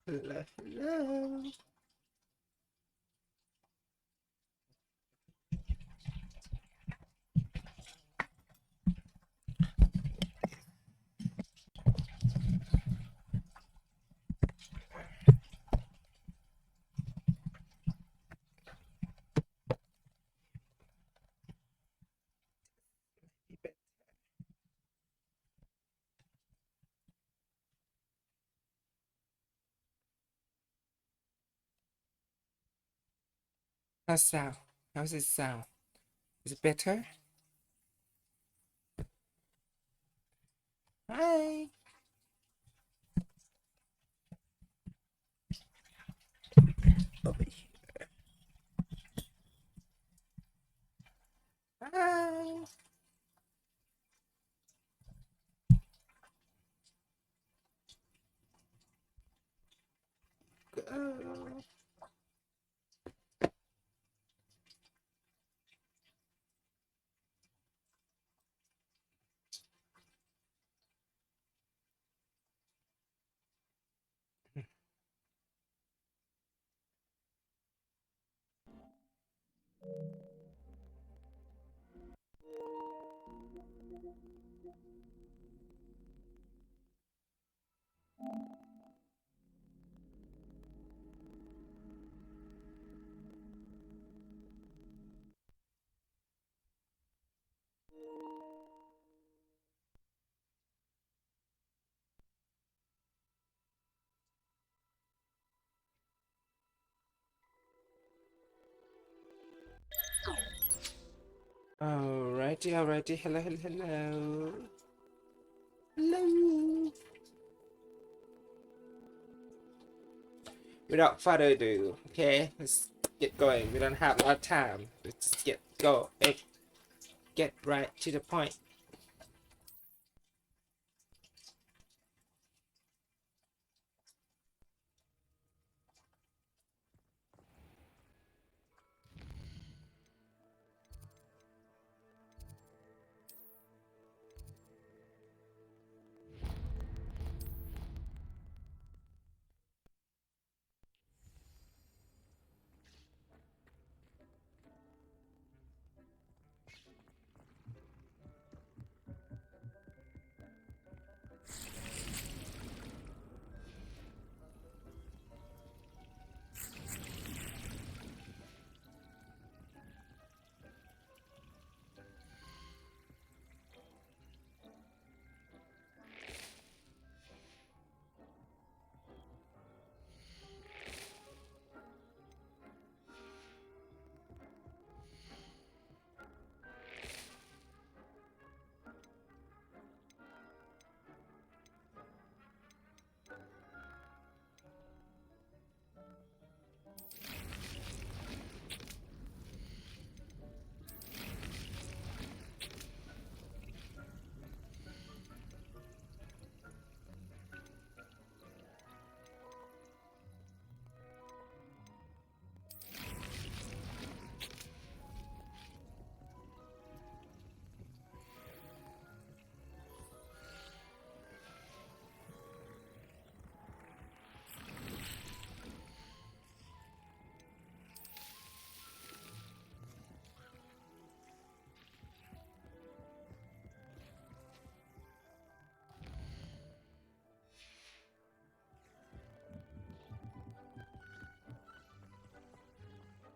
Hello, hello. How's sound? How's it sound? Is it better? Hi. Over here. Hi. Go. Alrighty, alrighty. Hello, hello, hello. Hello. Without further ado, okay, let's get going. We don't have a lot of time. Let's just get right to the point.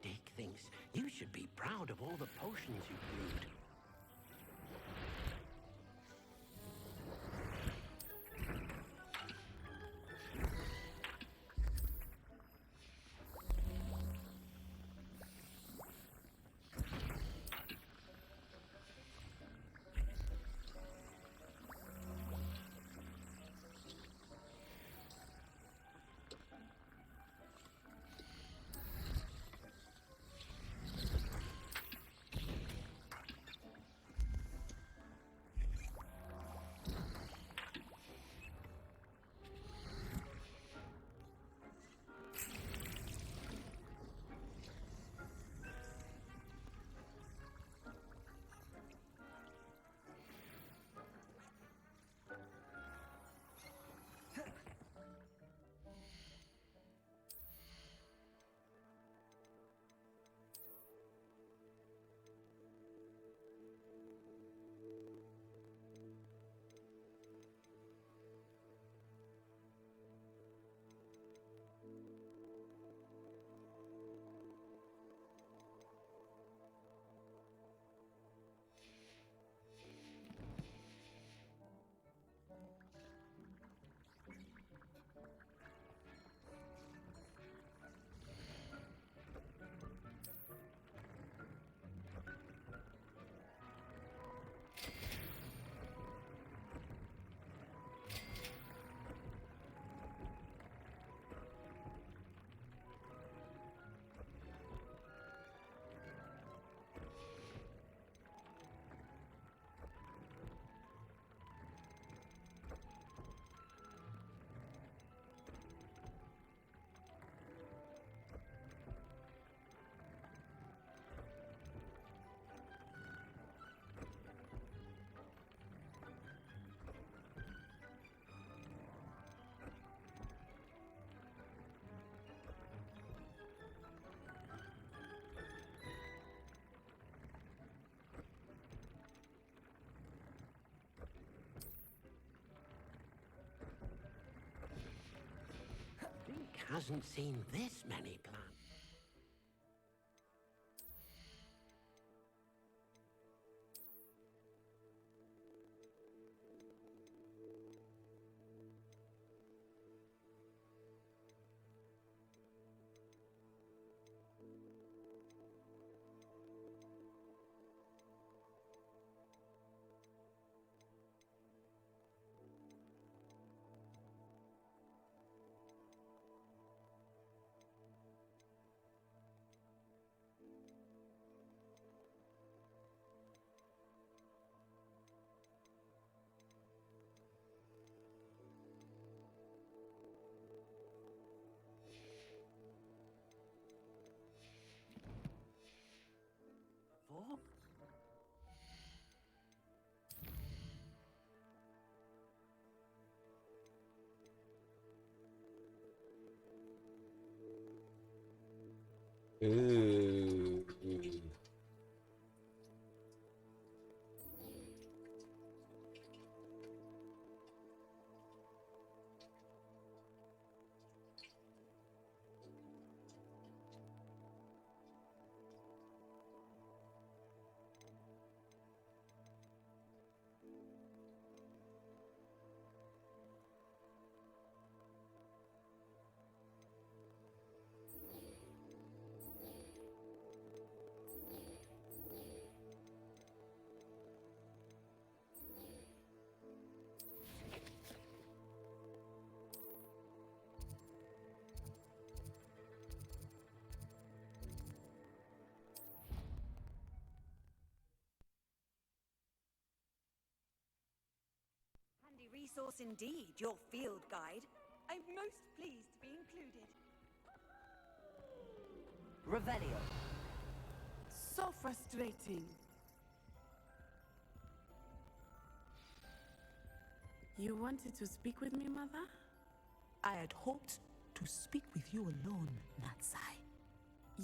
Dick thinks you should be proud of all the potions you brewed. hasn't seen this many plants. For? Ooh. Handy resource indeed, your field guide. I'm most pleased to be included. Revelio. So frustrating. You wanted to speak with me, Mother? I had hoped to speak with you alone, Natsai.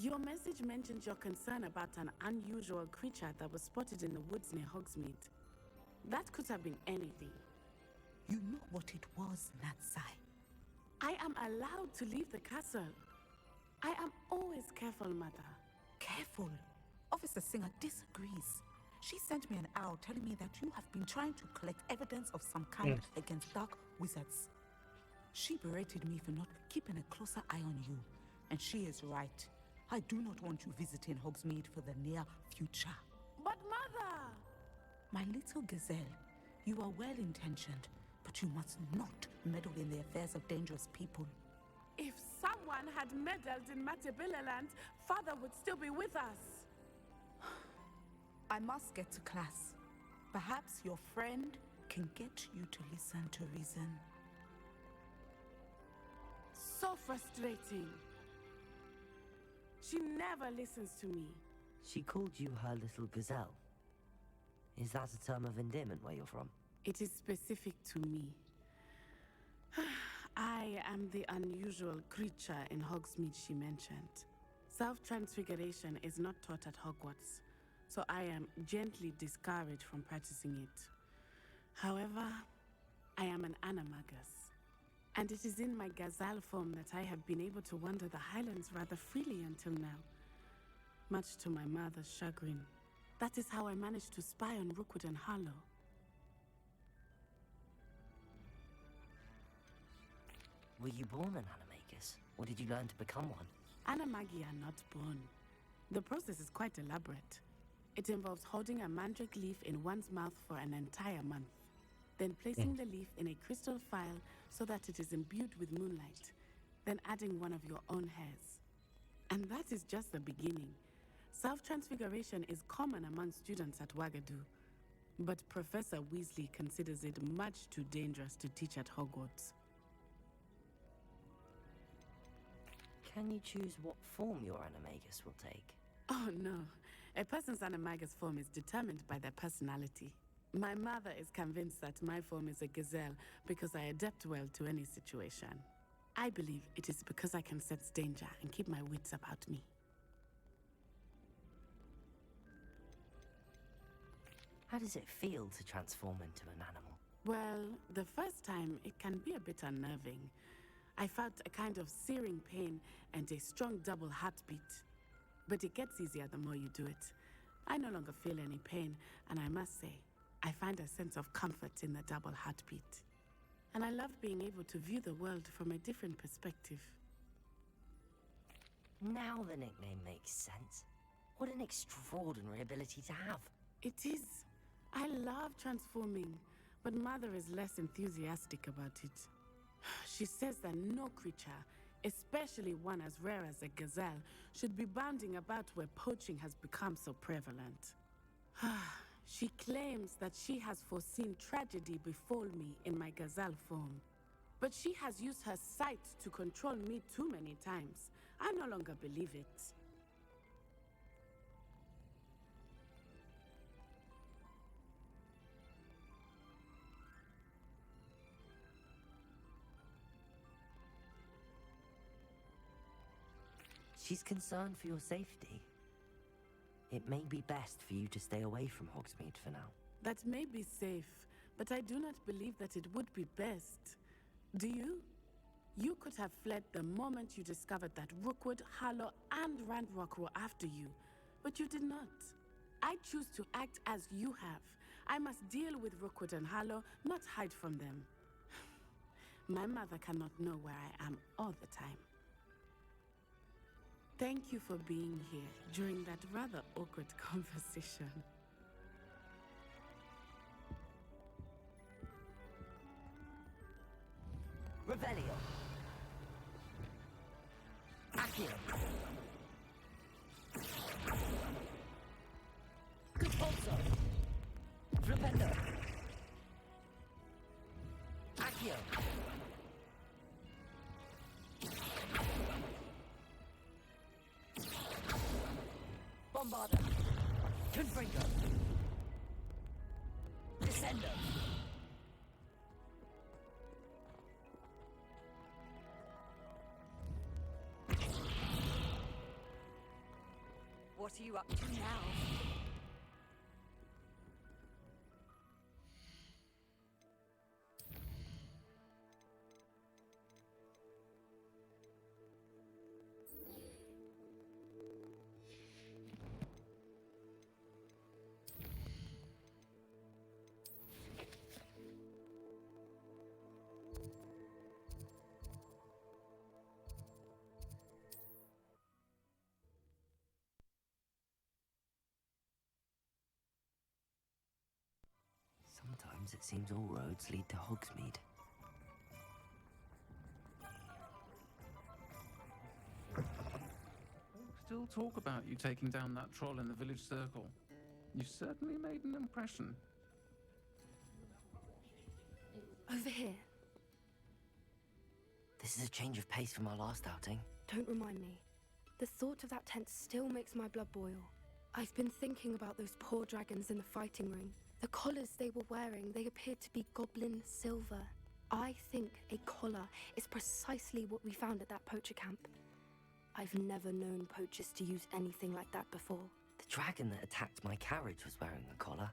Your message mentioned your concern about an unusual creature that was spotted in the woods near Hogsmeade. That could have been anything. You know what it was, Natsai. I am allowed to leave the castle. I am always careful, Mother. Careful. Officer Singer disagrees. She sent me an owl telling me that you have been trying to collect evidence of some kind against dark wizards. She berated me for not keeping a closer eye on you. And she is right. I do not want you visiting Hogsmeade for the near future. But Mother! My little gazelle, you are well-intentioned, but you must not meddle in the affairs of dangerous people. If someone had meddled in Matabilaland, Father would still be with us. I must get to class. Perhaps your friend can get you to listen to reason. So frustrating. She never listens to me. She called you her little gazelle. Is that a term of endearment where you're from? It is specific to me. I am the unusual creature in Hogsmeade she mentioned. Self-transfiguration is not taught at Hogwarts, so I am gently discouraged from practicing it. However, I am an animagus, and it is in my gazelle form that I have been able to wander the Highlands rather freely until now, much to my mother's chagrin. That is how I managed to spy on Rookwood and Harlow. Were you born an animagus, or did you learn to become one? Animagi are not born. The process is quite elaborate. It involves holding a mandrake leaf in one's mouth for an entire month, then placing the leaf in a crystal phial so that it is imbued with moonlight, then adding one of your own hairs. And that is just the beginning. Self-transfiguration is common among students at Wagadu, but Professor Weasley considers it much too dangerous to teach at Hogwarts. Can you choose what form your animagus will take? Oh no, a person's animagus form is determined by their personality. My mother is convinced that my form is a gazelle because I adapt well to any situation. I believe it is because I can sense danger and keep my wits about me. How does it feel to transform into an animal? Well, the first time it can be a bit unnerving. I felt a kind of searing pain and a strong double heartbeat. But it gets easier the more you do it. I no longer feel any pain, and I must say, I find a sense of comfort in the double heartbeat. And I love being able to view the world from a different perspective. Now the nickname makes sense. What an extraordinary ability to have. It is. I love transforming, but Mother is less enthusiastic about it. She says that no creature, especially one as rare as a gazelle, should be bounding about where poaching has become so prevalent. She claims that she has foreseen tragedy befall me in my gazelle form. But she has used her sight to control me too many times. I no longer believe it. She's concerned for your safety. It may be best for you to stay away from Hogsmeade for now. That may be safe, but I do not believe that it would be best. Do you? You could have fled the moment you discovered that Rookwood, Harlow, and Randrock were after you, but you did not. I choose to act as you have. I must deal with Rookwood and Harlow, not hide from them. My mother cannot know where I am all the time. Thank you for being here during that rather awkward conversation. Revelio. Accio. Compulso. Flipendo. Accio. Bombarda. Confringo. Descendo. What are you up to now? Sometimes it seems all roads lead to Hogsmeade. Still talk about you taking down that troll in the village circle. You certainly made an impression. Over here. This is a change of pace from our last outing. Don't remind me. The thought of that tent still makes my blood boil. I've been thinking about those poor dragons in the fighting ring. The collars they were wearing, they appeared to be goblin silver. I think a collar is precisely what we found at that poacher camp. I've never known poachers to use anything like that before. The dragon that attacked my carriage was wearing a collar,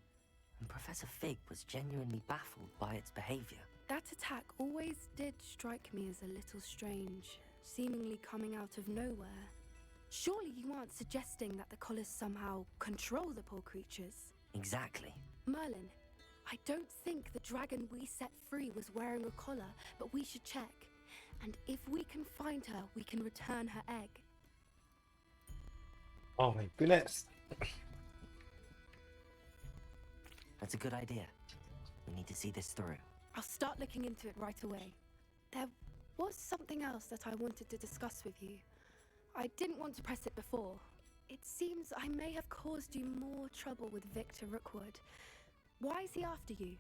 and Professor Fig was genuinely baffled by its behavior. That attack always did strike me as a little strange, seemingly coming out of nowhere. Surely you aren't suggesting that the collars somehow control the poor creatures? Exactly. Merlin, I don't think the dragon we set free was wearing a collar, but we should check. And if we can find her, we can return her egg. Oh my goodness. That's a good idea. We need to see this through. I'll start looking into it right away. There was something else that I wanted to discuss with you. I didn't want to press it before. It seems I may have caused you more trouble with Victor Rookwood. Why is he after you?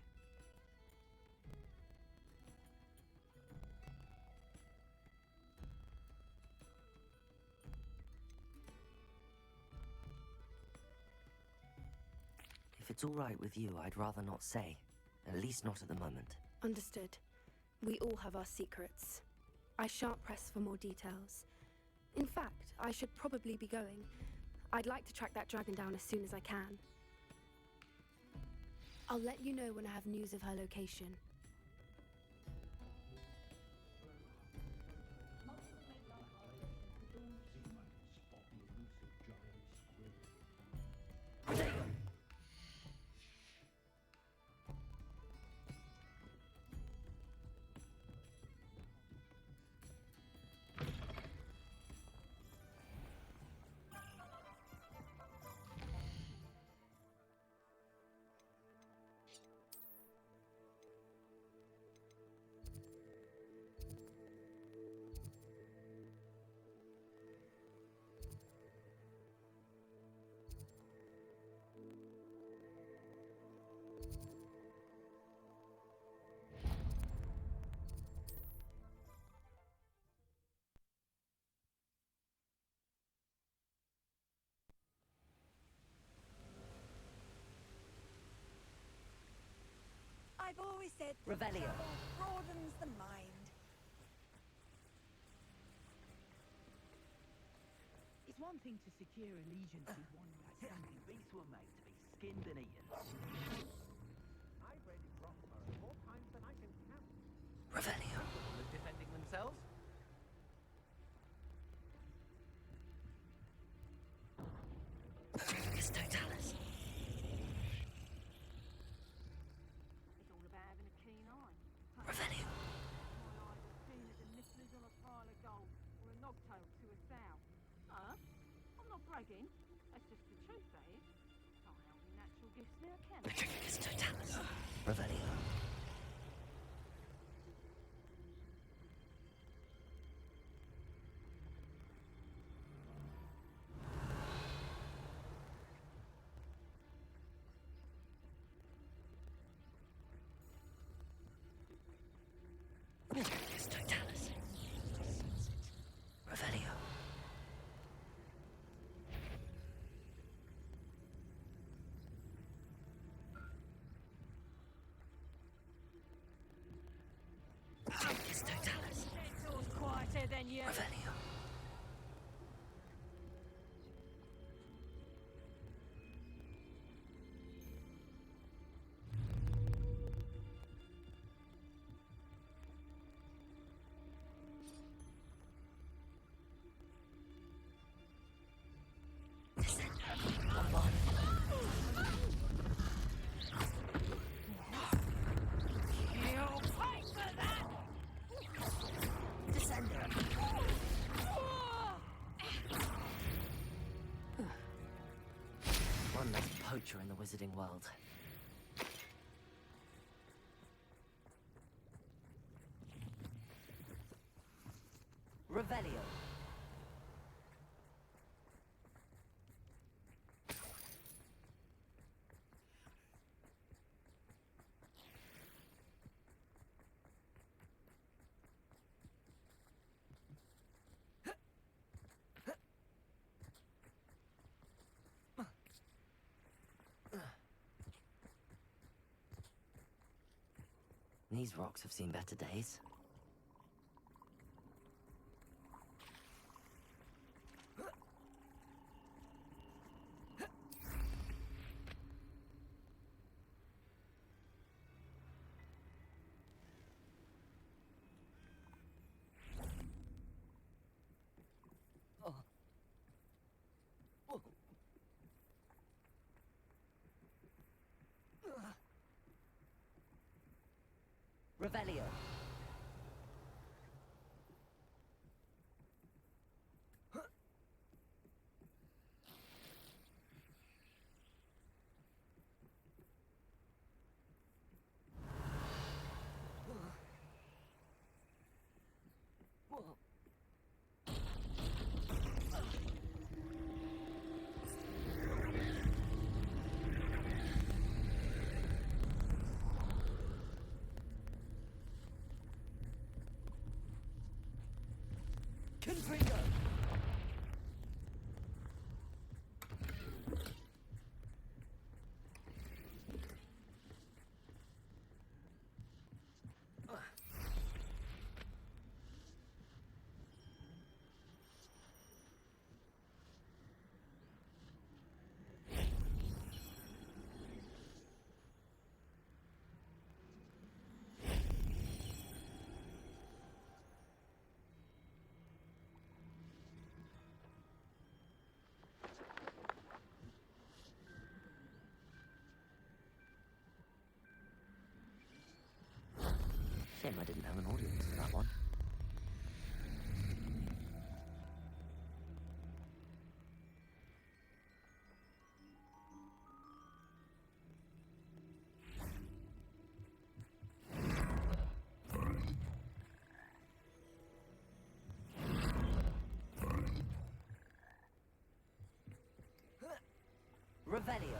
If it's all right with you, I'd rather not say. At least not at the moment. Understood. We all have our secrets. I shan't press for more details. In fact, I should probably be going. I'd like to track that dragon down as soon as I can. I'll let you know when I have news of her location. I've always said Revelio. travel broadens the mind. It's one thing to secure allegiance with one like something. These were made to be skinned and eaten. I've read in Roxborough more times than I can count. Revelio. People are defending themselves. It's Totalis. It's all about having a keen eye. Revelio. My eyes are keen as a nippers on a pile of gold, or a nogtail to a sow. Huh? I'm not bragging. That's just the truth, that is. Can't help my natural gifts now, can I? It's Totalis. Revelio. It's Totalis. Revelio. It's Totalis. Gentled quieter than you. Revelio. You'll pay for that! Descender. One less poacher in the wizarding world. Revelio. These rocks have seen better days. Revelio. Confringo. Shame I didn't have an audience for that one. Revelio.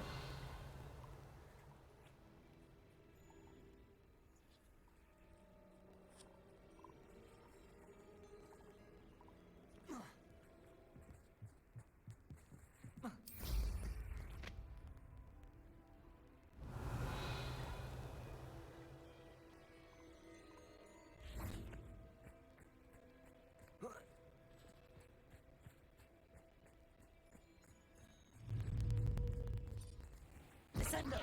Defender!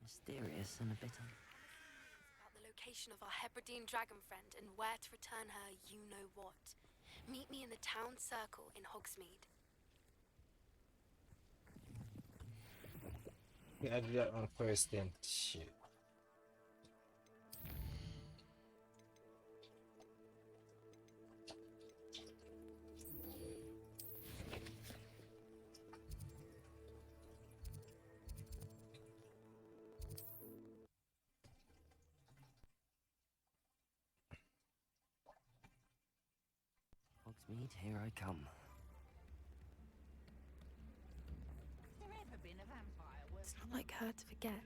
Mysterious and a bit About the location of our Hebridean dragon friend and where to return her you-know-what. Meet me in the town circle in Hogsmeade. Yeah, I do that one first then. Shit. Hogsmeade, here I come. Has there ever been a vampire It's working not like her to forget.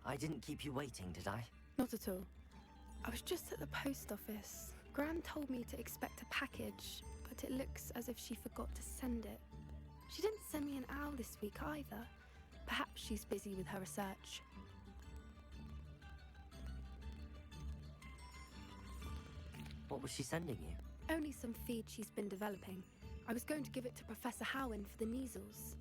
I didn't keep you waiting, did I? Not at all. I was just at the post office. Gran told me to expect a package, but it looks as if she forgot to send it. She didn't send me an owl this week either. Perhaps she's busy with her research. What was she sending you? Only some feed she's been developing. I was going to give it to Professor Howin for the measles.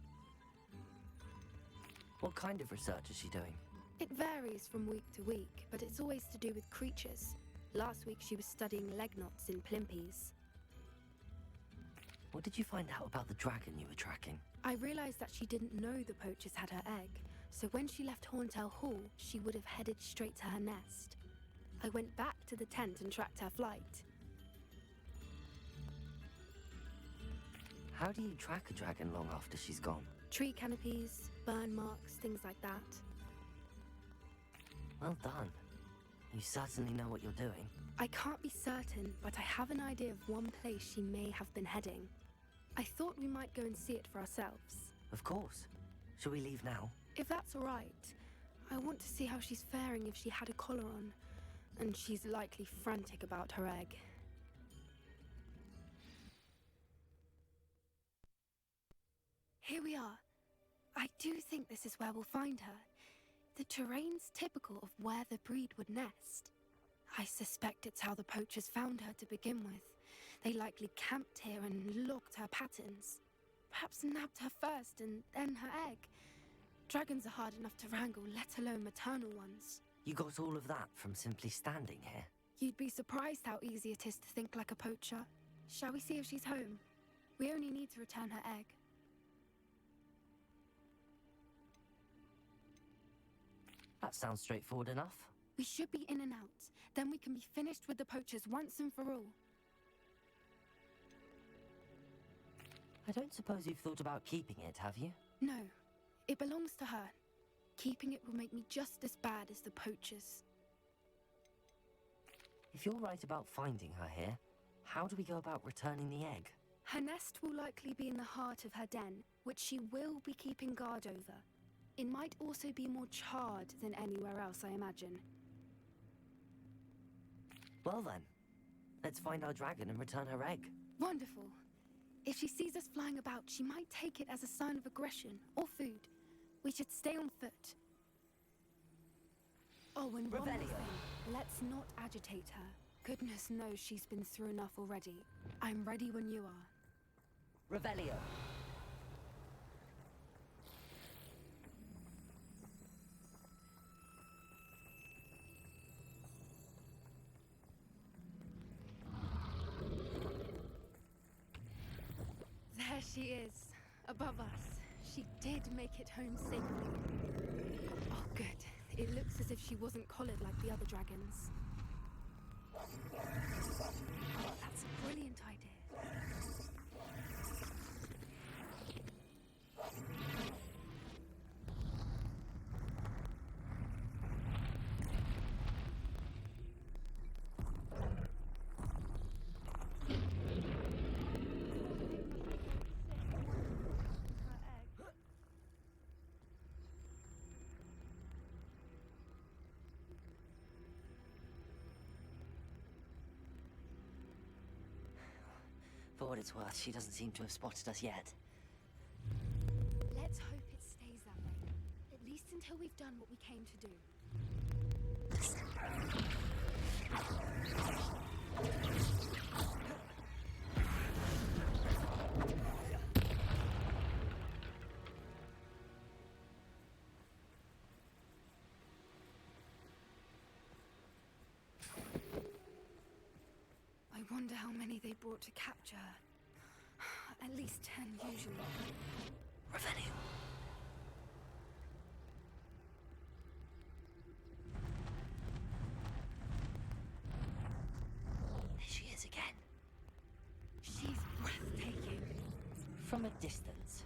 What kind of research is she doing? It varies from week to week, but it's always to do with creatures. Last week she was studying leg knots in Plimpies. What did you find out about the dragon you were tracking? I realized that she didn't know the poachers had her egg, so when she left Horntail Hall, she would have headed straight to her nest. I went back to the tent and tracked her flight. How do you track a dragon long after she's gone? Tree canopies, burn marks, things like that. Well done. You certainly know what you're doing. I can't be certain, but I have an idea of one place she may have been heading. I thought we might go and see it for ourselves. Of course. Shall we leave now? If that's all right. I want to see how she's faring if she had a collar on. And she's likely frantic about her egg. Here we are. I do think this is where we'll find her. The terrain's typical of where the breed would nest. I suspect it's how the poachers found her to begin with. They likely camped here and logged her patterns. Perhaps nabbed her first and then her egg. Dragons are hard enough to wrangle, let alone maternal ones. You got all of that from simply standing here? You'd be surprised how easy it is to think like a poacher. Shall we see if she's home? We only need to return her egg. That sounds straightforward enough. We should be in and out. Then we can be finished with the poachers once and for all. I don't suppose you've thought about keeping it, have you? No, it belongs to her. Keeping it will make me just as bad as the poachers. If you're right about finding her here, how do we go about returning the egg? Her nest will likely be in the heart of her den, which she will be keeping guard over. It might also be more charred than anywhere else, I imagine. Well then, let's find our dragon and return her egg. Wonderful. If she sees us flying about, she might take it as a sign of aggression or food. We should stay on foot. Oh, and one more Revelio. thing. Let's not agitate her. Goodness knows she's been through enough already. I'm ready when you are. Revelio. There she is, above us. She did make it home safely. Oh, good. It looks as if she wasn't collared like the other dragons. That's a brilliant idea. For what it's worth, she doesn't seem to have spotted us yet. Let's hope it stays that way. At least until we've done what we came to do. I wonder how many they brought to capture her. At least 10 usually. Revelio. There she is again. She's breathtaking. From a distance.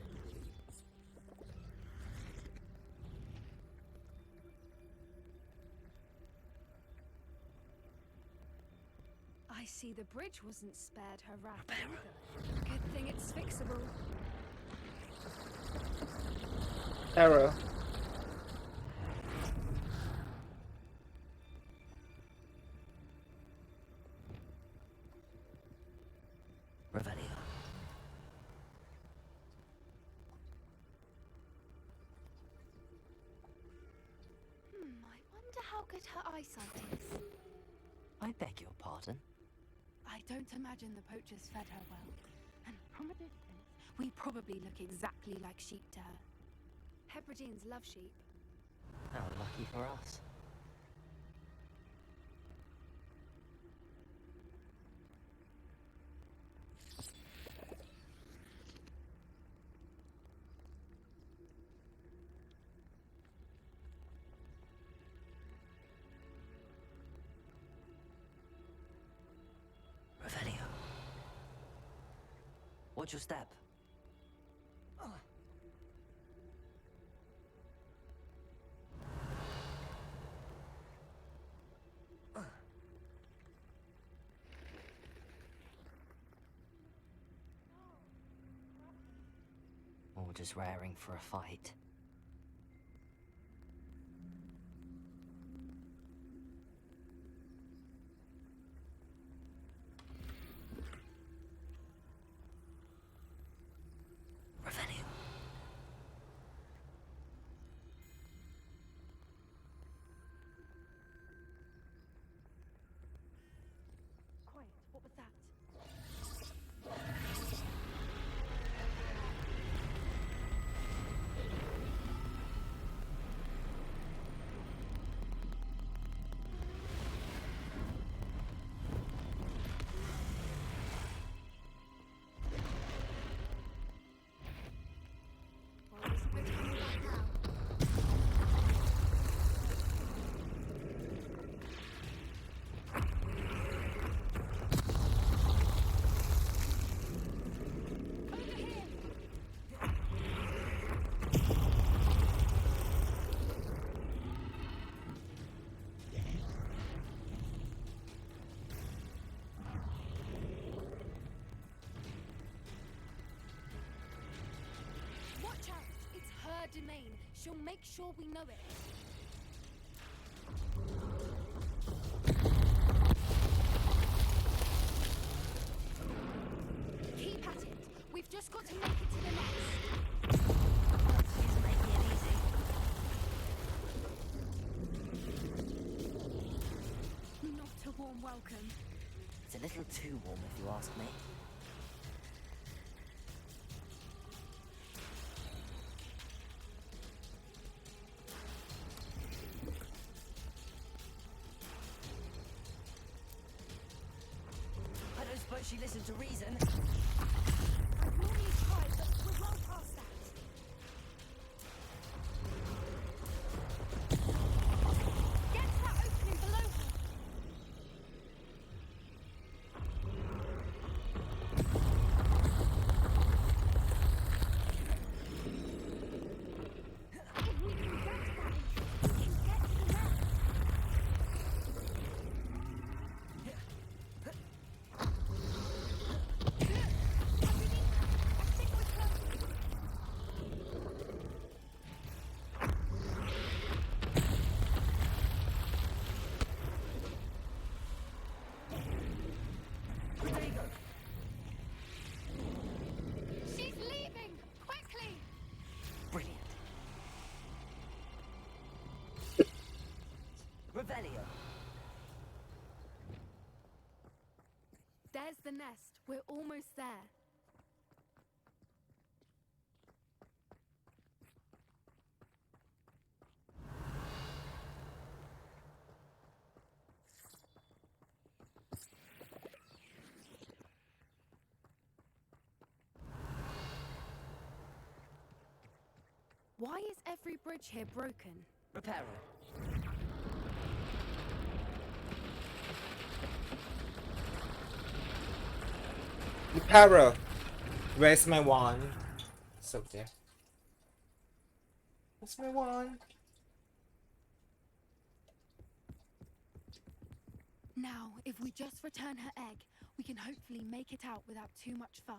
I see the bridge wasn't spared her wrath either. Good thing it's fixable. Arrow. Revelio. I wonder how good her eyesight is. I beg your pardon. I don't imagine the poachers fed her well. And from a distance, we probably look exactly like sheep to her. Hebrideans love sheep. How lucky for us. Revelio. Watch your step. Or just raring for a fight. Revelio. Quiet, what was that? Well, is the bridge coming back now? Over here! Watch out! It's her domain. She'll make sure we know it. Keep at it. We've just got to make it to the nest. She's making it easy. Not a warm welcome. It's a little too warm if you ask me. I don't suppose she listened to reason. I normally try, but we're well past that. Get to that opening below her. If we can get to that entrance, we can get to the nest. Revelio. There's the nest. We're almost there. Why is every bridge here broken? Reparo. Reparo. Where's my wand? So there. Where's my wand? Now, if we just return her egg, we can hopefully make it out without too much fuss.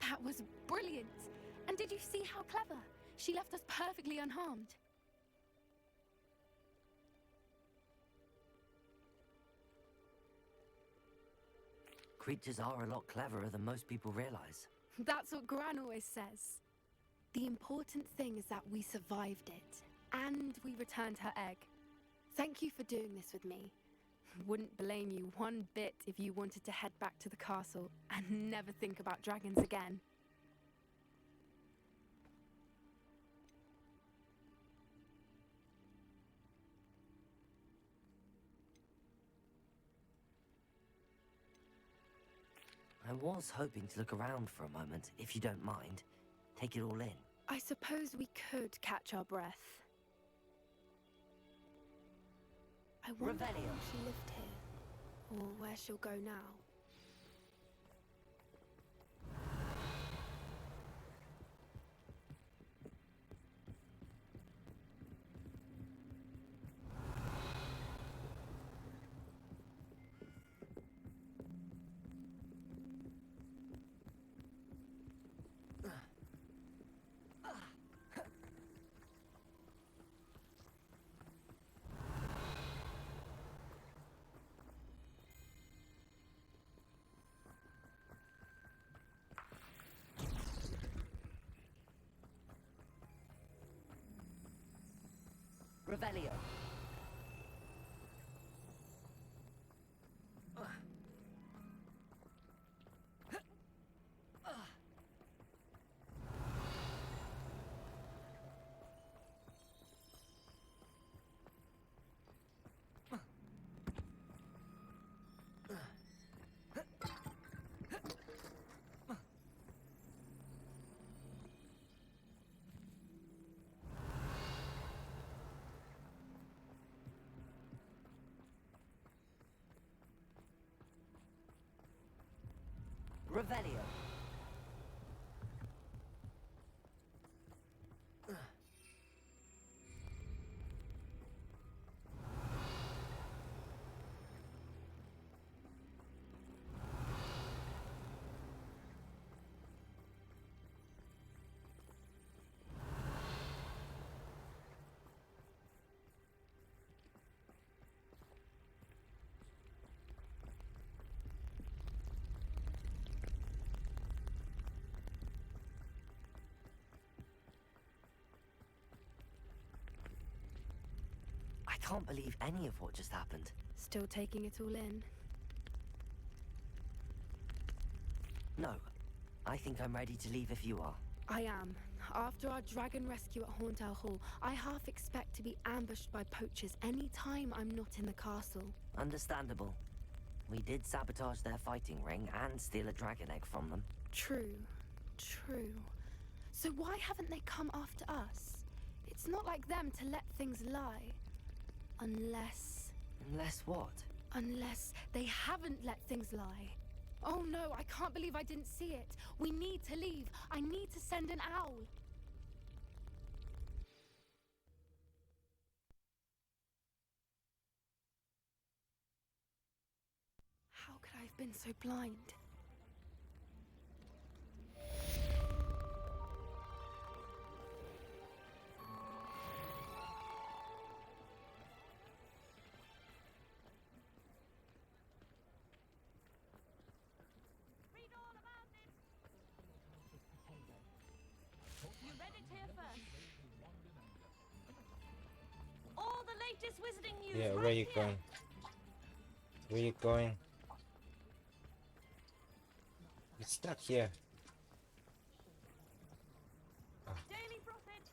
That was brilliant! And did you see how clever? She left us perfectly unharmed. Creatures are a lot cleverer than most people realize. That's what Gran always says. The important thing is that we survived it. And we returned her egg. Thank you for doing this with me. Wouldn't blame you one bit if you wanted to head back to the castle and never think about dragons again. I was hoping to look around for a moment, if you don't mind. Take it all in. I suppose we could catch our breath. I wonder how long she lived here, or where she'll go now. Revelio. Revelio. I can't believe any of what just happened. Still taking it all in. No. I think I'm ready to leave if you are. I am. After our dragon rescue at Hauntel Hall, I half expect to be ambushed by poachers any time I'm not in the castle. Understandable. We did sabotage their fighting ring and steal a dragon egg from them. True. True. So why haven't they come after us? It's not like them to let things lie. Unless... Unless what? Unless they haven't let things lie. Oh no, I can't believe I didn't see it. We need to leave. I need to send an owl. How could I have been so blind? Read all about this. You read it here first. All the latest wizarding news. Yeah, right where you here. going? Where you going? You're stuck here. Daily Prophet.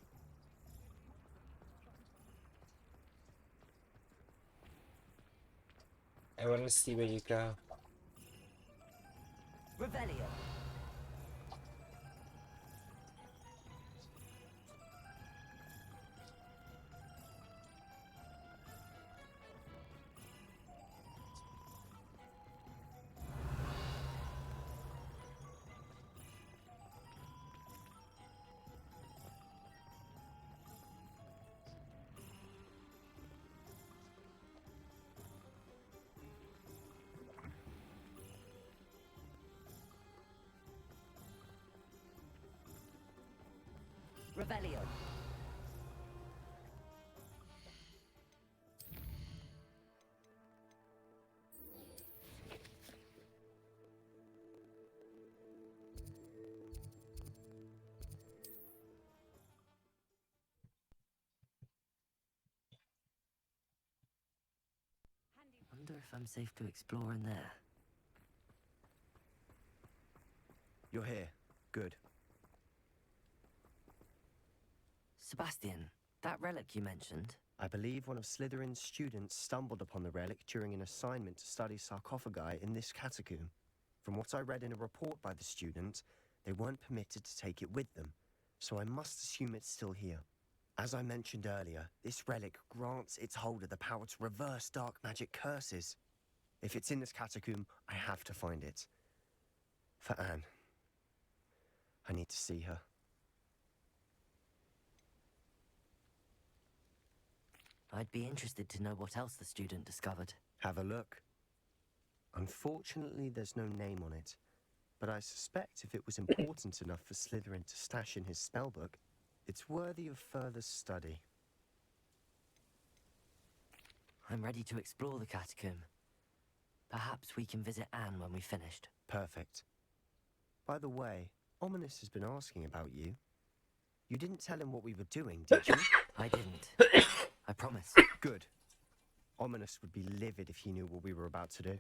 I want to see where you go. Revelio. Revelio. Wonder if I'm safe to explore in there. You're here. Good. Sebastian, that relic you mentioned. I believe one of Slytherin's students stumbled upon the relic during an assignment to study sarcophagi in this catacomb. From what I read in a report by the student, they weren't permitted to take it with them, so I must assume it's still here. As I mentioned earlier, this relic grants its holder the power to reverse dark magic curses. If it's in this catacomb, I have to find it. For Anne. I need to see her. I'd be interested to know what else the student discovered. Have a look. Unfortunately, there's no name on it, but I suspect if it was important enough for Slytherin to stash in his spellbook, it's worthy of further study. I'm ready to explore the catacomb. Perhaps we can visit Anne when we've finished. Perfect. By the way, Ominous has been asking about you. You didn't tell him what we were doing, did you? I didn't. I promise. Good. Ominous would be livid if he knew what we were about to do.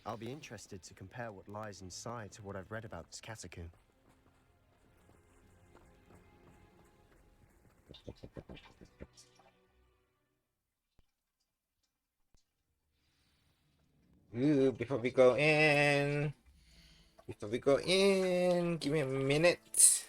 I'll be interested to compare what lies inside to what I've read about this catacomb. Ooh, before we go in, give me a minute.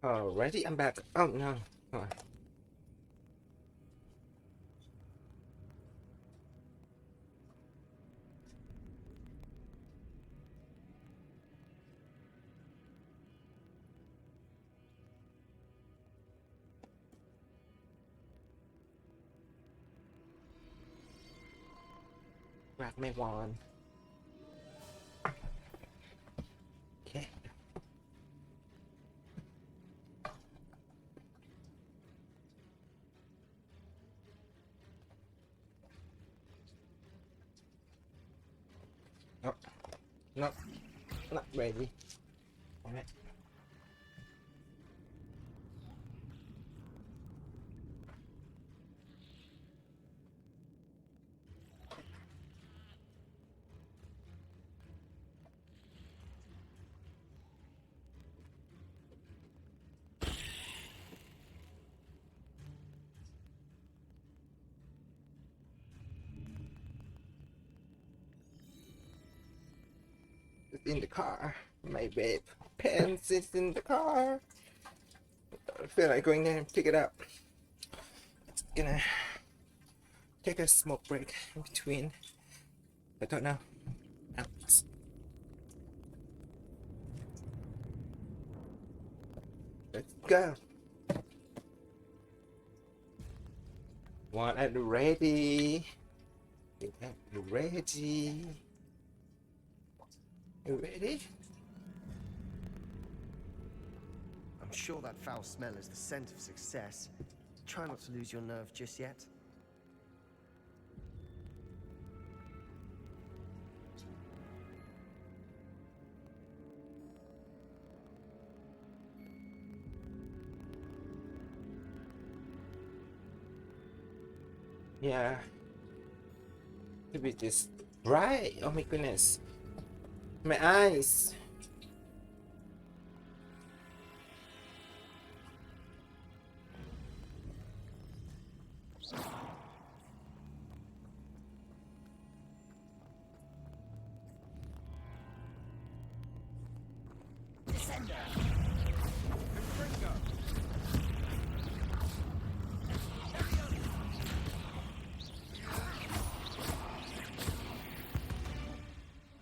Already, I'm back. Oh no. Come on. Grab my wand. Okay. Oh, no, not ready. Alright. It's in the car. My vape pens is in the car. I feel like going there and pick it up. It's gonna take a smoke break in between. I don't know. Out. Let's go. One and ready. You ready? You ready? I'm sure that foul smell is the scent of success. Try not to lose your nerve just yet. Yeah. To be this bright. Oh my goodness. My eyes.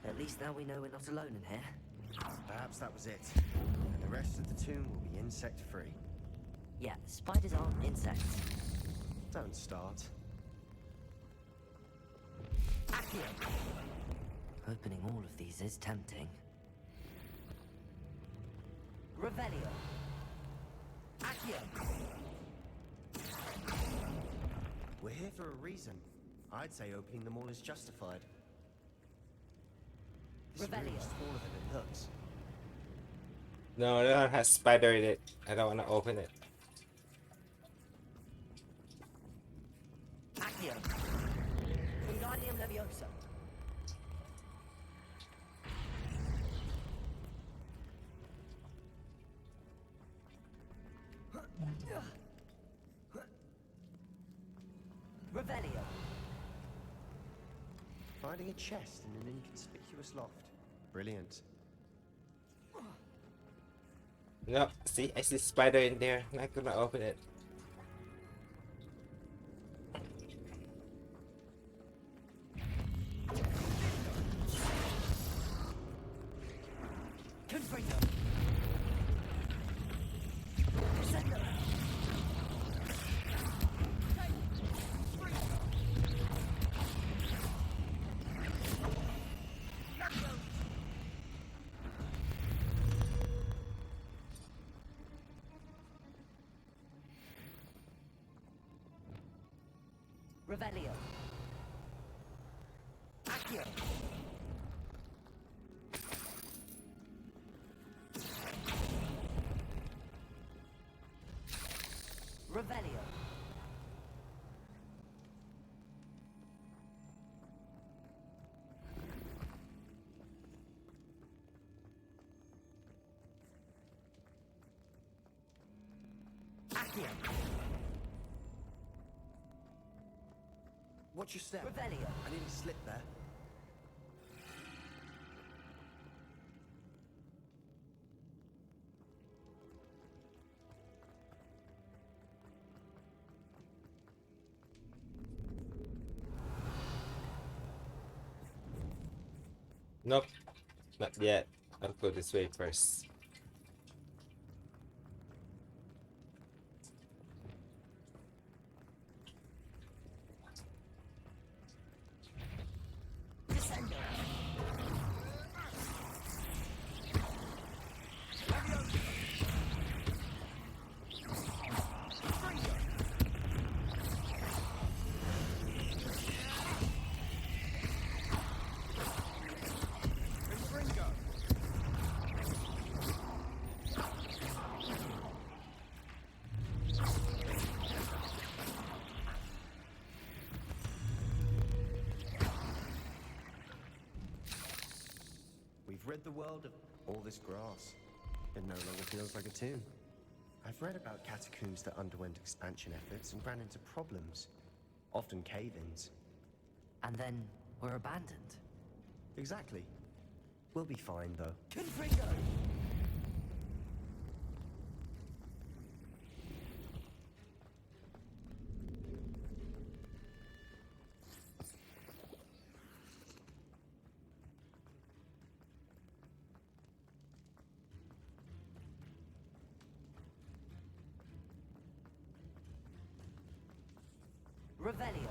At least now we know we're not alone in here. Perhaps that was it. And the rest of the tomb will be insect-free. Yeah, spiders aren't insects. Don't start. Opening all of these is tempting. Revelio. Accio. We're here for a reason. I'd say opening them all is justified. This room Revelio. is smaller than it looks. No, that one has spider in it. I don't want to open it. Revelio. Finding a chest in an inconspicuous loft. Brilliant. No, see, I see spider in there. Not gonna open it. Confringo. Descendo. Revelio. Accio. Revelio. Accio. Watch your step. Revelio. I nearly slipped there. Nope, not yet. I'll go this way first. Descendo. We've rid the world of all this grass. It no longer feels like a tomb. I've read about catacombs that underwent expansion efforts and ran into problems, often cave-ins. And then we're abandoned. Exactly. We'll be fine, though. Confringo. Revelio.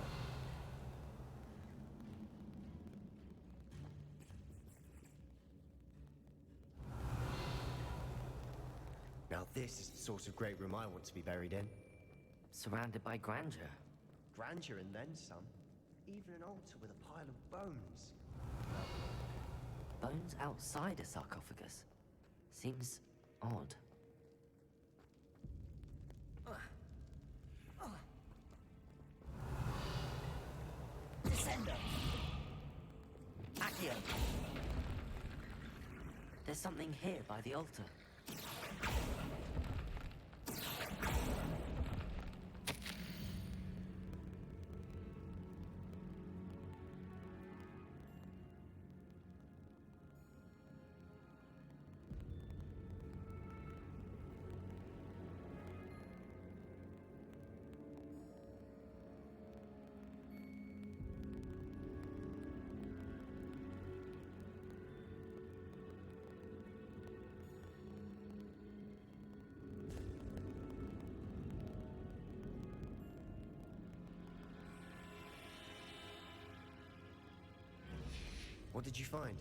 Now this is the sort of great room I want to be buried in. Surrounded by grandeur. Grandeur and then some. Even an altar with a pile of bones. Bones outside a sarcophagus. Seems odd. Descendo. Accio. There's something here by the altar. What did you find?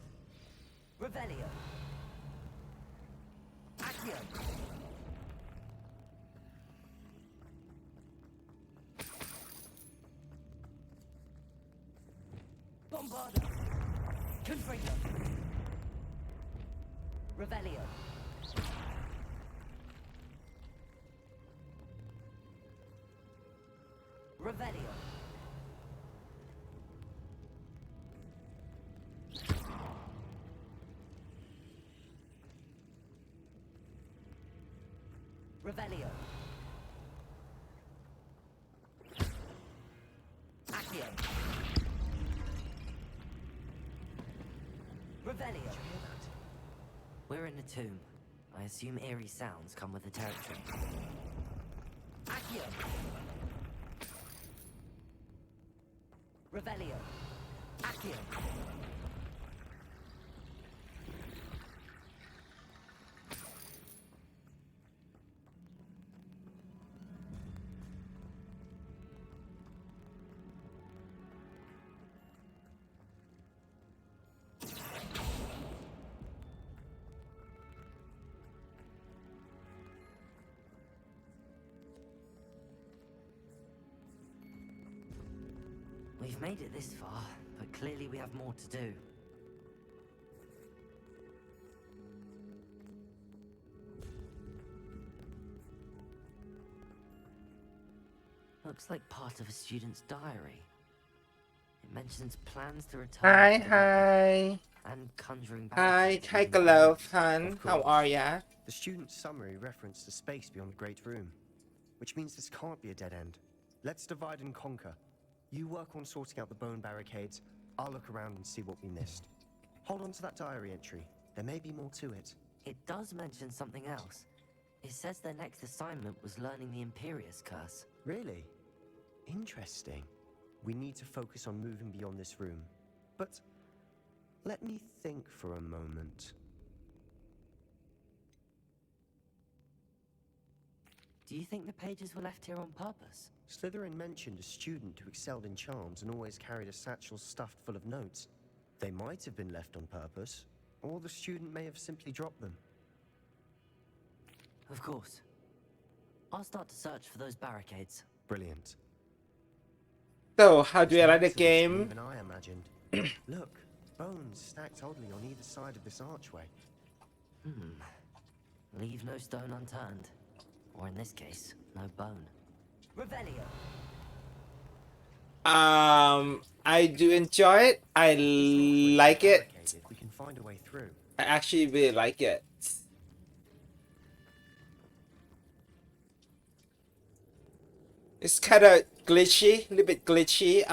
Revelio. Accio. Bombardo. Confringo. Revelio. Revelio. Revelio. Revelio. We're in a tomb. I assume eerie sounds come with the territory. Accio. Revelio. Accio. We've made it this far, but clearly we have more to do. Looks like part of a student's diary. It mentions plans to return Hi, to the hi. and conjuring Hi, barricades hi, in the Glove, rooms. hun. Of How course. are ya? The student's summary referenced the space beyond the Great Room, which means this can't be a dead end. Let's divide and conquer. You work on sorting out the bone barricades. I'll look around and see what we missed. Hold on to that diary entry. There may be more to it. It does mention something else. It says their next assignment was learning the Imperius Curse. Really? Interesting. We need to focus on moving beyond this room. But let me think for a moment. Do you think the pages were left here on purpose? Slytherin mentioned a student who excelled in charms and always carried a satchel stuffed full of notes. They might have been left on purpose, or the student may have simply dropped them. Of course. I'll start to search for those barricades. Brilliant. So, how do you like the There's more to this than game? even I imagined. Look, bones stacked oddly on either side of this archway. Leave no stone unturned. Or in this case, no bone. Revelio. I do enjoy it. I like it. Barricaded, we can find a way through. I actually really like it. It's kind of glitchy, a little bit glitchy.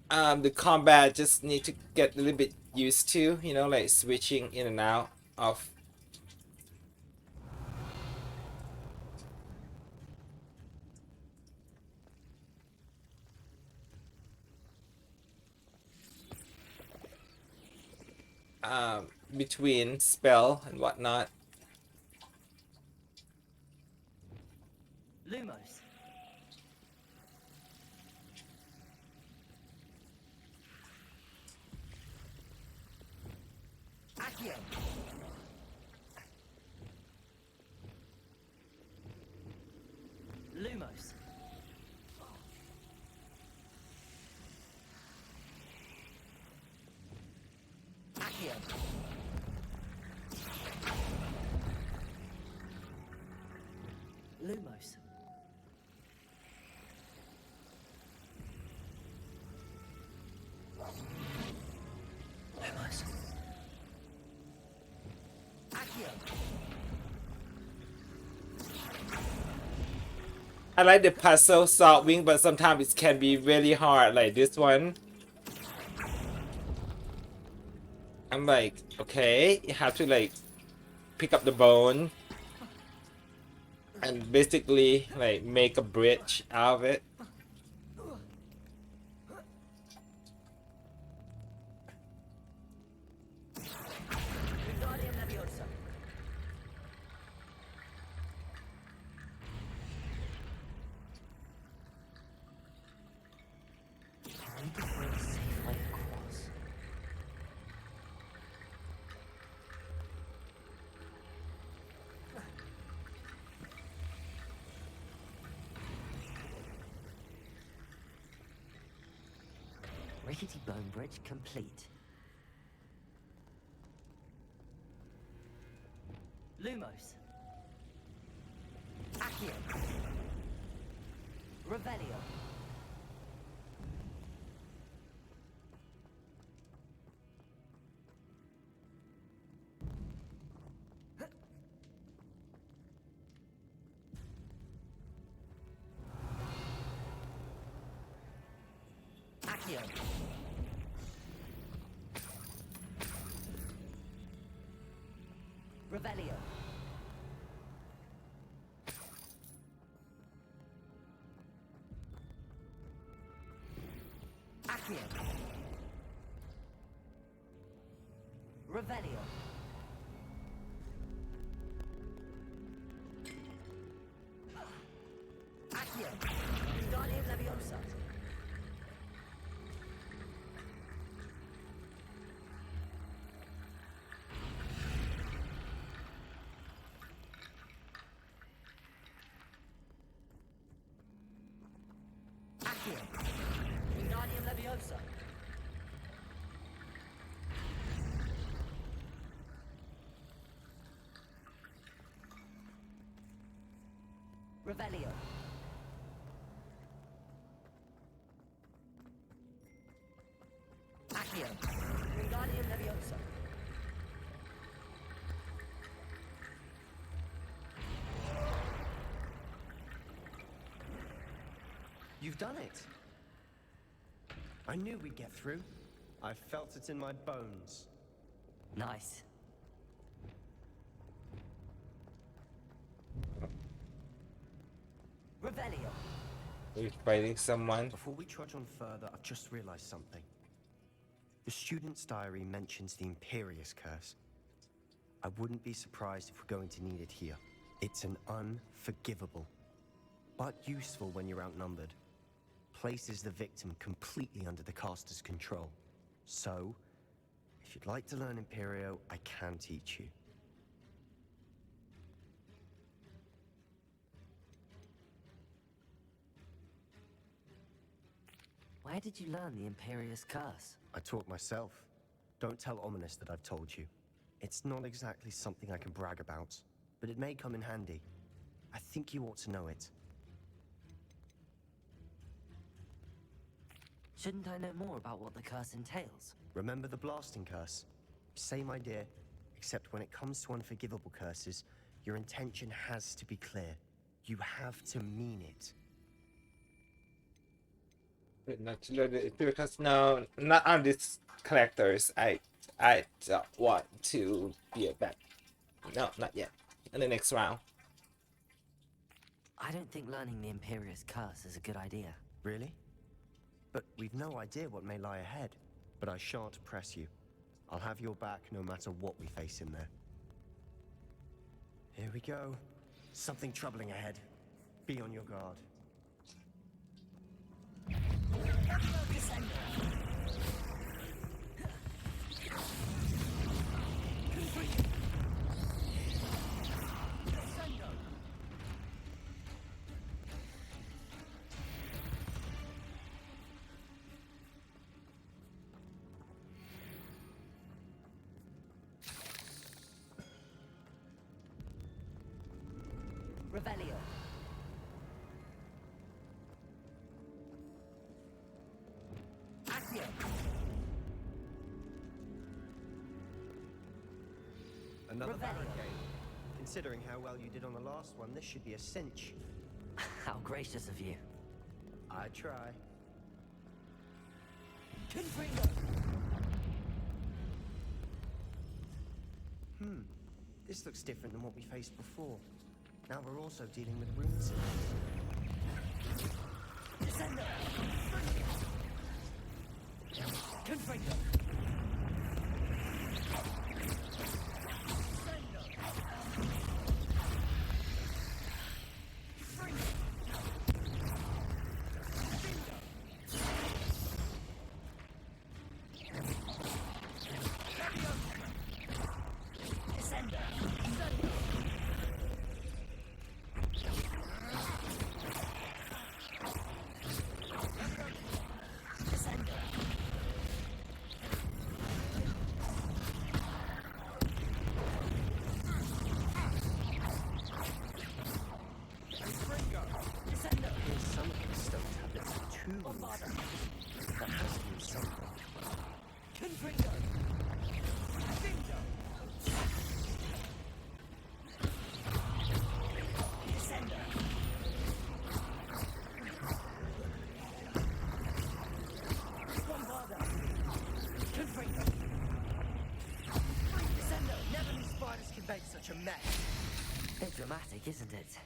The combat just need to get a little bit used to, you know, like switching in and out of. Between spell and whatnot. Lumos. Accio. Lumos. Accio. Lumos. Lumos. Accio. I like the puzzle solving, but sometimes it can be really hard, like this one. I'm like, okay, you have to like pick up the bone and basically like make a bridge out of it. Wingardium Leviosa. I need to find a safe way across. Rickety bone bridge complete. Lumos. Accio. Revelio. Accio. Revelio. Accio. Revelio. Accio. Wingardium Leviosa. Accio. Wingardium Leviosa. Revelio. Accio. Wingardium Leviosa. You've done it. I knew we'd get through. I felt it in my bones. Nice. Revelio. We're fighting someone. Before we trudge on further, I've just realized something. The student's diary mentions the Imperious Curse. I wouldn't be surprised if we're going to need it here. It's an unforgivable, but useful when you're outnumbered. Places the victim completely under the caster's control. So, if you'd like to learn Imperio, I can teach you. Where did you learn the Imperious Curse? I taught myself. Don't tell Ominous that I've told you. It's not exactly something I can brag about, but it may come in handy. I think you ought to know it. Shouldn't I know more about what the curse entails? Remember the blasting curse? Same idea, except when it comes to unforgivable curses, your intention has to be clear. You have to mean it. Not to learn it because no, not on these characters. I don't want to be a bad. No, not yet. In the next round. I don't think learning the Imperious Curse is a good idea. Really? But we've no idea what may lie ahead. But I shan't press you. I'll have your back no matter what we face in there. Here we go. Something troubling ahead. Be on your guard. Revelio. Accio. Another Revelio. barricade. Considering how well you did on the last one, this should be a cinch. How gracious of you. I try. Confringo. This looks different than what we faced before. Now we're also dealing with runes. Descendo. Confringo. a mess. Bit dramatic, isn't it?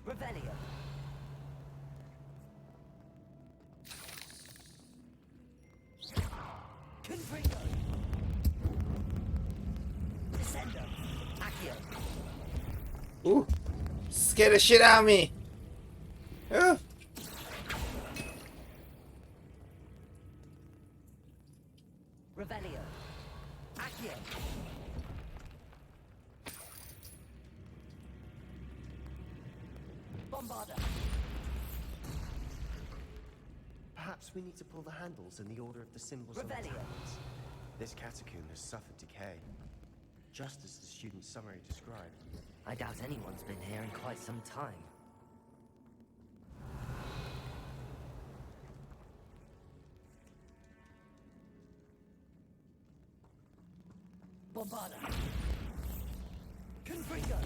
Revelio. Confringo. Descendo. Accio. Ooh, scared the shit out of me. Ooh. Revelio. Accio. Bombarda. Perhaps we need to pull the handles in the order of the symbols on the Revelio. tablets. This catacomb has suffered decay, just as the student's summary described. I doubt anyone's been here in quite some time. Bombarda. Confringo.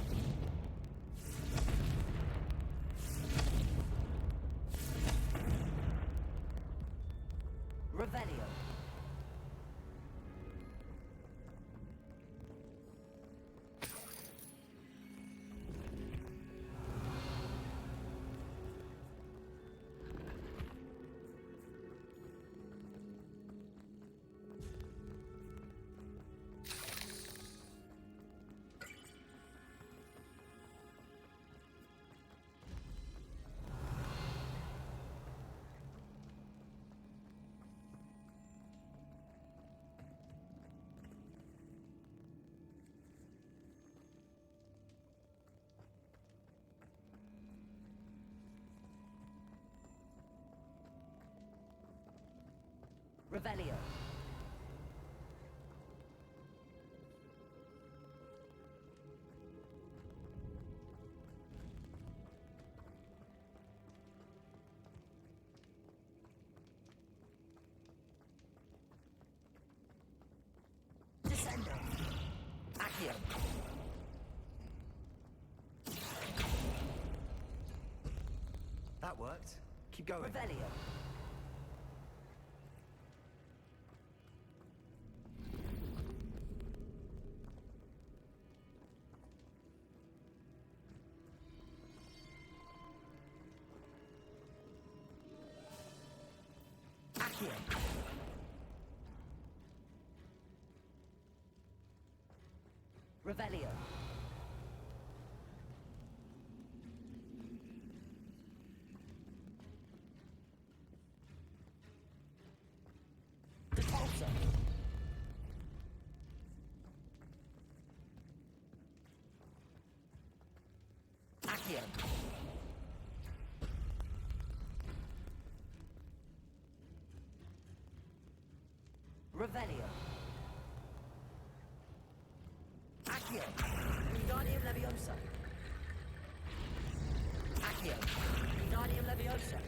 Revelio. Revelio. Descendo. Accio. That worked. Keep going. Revelio. Accio. Revelio. Repulsor. Accio. Revelio. Accio. Wingardium Leviosa. Accio. Wingardium Leviosa.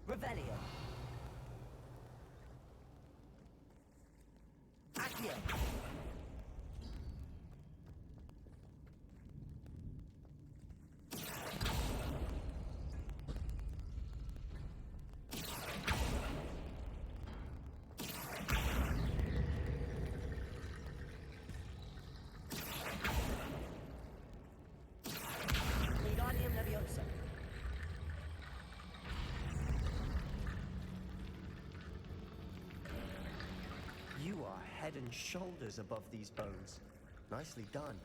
Revelio. Accio. Wingardium Leviosa. You are head and shoulders above these bones. Nicely done.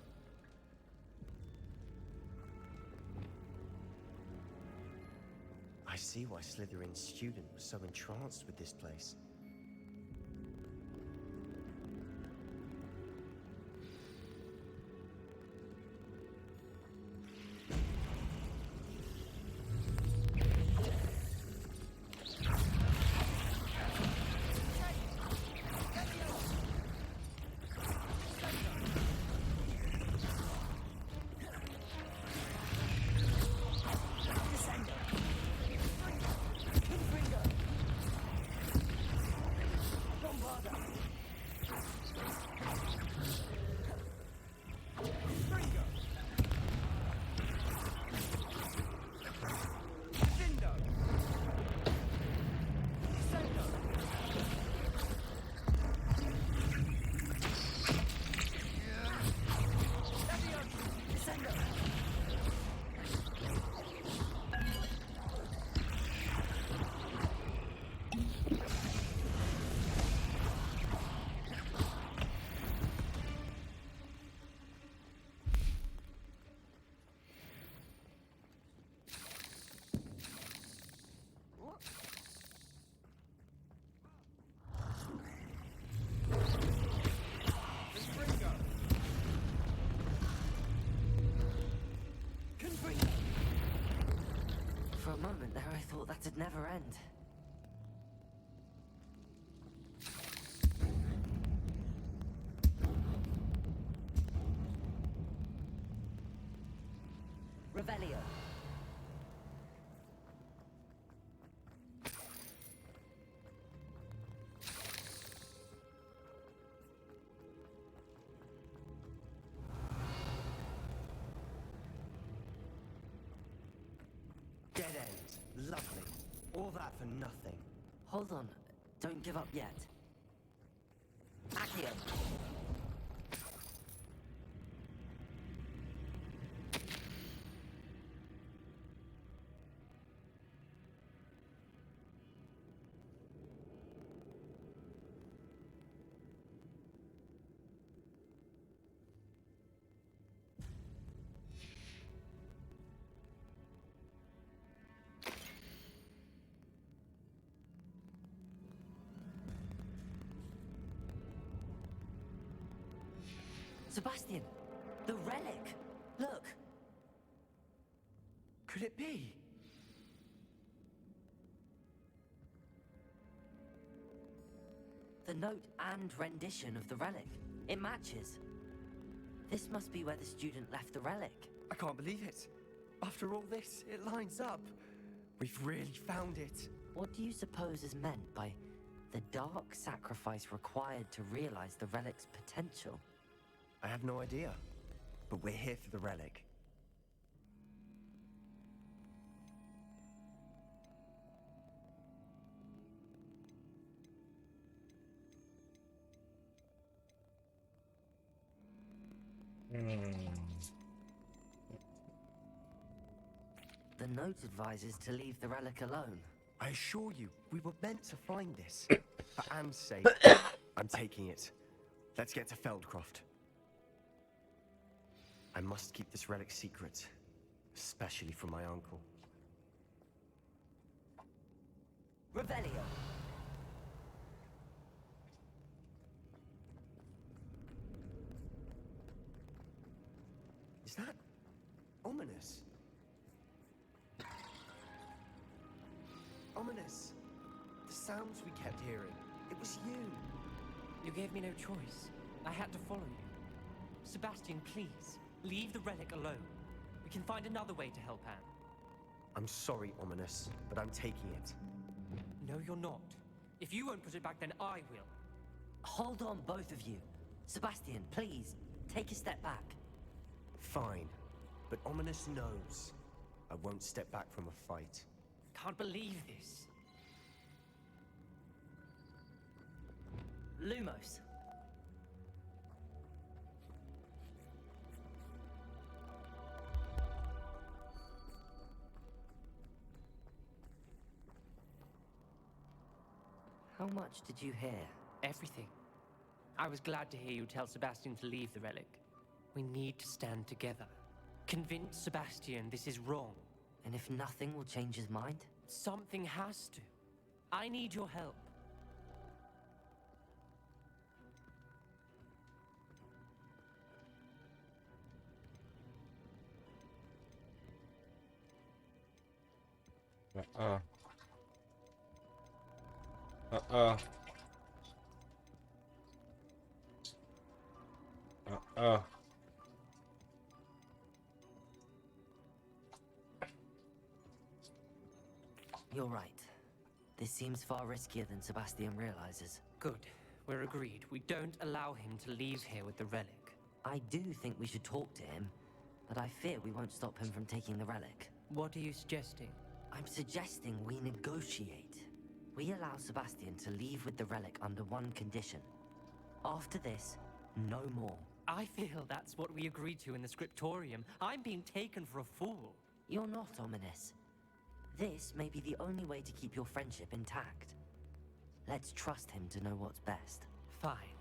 I see why Slytherin's student was so entranced with this place. thought that'd never end. Revelio. Dead end. Lovely. All that for nothing. Hold on. Don't give up yet. Accio. Sebastian, the relic. Look. Could it be? The note and rendition of the relic. It matches. This must be where the student left the relic. I can't believe it. After all this, it lines up. We've really found it. What do you suppose is meant by the dark sacrifice required to realize the relic's potential? I have no idea. But we're here for the relic. The note advises to leave the relic alone. I assure you, we were meant to find this. For Anne's sake, I'm taking it. Let's get to Feldcroft. I must keep this relic secret, especially from my uncle. Revelio. Is that ominous? Ominous. The sounds we kept hearing. It was you. You gave me no choice. I had to follow you. Sebastian, please, leave the relic alone. We can find another way to help Anne. I'm sorry, Ominous, but I'm taking it. No, you're not. If you won't put it back, then I will. Hold on, both of you. Sebastian, please, take a step back. Fine, but Ominous knows I won't step back from a fight. Can't believe this. Lumos. How much did you hear? Everything. I was glad to hear you tell Sebastian to leave the relic. We need to stand together. Convince Sebastian this is wrong. And if nothing will change his mind? Something has to. I need your help. Uh-oh. Uh-oh. Uh-oh. You're right. This seems far riskier than Sebastian realizes. Good. We're agreed. We don't allow him to leave here with the relic. I do think we should talk to him, but I fear we won't stop him from taking the relic. What are you suggesting? I'm suggesting we negotiate. We allow Sebastian to leave with the relic under one condition. After this, no more. I feel that's what we agreed to in the scriptorium. I'm being taken for a fool. You're not, Ominous. This may be the only way to keep your friendship intact. Let's trust him to know what's best. Fine.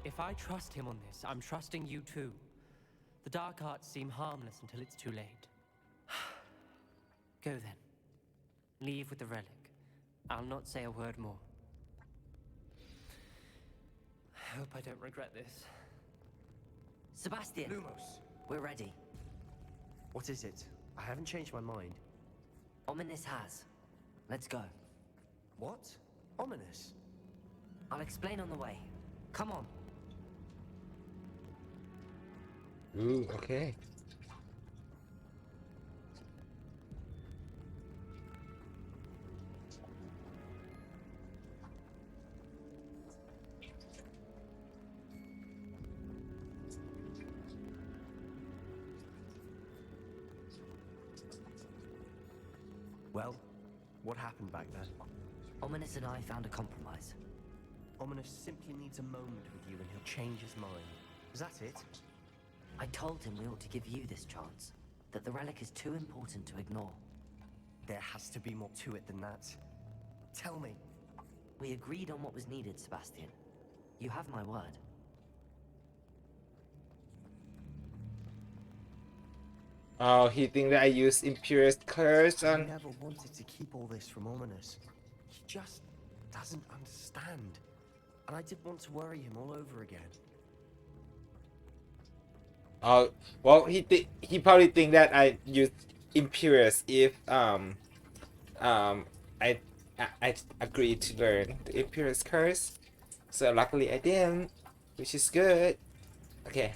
If I trust him on this, I'm trusting you too. The dark arts seem harmless until it's too late. Go then. Leave with the relic. I'll not say a word more. I hope I don't regret this. Sebastian! Lumos! We're ready. What is it? I haven't changed my mind. Ominous has. Let's go. What? Ominous? I'll explain on the way. Come on. Ooh, okay. Well, what happened back then? Ominous and I found a compromise. Ominous simply needs a moment with you and he'll change his mind. Is that it? I told him we ought to give you this chance, that the relic is too important to ignore. There has to be more to it than that. Tell me. We agreed on what was needed, Sebastian. You have my word. Oh, he think that I use Imperious Curse I on... never wanted to keep all this from Ominous. He just doesn't understand. And I didn't want to worry him all over again. Oh, well, he probably think that I use Imperious if I agreed to learn the Imperious Curse. So luckily I didn't, which is good. Okay.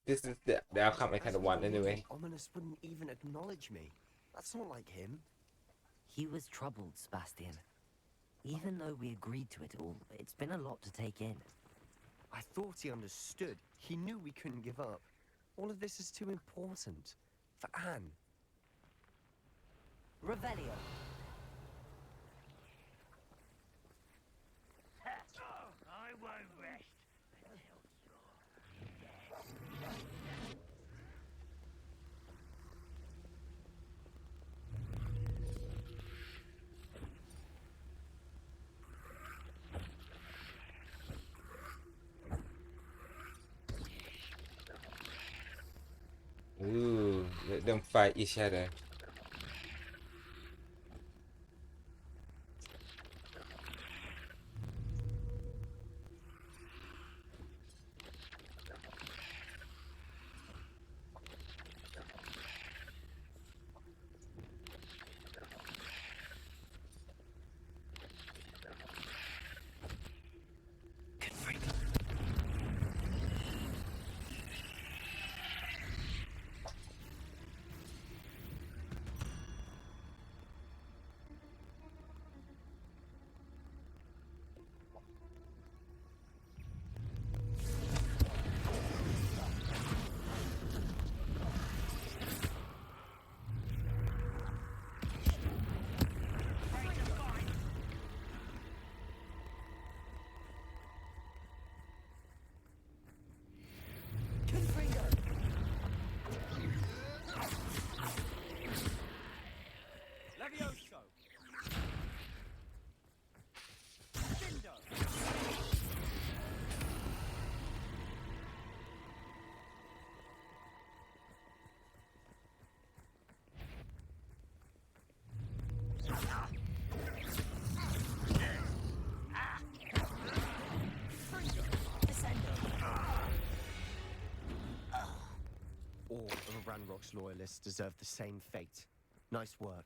This is the outcome I kind of want anyway. Ominous wouldn't even acknowledge me. That's not like him. He was troubled, Sebastian. Even though we agreed to it all, it's been a lot to take in. I thought he understood. He knew we couldn't give up. All of this is too important. For Anne. Revelio. I won't rest until Ooh, let them fight each other. All of Ranrock's loyalists deserve the same fate. Nice work.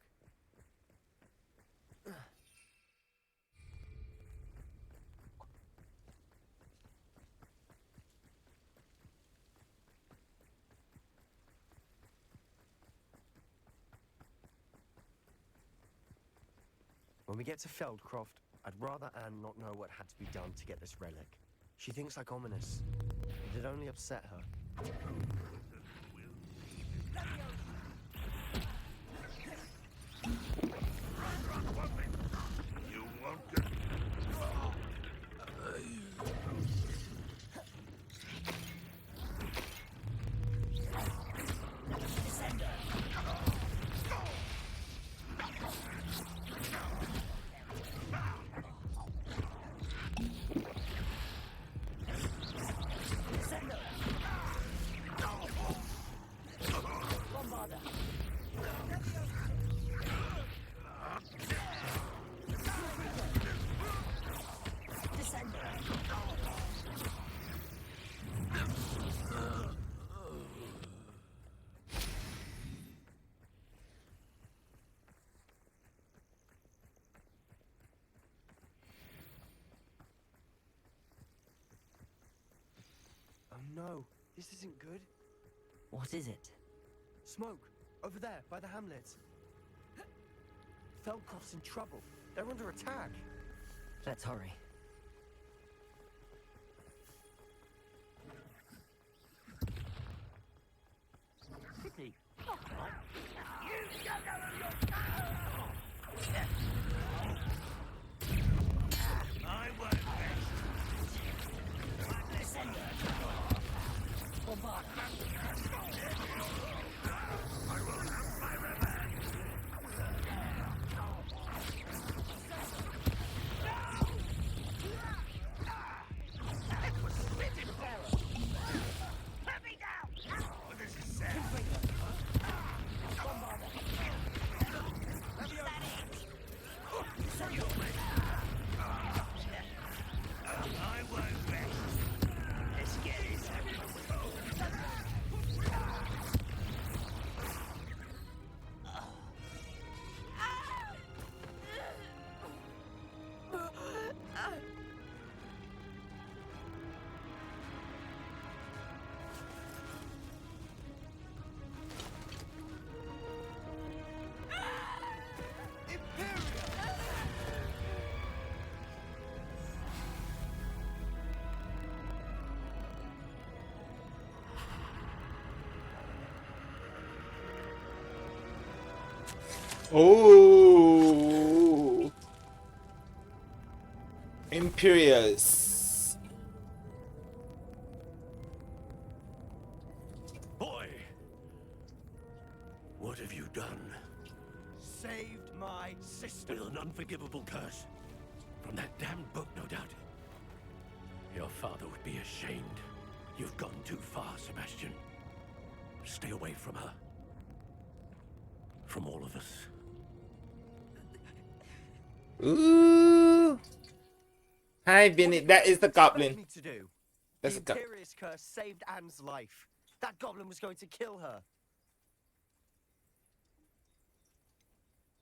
When we get to Feldcroft, I'd rather Anne not know what had to be done to get this relic. She thinks like Ominous. It'd only upset her. you won't get... Oh no, this isn't good. What is it? Smoke, over there, by the hamlet. Feldkroft's in trouble. They're under attack. Let's hurry. City. I won't Oh, Imperious. Boy! What have you done? Saved my sister. With an unforgivable curse. From that damned book, no doubt. Your father would be ashamed. You've gone too far, Sebastian. Stay away from her. From all of us. Ooh. Hi, Vinny. That is the goblin. Me to do? That's the a goblin. Imperious curse saved Anne's life. That goblin was going to kill her.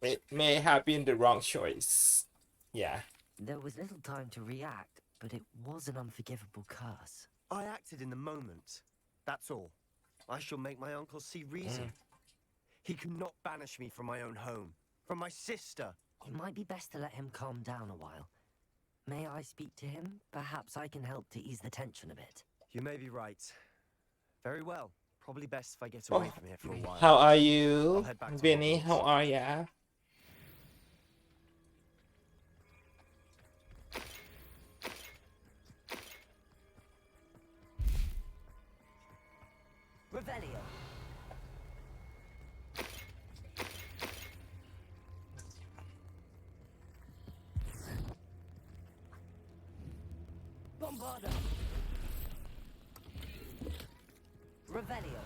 It may have been the wrong choice. Yeah. There was little time to react, but it was an unforgivable curse. I acted in the moment. That's all. I shall make my uncle see reason. He cannot banish me from my own home, from my sister. It might be best to let him calm down a while. May I speak to him? Perhaps I can help to ease the tension a bit. You may be right. Very well. Probably best if I get away from here for a while. How are I'll you, head back to Vinny? Hogwarts. How are ya? Revelio. Bombarda. Revelio.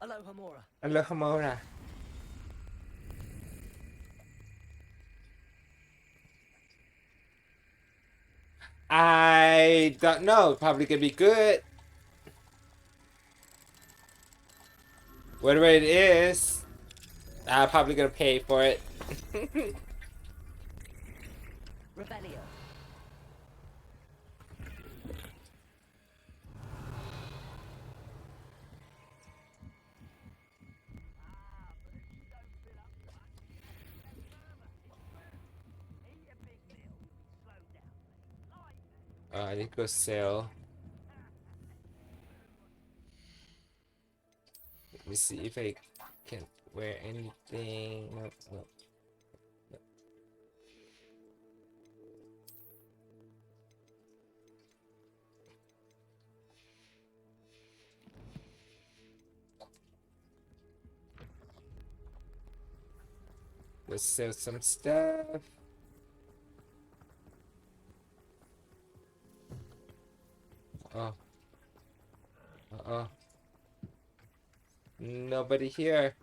Alohomora. Alohomora. I don't know. Probably gonna be good. Whatever it is, I'm probably gonna pay for it. Revelio. I need to go sell. Let me see if I can wear anything. Nope, nope. Nope. Let's sell some stuff. Oh. Uh-oh. Nobody here.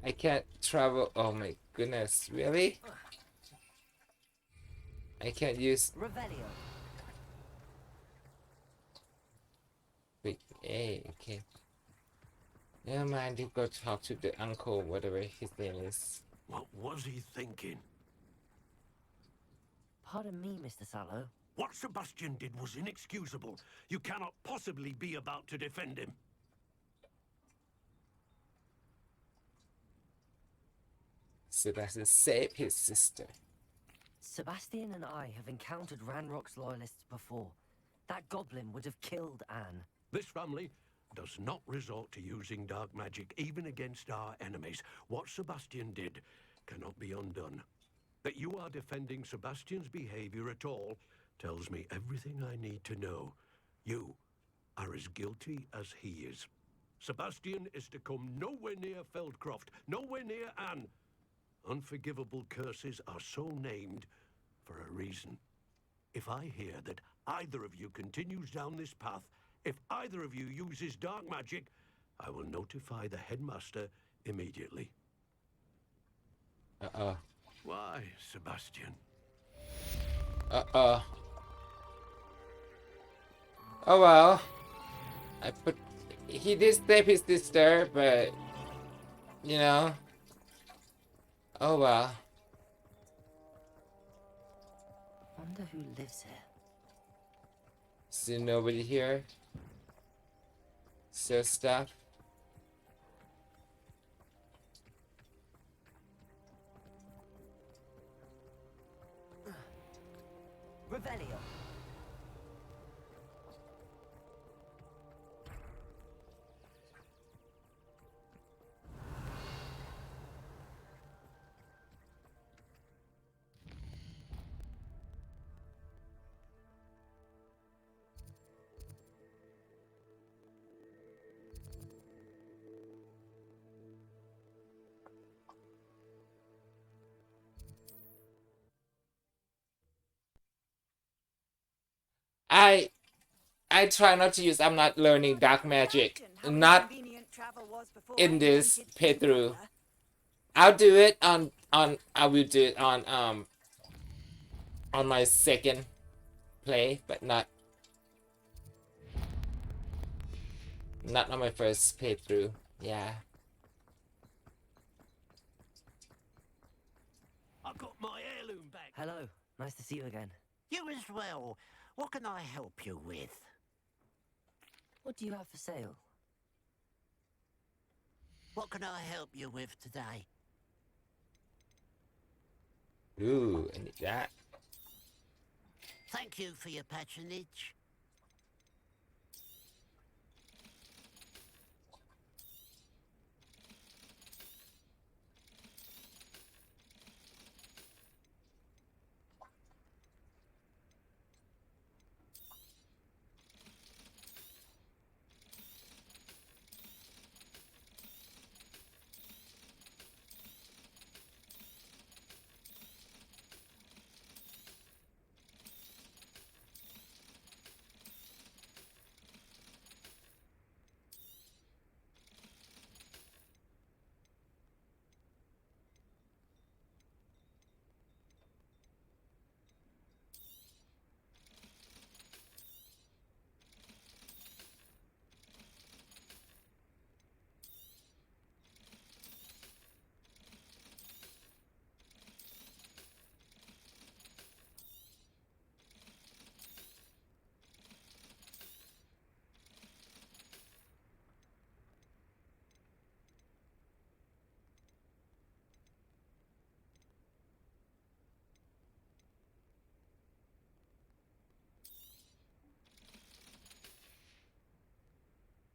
I can't travel. Oh my goodness, really? I can't use Revelio. big A. Okay. Never mind. You go talk to the uncle, whatever his name is. What was he thinking? Pardon me, Mr. Sallow. What Sebastian did was inexcusable. You cannot possibly be about to defend him. Sebastian saved his sister. Sebastian and I have encountered Ranrock's loyalists before. That goblin would have killed Anne. This family does not resort to using dark magic even against our enemies. What Sebastian did cannot be undone. That you are defending Sebastian's behavior at all tells me everything I need to know. You are as guilty as he is. Sebastian is to come nowhere near Feldcroft, nowhere near Anne. Unforgivable curses are so named for a reason. If I hear that either of you continues down this path, if either of you uses dark magic, I will notify the headmaster immediately. Uh-oh. Why, Sebastian? Uh-oh. Oh well. He did save his sister, but you know. Oh well. Wonder who lives here. See nobody here. Sell stuff. Revelio. I try not to use. I'm not learning dark magic. Not in this playthrough. I'll do it on. I will do it on my second play, but not on my first playthrough. Yeah. I've got my heirloom back. Hello, nice to see you again. You as well. What can I help you with? What do you have for sale? What can I help you with today? Ooh, I need that. Thank you for your patronage.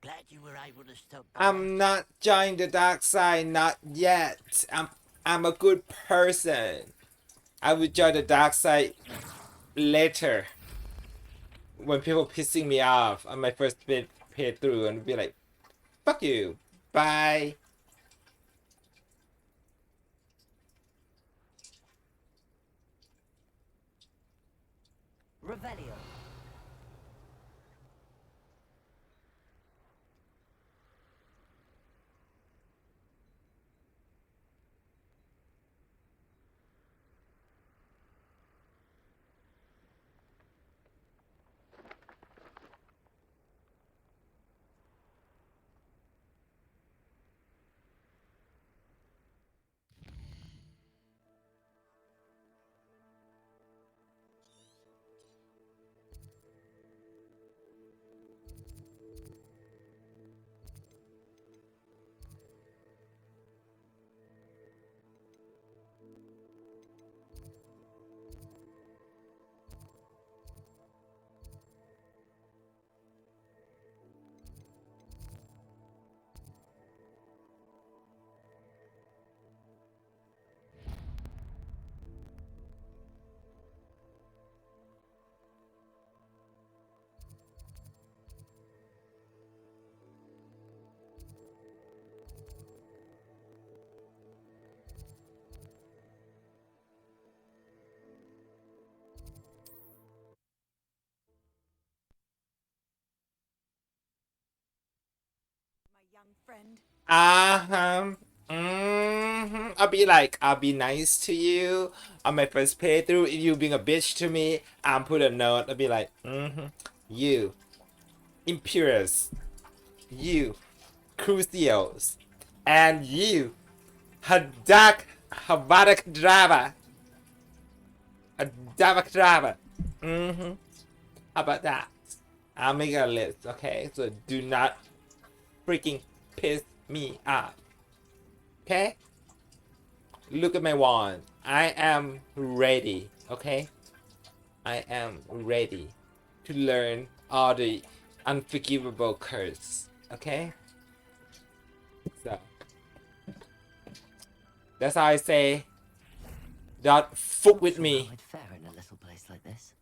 Glad you were able to stop by. I'm not joining the dark side, not yet. I'm a good person. I will join the dark side later. When people pissing me off on my first playthrough and be like, fuck you. Bye. Revelio. young friend. I'll be nice to you on my first playthrough. If you being a bitch to me, I'll put a note. I'll be like, you, Imperius, you, Crucials, and you, Havada Drava, Drava. How about that? I'll make a list, okay? So do not freaking piss me off. Okay? Look at my wand. I am ready, okay? I am ready to learn all the unforgivable curse, okay? So, that's how I say, don't fuck with me. How I'd fare in a little place like this.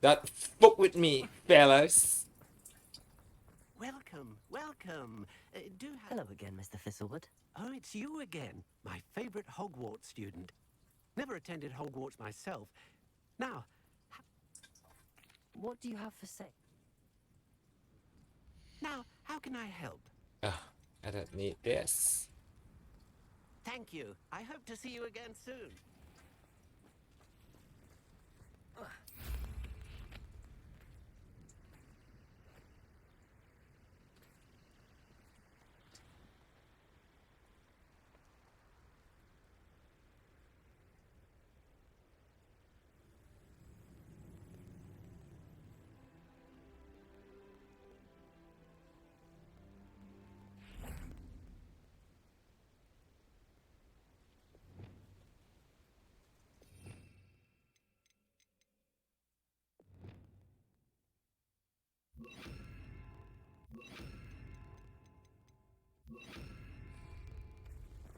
Don't fuck with me, fellas. Welcome, welcome. Hello again, Mr. Thistlewood. Oh, it's you again. My favorite Hogwarts student. Never attended Hogwarts myself. Now, What do you have for sale? now, how can I help? I don't need this. Thank you. I hope to see you again soon.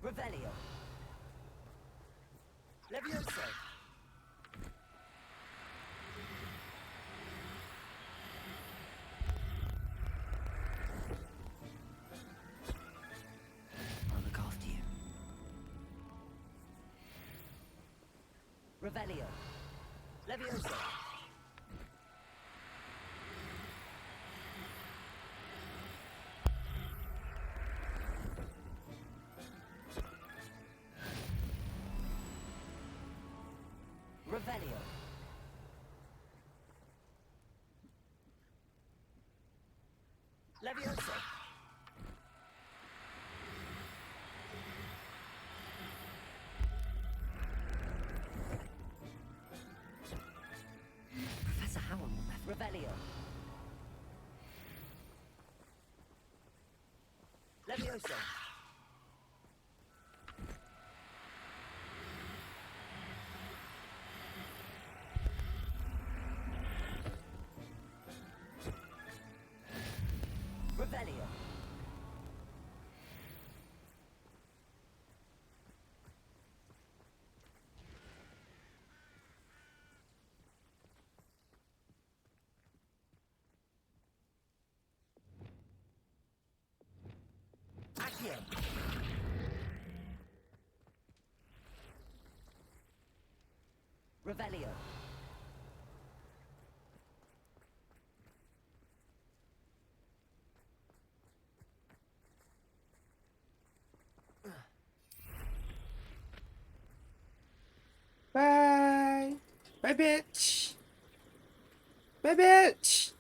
Revelio. Levioso. I'll look after you. Revelio. Levioso. Revelio. Levioso. Professor Howard will have Revelio. Levioso. Revelio. Accio. Revelio. Bye. Bye, bitch. Bye, bitch.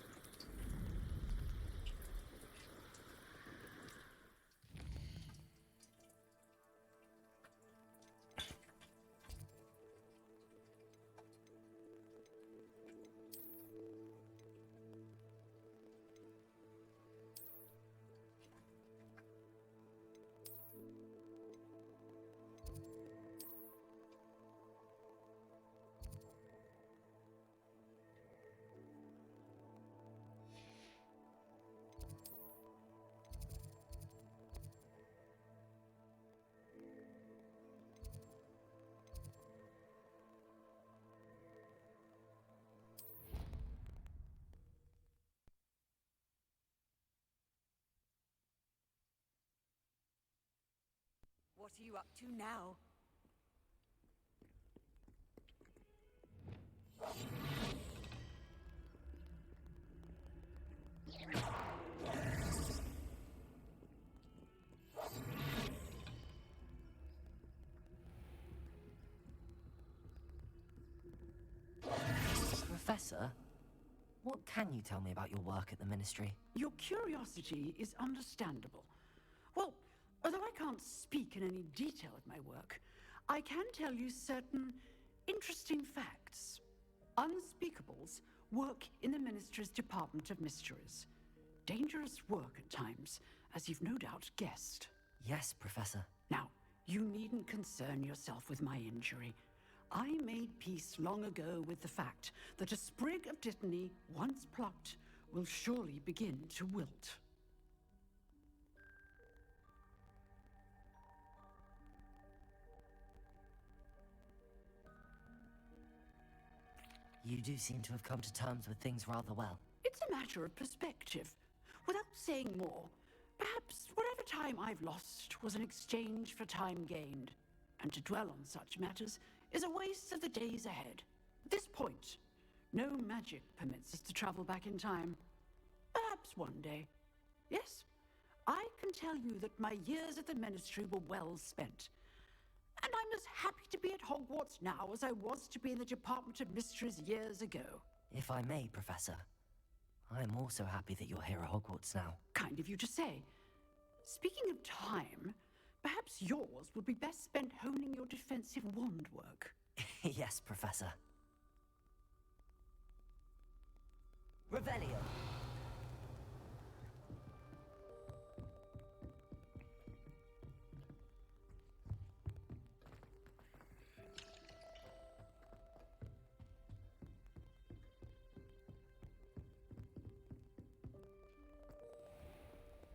What are you up to now? sir. What can you tell me about your work at the Ministry? Your curiosity is understandable. Well, although I can't speak in any detail of my work, I can tell you certain interesting facts. Unspeakables work in the Ministry's Department of Mysteries. Dangerous work at times, as you've no doubt guessed. Yes, Professor. Now, you needn't concern yourself with my injury. I made peace long ago with the fact that a sprig of dittany, once plucked, will surely begin to wilt. You do seem to have come to terms with things rather well. It's a matter of perspective. Without saying more, perhaps whatever time I've lost was an exchange for time gained. And to dwell on such matters is a waste of the days ahead. At this point, no magic permits us to travel back in time. Perhaps one day. Yes, I can tell you that my years at the Ministry were well spent. And I'm as happy to be at Hogwarts now as I was to be in the Department of Mysteries years ago. If I may, Professor, I'm also happy that you're here at Hogwarts now. Kind of you to say. Speaking of time, perhaps yours would be best spent honing your defensive wand work. Yes, Professor. Revelio.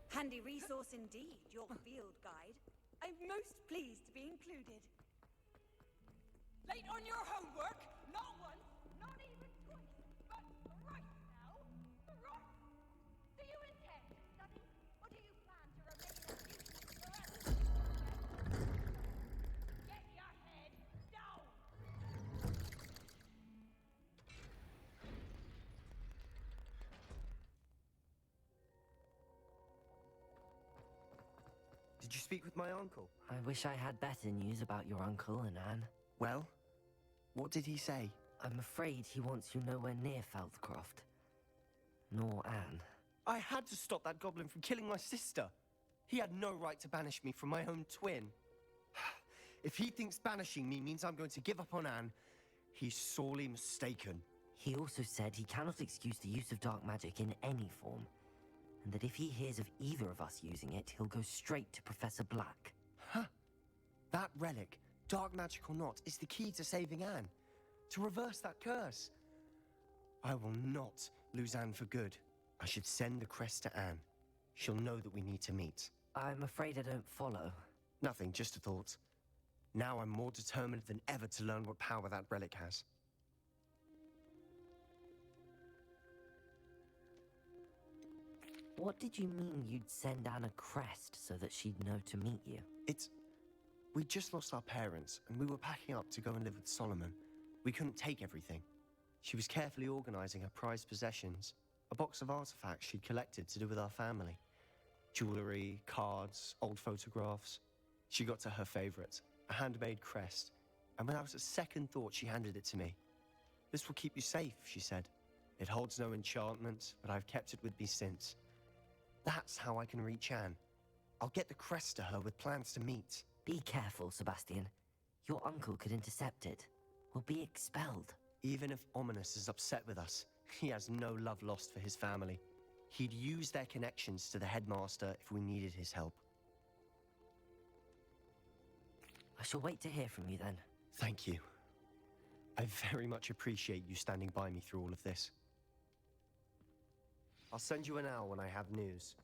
Handy resource indeed, your field guide. I'm most pleased to be included. Late on your homework? Not once, not even twice, but right now. Right. Do you intend to study, or do you plan to remain a nuisance forever? Get your head down! Did you speak with my uncle? I wish I had better news about your uncle and Anne. Well, what did he say? I'm afraid he wants you nowhere near Feldcroft. Nor Anne. I had to stop that goblin from killing my sister. He had no right to banish me from my own twin. If he thinks banishing me means I'm going to give up on Anne, he's sorely mistaken. He also said he cannot excuse the use of dark magic in any form, and that if he hears of either of us using it, he'll go straight to Professor Black. Huh. That relic, dark magic or not, is the key to saving Anne. To reverse that curse. I will not lose Anne for good. I should send the crest to Anne. She'll know that we need to meet. I'm afraid I don't follow. Nothing, just a thought. Now I'm more determined than ever to learn what power that relic has. What did you mean you'd send Anne a crest so that she'd know to meet you? We'd just lost our parents, and we were packing up to go and live with Solomon. We couldn't take everything. She was carefully organizing her prized possessions, a box of artifacts she'd collected to do with our family. Jewelry, cards, old photographs. She got to her favorite, a handmade crest, and without a second thought, she handed it to me. "This will keep you safe," she said. "It holds no enchantment, but I've kept it with me since. That's how I can reach Anne. I'll get the crest to her with plans to meet." Be careful, Sebastian. Your uncle could intercept it. We'll be expelled. Even if Ominous is upset with us, he has no love lost for his family. He'd use their connections to the headmaster if we needed his help. I shall wait to hear from you then. Thank you. I very much appreciate you standing by me through all of this. I'll send you an owl when I have news.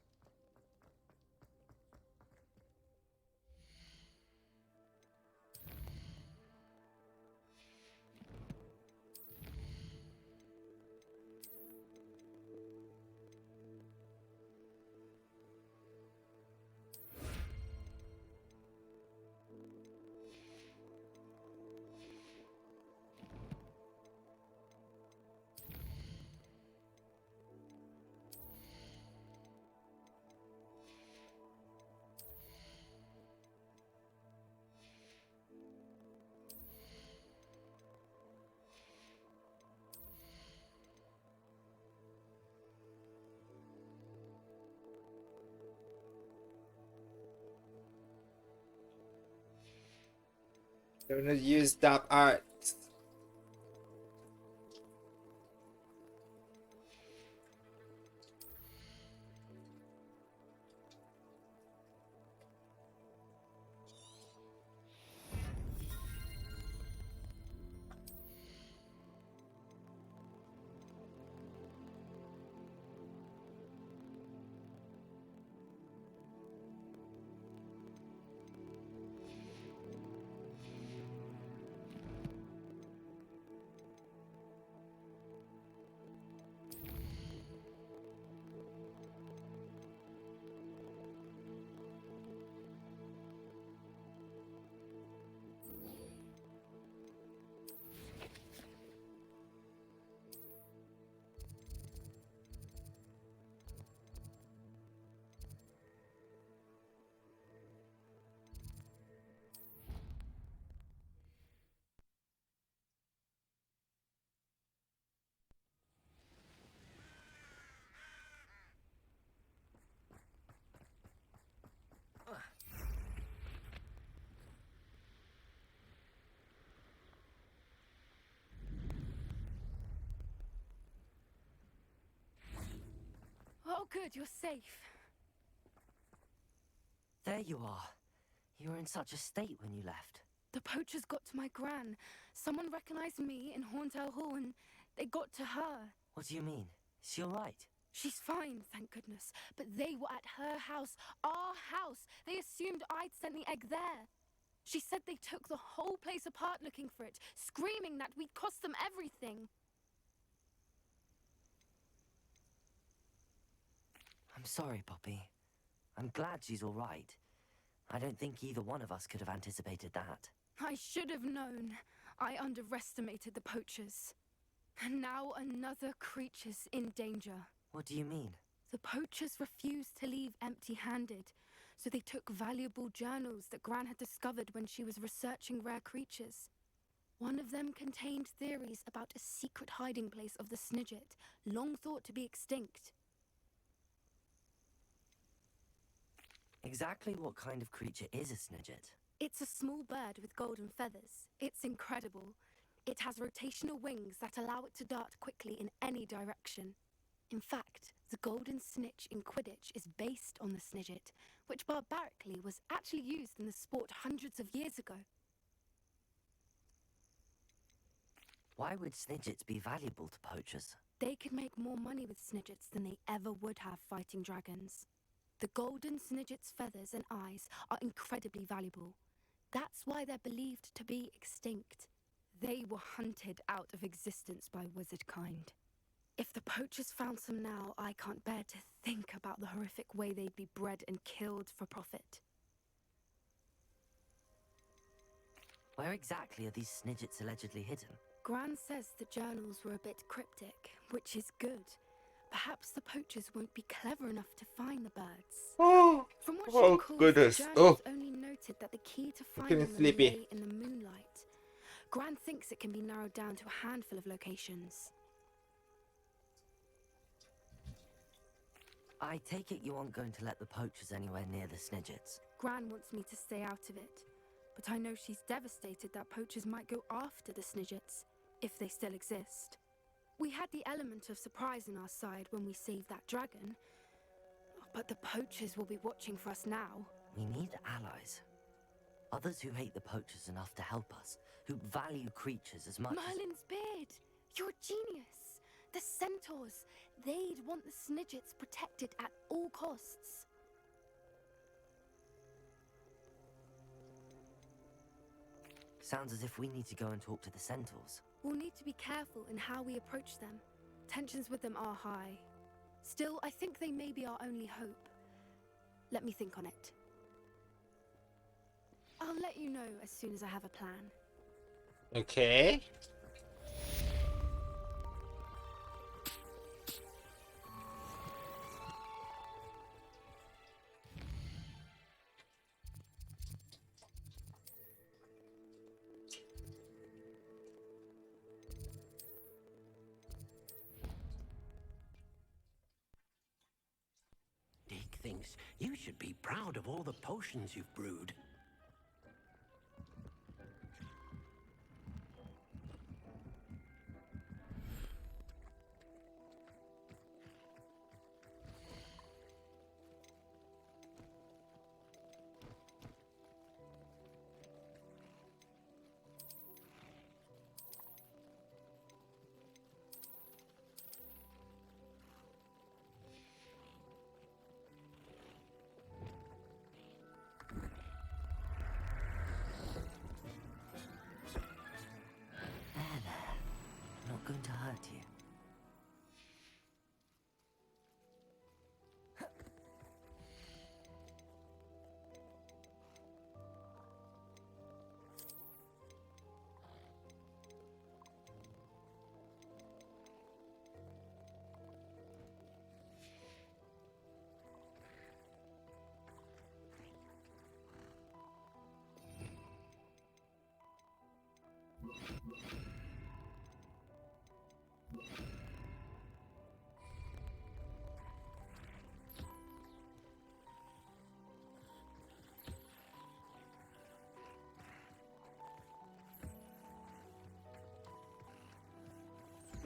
Don't use dark arts. Oh, good, you're safe. There you are. You were in such a state when you left. The poachers got to my gran. Someone recognized me in Horntail Hall and they got to her. What do you mean? Is she all right? She's fine, thank goodness. But they were at her house, our house. They assumed I'd sent the egg there. She said they took the whole place apart looking for it, screaming that we'd cost them everything. I'm sorry, Poppy. I'm glad she's all right. I don't think either one of us could have anticipated that. I should have known. I underestimated the poachers. And now another creature's in danger. What do you mean? The poachers refused to leave empty-handed, so they took valuable journals that Gran had discovered when she was researching rare creatures. One of them contained theories about a secret hiding place of the Snidget, long thought to be extinct. Exactly what kind of creature is a Snidget? It's a small bird with golden feathers. It's incredible. It has rotational wings that allow it to dart quickly in any direction. In fact, the golden snitch in Quidditch is based on the Snidget, which barbarically was actually used in the sport hundreds of years ago. Why would Snidgets be valuable to poachers? They could make more money with Snidgets than they ever would have fighting dragons. The golden Snidget's feathers and eyes are incredibly valuable. That's why they're believed to be extinct. They were hunted out of existence by wizard kind. If the poachers found some now, I can't bear to think about the horrific way they'd be bred and killed for profit. Where exactly are these Snidgets allegedly hidden? Gran says the journals were a bit cryptic, which is good. Perhaps the poachers won't be clever enough to find the birds. From what she recalls, goodness. the journals only noted that the key to finding them sleepy. lay in the moonlight. Gran thinks it can be narrowed down to a handful of locations. I take it you aren't going to let the poachers anywhere near the Snidgets. Gran wants me to stay out of it, but I know she's devastated that poachers might go after the Snidgets, if they still exist. We had the element of surprise on our side when we saved that dragon, but the poachers will be watching for us now. We need allies. Others who hate the poachers enough to help us, who value creatures as much Merlin's beard! You're a genius! The centaurs! They'd want the Snidgets protected at all costs. Sounds as if we need to go and talk to the centaurs. We'll need to be careful in how we approach them. Tensions with them are high. Still, I think they may be our only hope. Let me think on it. I'll let you know as soon as I have a plan. Okay. Dick thinks you should be proud of all the potions you've brewed.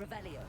Revelio.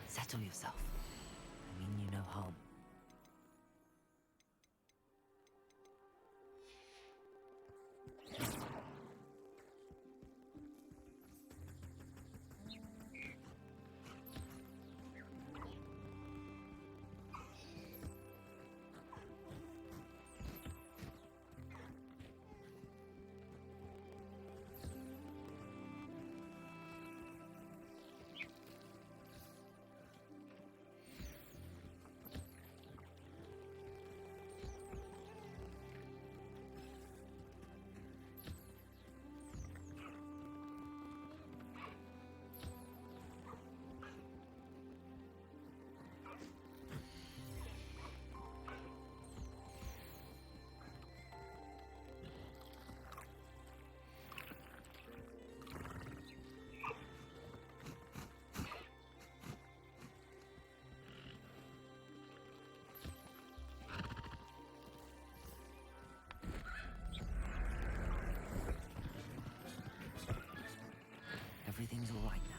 Settle yourself. I mean you no harm. Everything's all right now.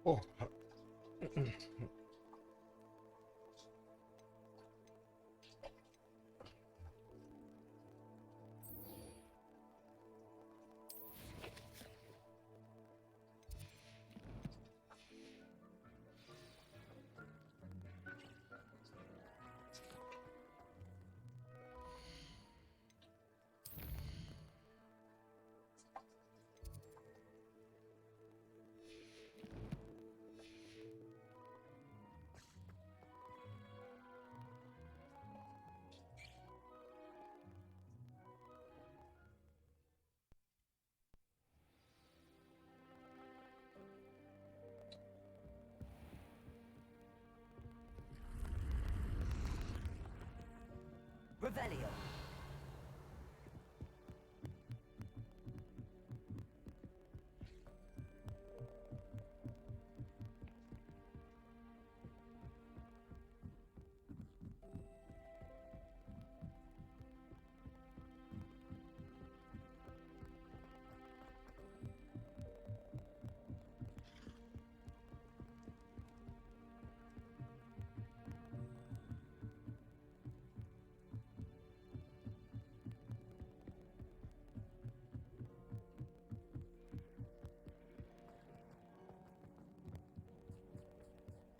Oh. Revelio.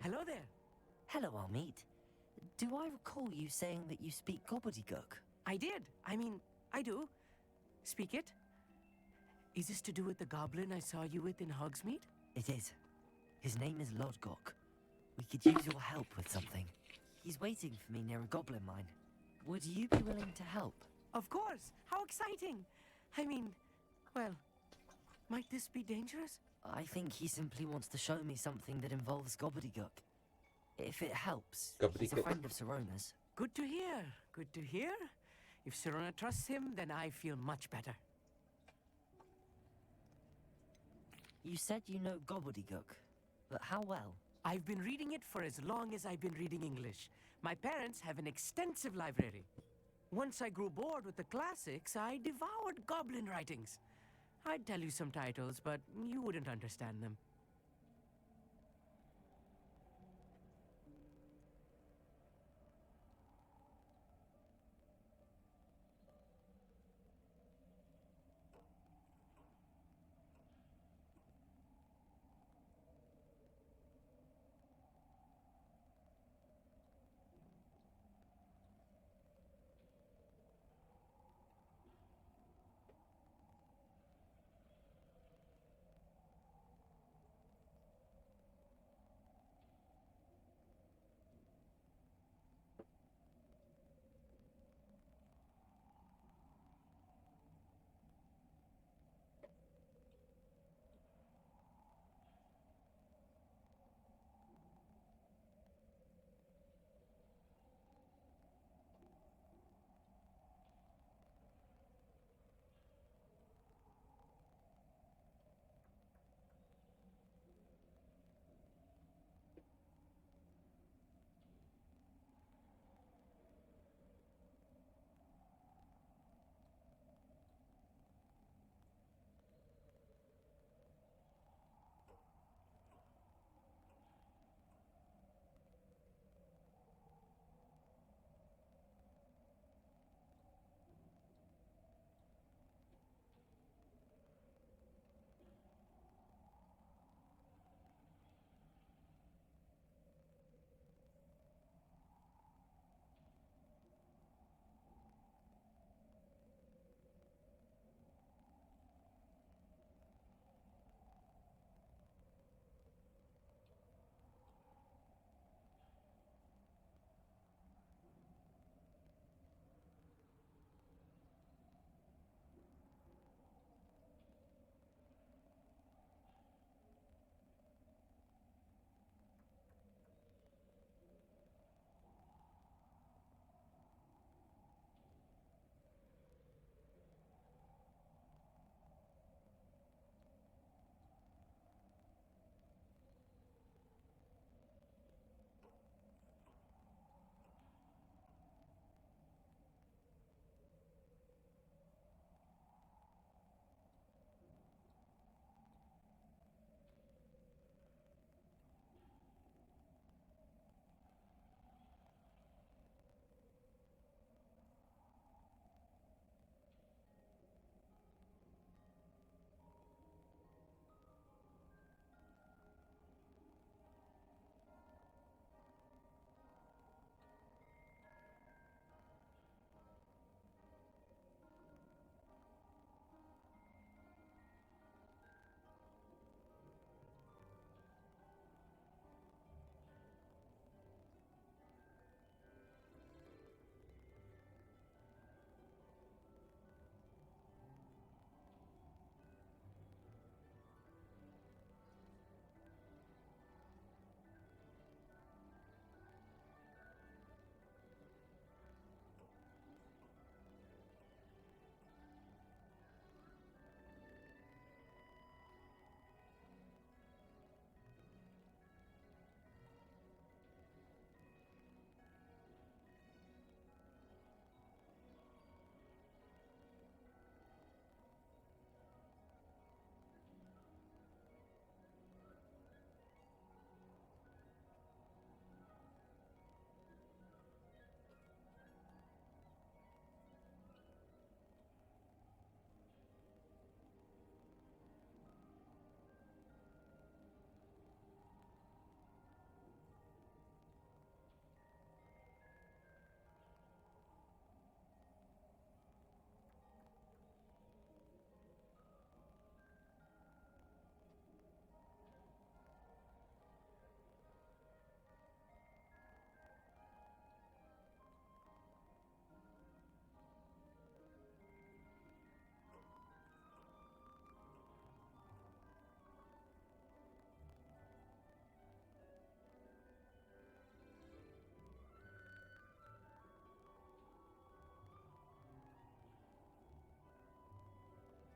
Hello there. Hello, Almeet. Do I recall you saying that you speak gobbledygook? I did. I mean, I do. Speak it. Is this to do with the goblin I saw you with in Hogsmeade? It is. His name is Lodgok. We could use your help with something. He's waiting for me near a goblin mine. Would you be willing to help? Of course. How exciting. I mean, well, might this be dangerous? I think he simply wants to show me something that involves gobbledygook. If it helps, he's a Gobbledygook. friend of Serona's. Good to hear. Good to hear. If Serona trusts him, then I feel much better. You said you know gobbledygook, but how well? I've been reading it for as long as I've been reading English. My parents have an extensive library. Once I grew bored with the classics, I devoured goblin writings. I'd tell you some titles, but you wouldn't understand them.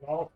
Oh.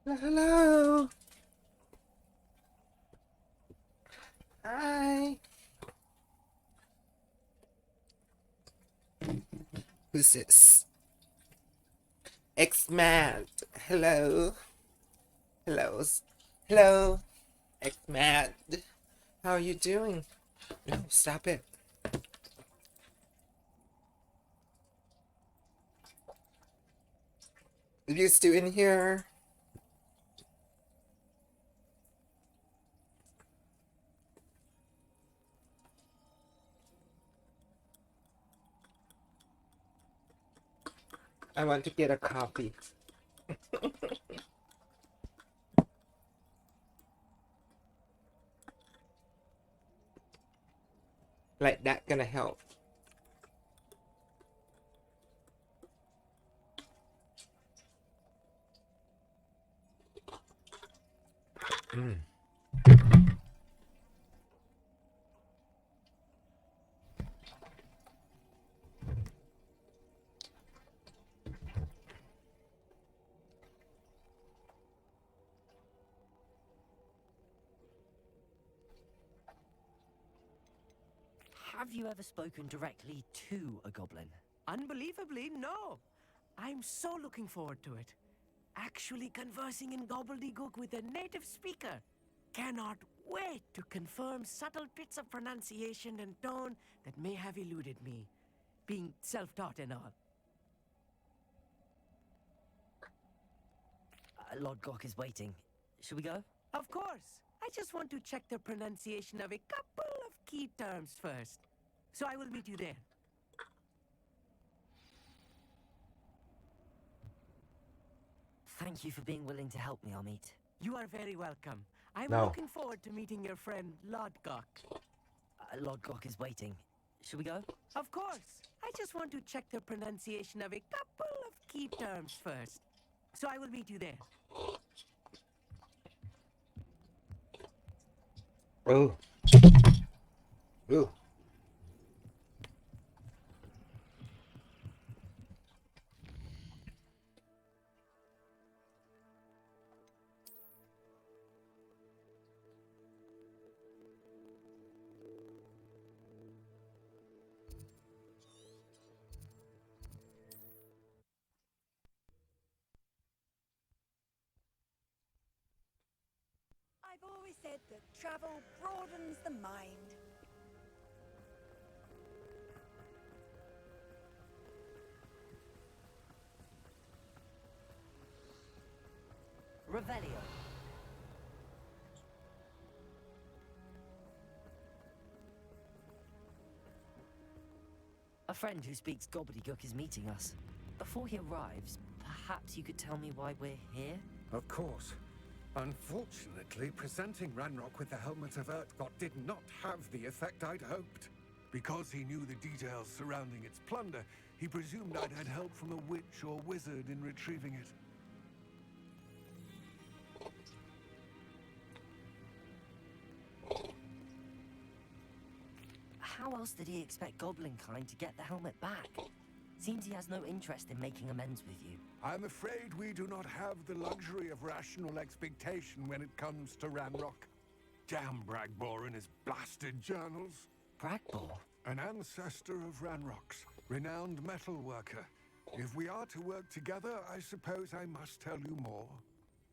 Hello. Hi. Who's this? X-Mad. Hello. Hello. Hello. X-Mad. How are you doing? No, stop it. You still in here? I want to get a coffee. Like that gonna help. Mm. Have you ever spoken directly to a goblin? Unbelievably, no. I'm so looking forward to it. Actually conversing in gobbledygook with a native speaker. Cannot wait to confirm subtle bits of pronunciation and tone that may have eluded me, being self-taught and all. Lord Gok is waiting. Should we go? Of course. I just want to check the pronunciation of a couple of key terms first. So I will meet you there. Thank you for being willing to help me, Amit. You are very welcome. I'm No. looking forward to meeting your friend, Lord Gok. Lodgok is waiting. Should we go? Of course. I just want to check the pronunciation of a couple of key terms first. So I will meet you there. Oh. Ooh. I've always said that travel broadens the mind. Revelio. A friend who speaks gobbledygook is meeting us. Before he arrives, perhaps you could tell me why we're here? Of course. Unfortunately, presenting Ranrock with the Helmet of Urtkot did not have the effect I'd hoped. Because he knew the details surrounding its plunder, he presumed I'd had help from a witch or wizard in retrieving it. How else did he expect Goblinkind to get the helmet back? Seems he has no interest in making amends with you. I'm afraid we do not have the luxury of rational expectation when it comes to Ranrock. Damn Bragbor and his blasted journals. Bragbor? An ancestor of Ranrock's, renowned metal worker. If we are to work together, I suppose I must tell you more.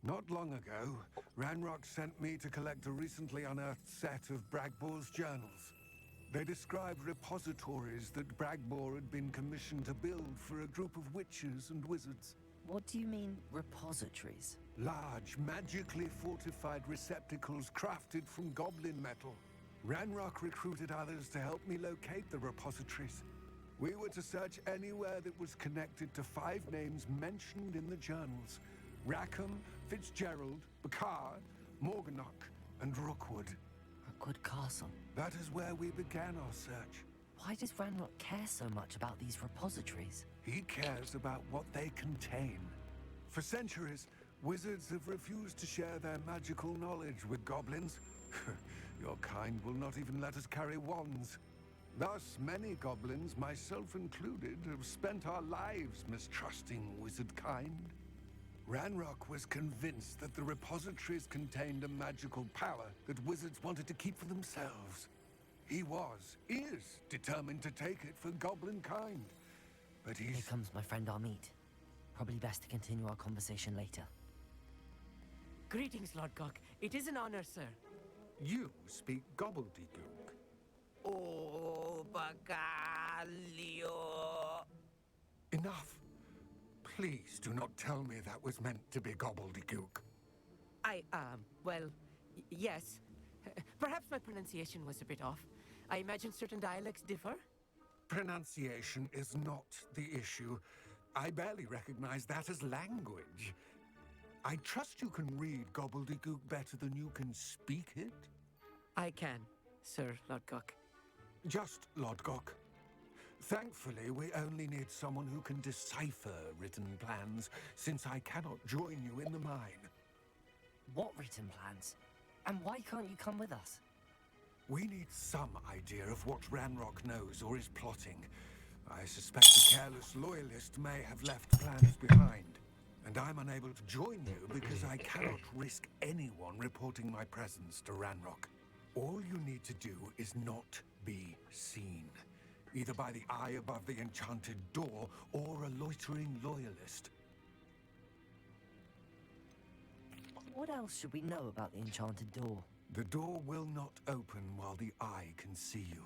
Not long ago, Ranrock sent me to collect a recently unearthed set of Bragbor's journals. They described repositories that Bragbor had been commissioned to build for a group of witches and wizards. What do you mean, repositories? Large, magically fortified receptacles crafted from goblin metal. Ranrock recruited others to help me locate the repositories. We were to search anywhere that was connected to 5 names mentioned in the journals. Rackham, Fitzgerald, Bacard, Morganach, and Rookwood. Rookwood Castle. That is where we began our search. Why does Ranrock care so much about these repositories? He cares about what they contain. For centuries, wizards have refused to share their magical knowledge with goblins. Your kind will not even let us carry wands. Thus, many goblins, myself included, have spent our lives mistrusting wizard kind. Ranrock was convinced that the repositories contained a magical power that wizards wanted to keep for themselves. He is determined to take it for goblin kind. But Here comes my friend Amit. Probably best to continue our conversation later. Greetings, Lodgok. It is an honor, sir. You speak gobbledygook. Oh, Bagalio. Enough. Please do not tell me that was meant to be gobbledygook. Well, yes. Perhaps my pronunciation was a bit off. I imagine certain dialects differ? Pronunciation is not the issue. I barely recognize that as language. I trust you can read gobbledygook better than you can speak it? I can, Sir Lodgok. Just Lodgok. Thankfully, we only need someone who can decipher written plans, since I cannot join you in the mine. What written plans? And why can't you come with us? We need some idea of what Ranrock knows or is plotting. I suspect the careless loyalist may have left plans behind. And I'm unable to join you because I cannot risk anyone reporting my presence to Ranrock. All you need to do is not be seen. Either by the eye above the enchanted door, or a loitering loyalist. What else should we know about the enchanted door? The door will not open while the eye can see you.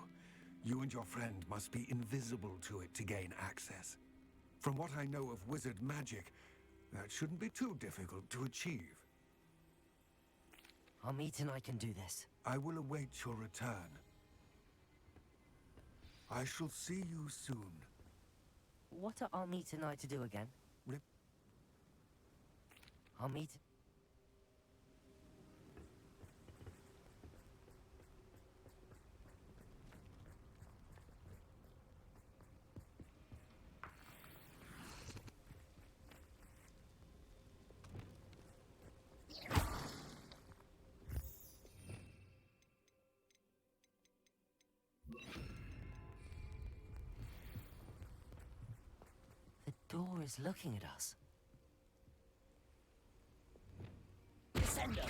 You and your friend must be invisible to it to gain access. From what I know of wizard magic, that shouldn't be too difficult to achieve. Amit and I can do this. I will await your return. I shall see you soon. What are Amit and I to do again? Amit? door is looking at us. Descender!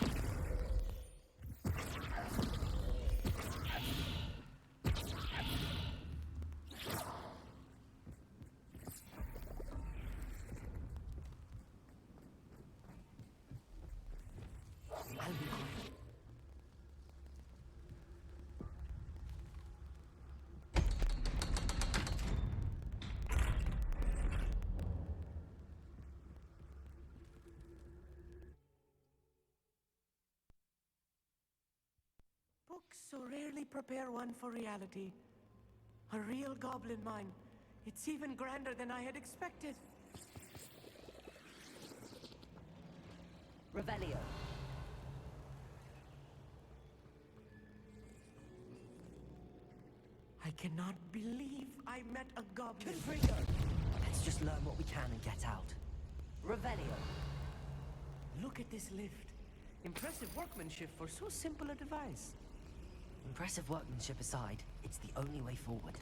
Books so rarely prepare one for reality. A real goblin mine. It's even grander than I had expected. Revelio. I cannot believe I met a goblin. Confringo. Let's just learn what we can and get out. Revelio. Look at this lift. Impressive workmanship for so simple a device. Impressive workmanship aside, it's the only way forward.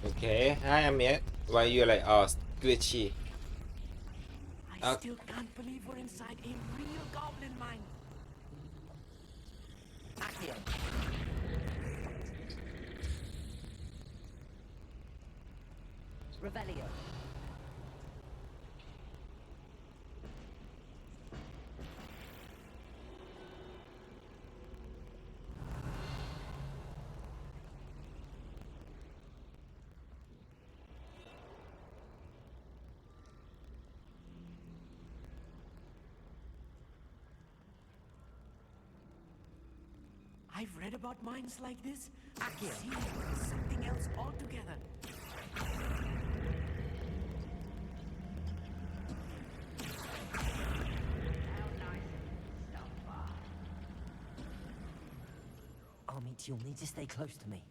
Okay, hi Amit. Why you like all glitchy? I still can't believe we're inside a real goblin mine. Accio. Revelio. I've read about mines like this. Accio. Seeing it is something else altogether. Amit, you'll need to stay close to me.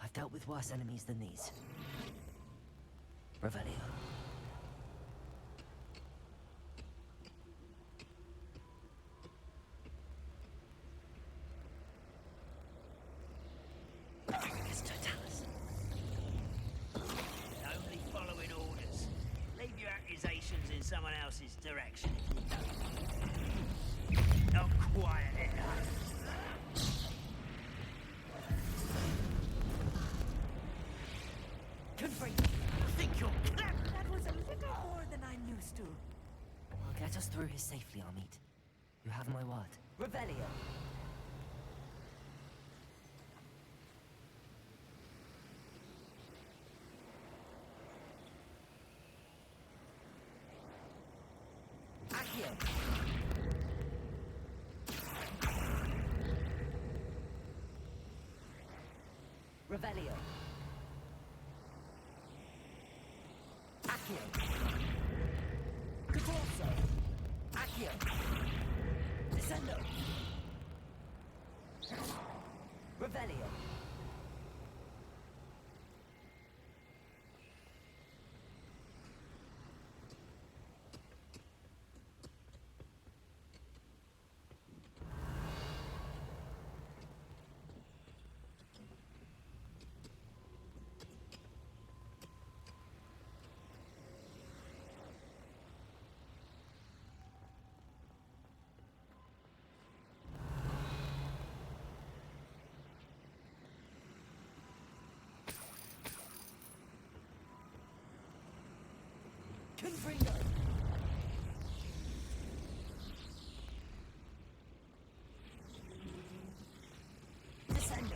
I've dealt with worse enemies than these. Revelio. Only following orders. Leave your accusations in someone else's direction if you don't. Not quiet enough. Confront. You think you're clever? That was a little more than I'm used to. I'll get us through here safely, Amit. You have my word. Revelio. Accio. Revelio. Accio. Catorso. Accio. Descendo. Revelio. Confringo. Descendo.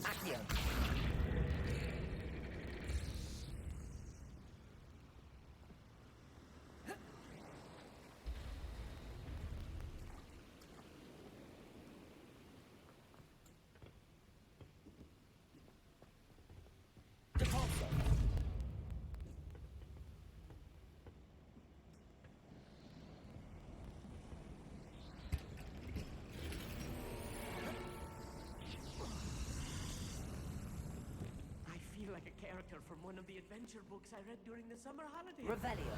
Accio. Defaulto. I feel like a character from one of the adventure books I read during the summer holidays. Revelio.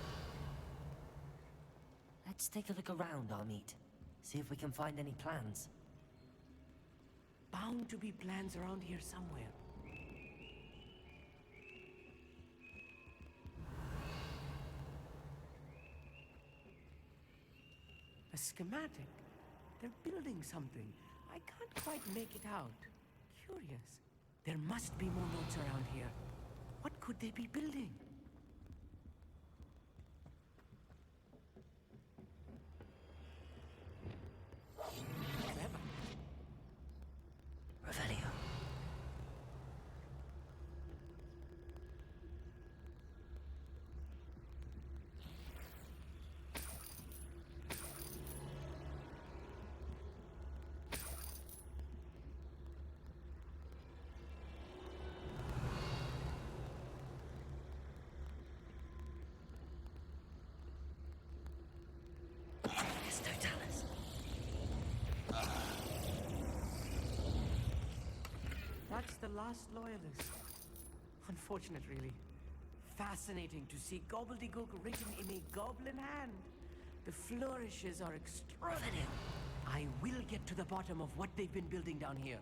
Let's take a look around, Amit. See if we can find any plans. bound to be plans around here somewhere. A schematic. They're building something. I can't quite make it out. Curious. There must be more notes around here. What could they be building? Revelio. That's the last loyalist. Unfortunate, really. Fascinating to see gobbledygook written in a goblin hand. The flourishes are extraordinary. I will get to the bottom of what they've been building down here.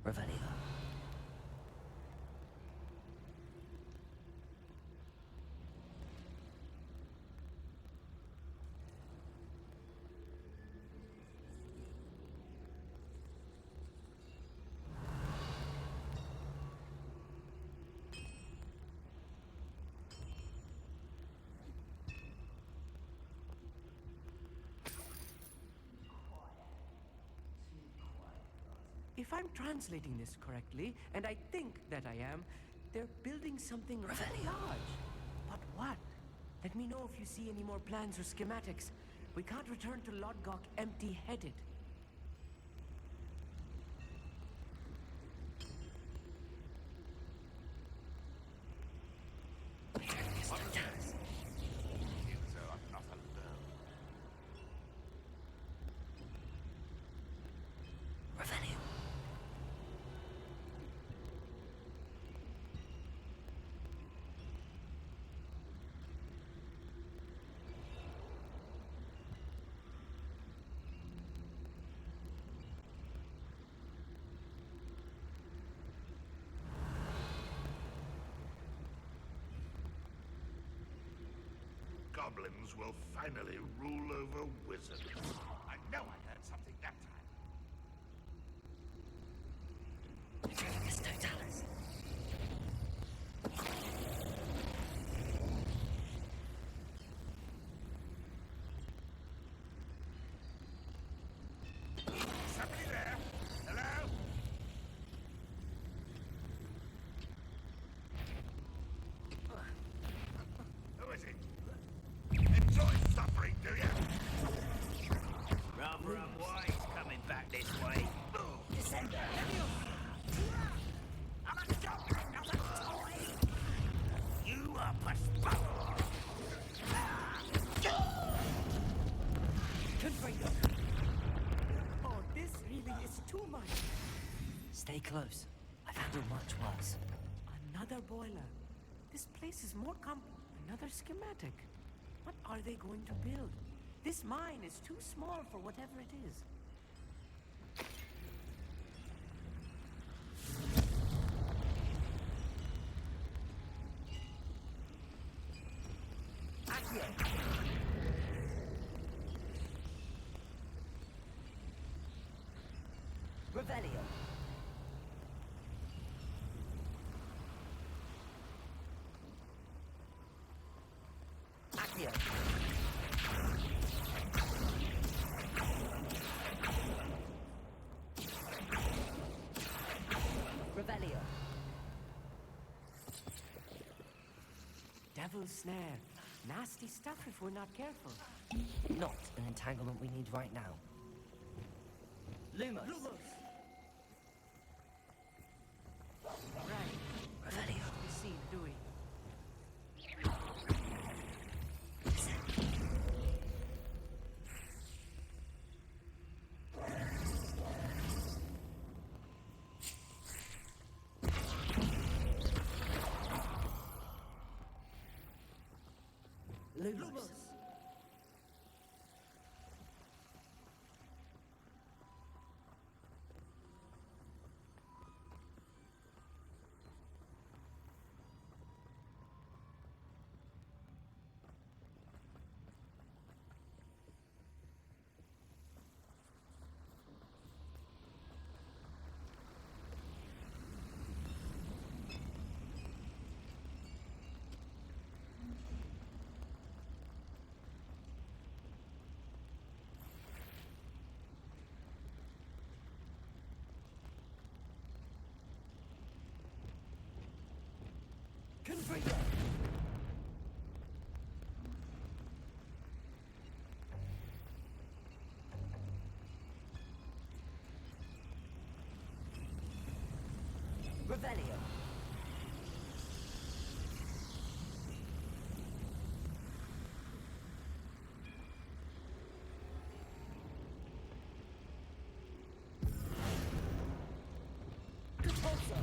Revelio. If I'm translating this correctly, and I think that I am, they're building something really large. But what? Let me know if you see any more plans or schematics. We can't return to Lodgok empty-headed. Goblins will finally rule over wizards. I know I heard something that time. Somebody there? Hello? Who is it? Enjoy suffering, do you? Rather unwise coming back this way. Descender! I'm a goblin, not a toy! You are perspired! Confringo! Oh, this really is too much. Stay close. I've handled much worse. Another boiler. This place is more Another schematic. What are they going to build? This mine is too small for whatever it is. Revelio. Accio. Revelio. Devil's snare. Nasty stuff if we're not careful. Not an entanglement we need right now. Lumos. Right. Revelio. You see, Lumos. Configure. Revelio. Repulsor.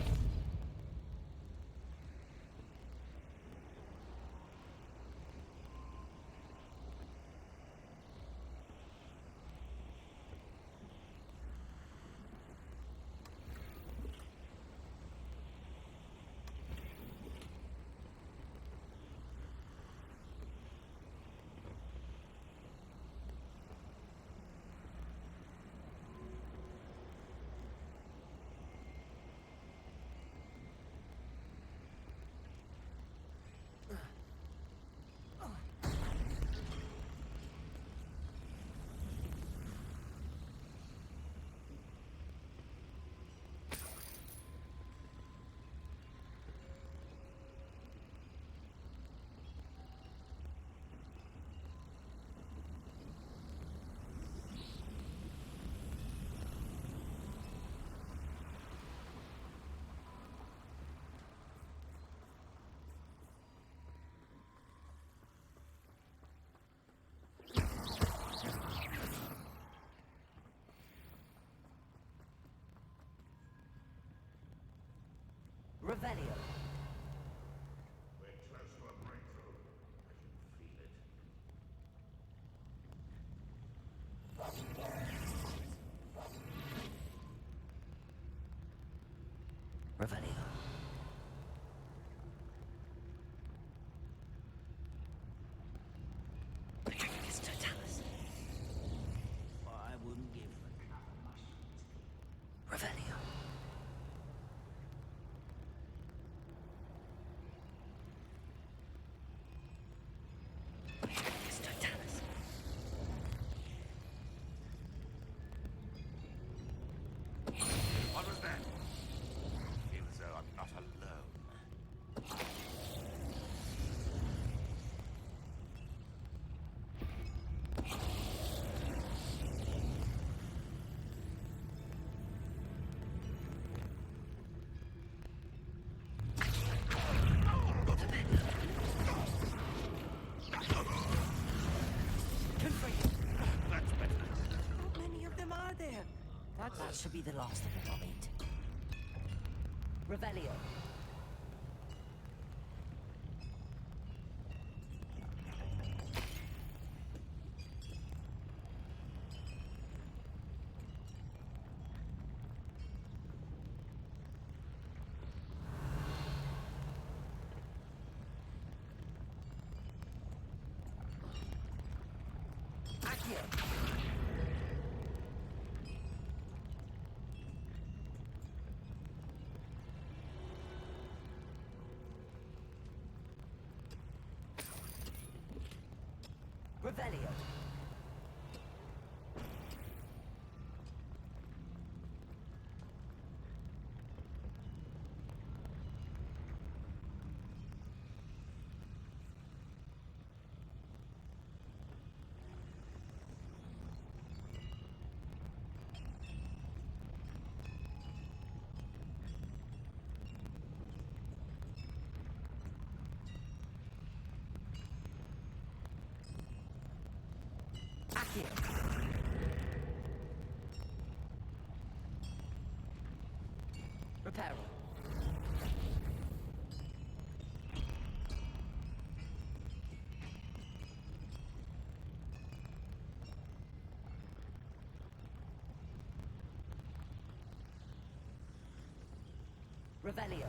Revelio. We're close to a breakthrough. I can feel it. Revelio. Pegasus totalis. I wouldn't give the cat a mush. Revelio. Pegasus totalis. What was that? I feel as though I'm not alone. That's better. How many of them are there? That should be the last of them, I'll eat. Revelio. Accio. Revelio. Accio. Reparo. Revelio.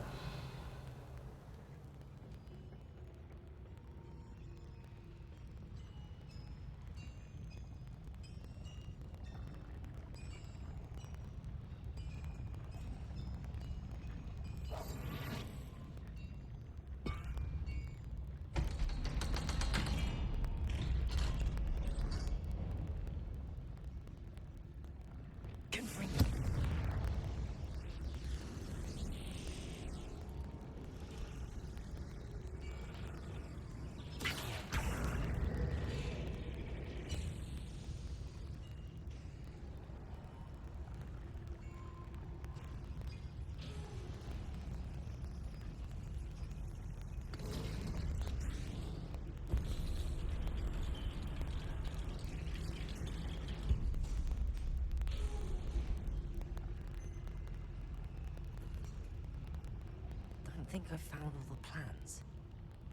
I think I've found all the plans.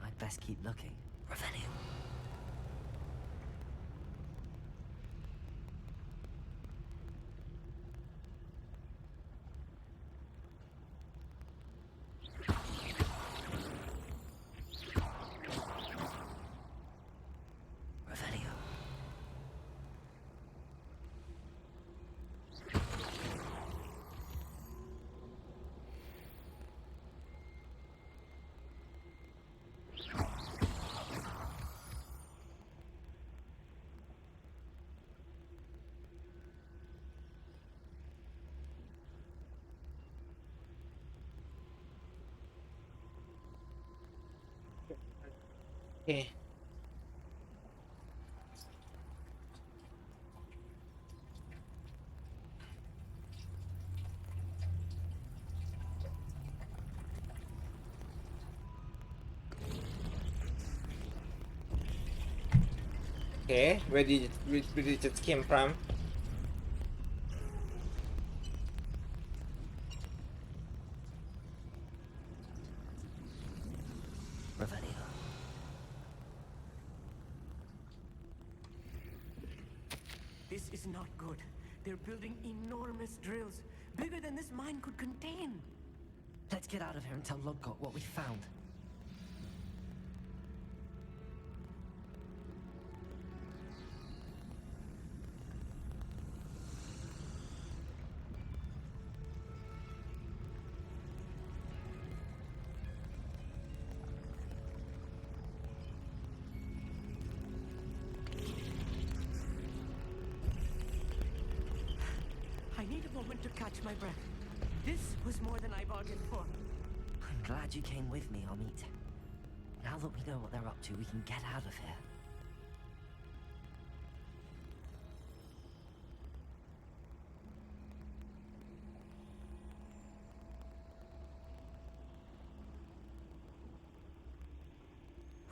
I'd best keep looking. Revelio. Revelio. Okay. Okay, where did it just came from? Revelio. This is not good. They're building enormous drills, bigger than this mine could contain. Let's get out of here and tell Lodgok what we found. I need a moment to catch my breath. This was more than I bargained for. I'm glad you came with me, Amit. Now that we know what they're up to, we can get out of here.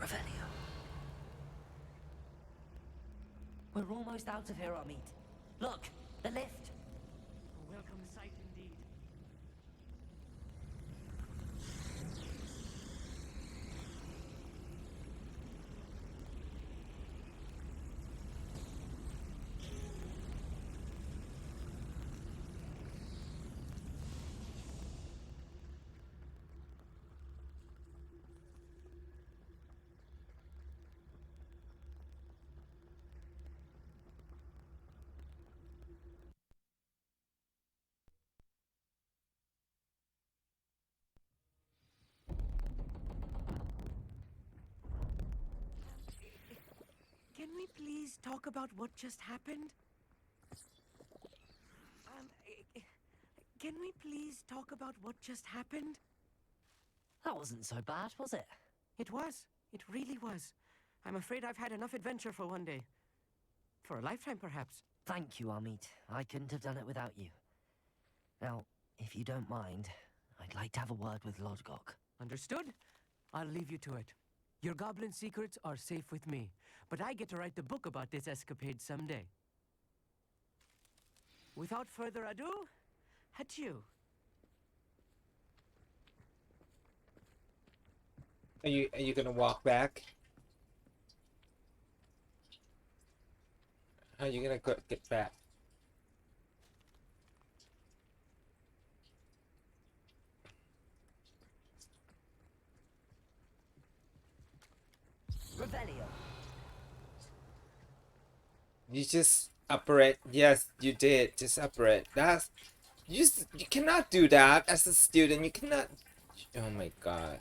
Revelio. We're almost out of here, Amit. Look, the lift. A welcome sight indeed. Can we please talk about what just happened? Can we please talk about what just happened? That wasn't so bad, was it? It was. It really was. I'm afraid I've had enough adventure for one day. For a lifetime, perhaps. Thank you, Amit. I couldn't have done it without you. Now, if you don't mind, I'd like to have a word with Lodgok. Understood? I'll leave you to it. Your goblin secrets are safe with me, but I get to write the book about this escapade someday. Without further ado, adieu. Are you gonna walk back? How are you gonna get back? You just upper it. Yes, you did. Just upper it. You cannot do that as a student. You cannot. Oh my god.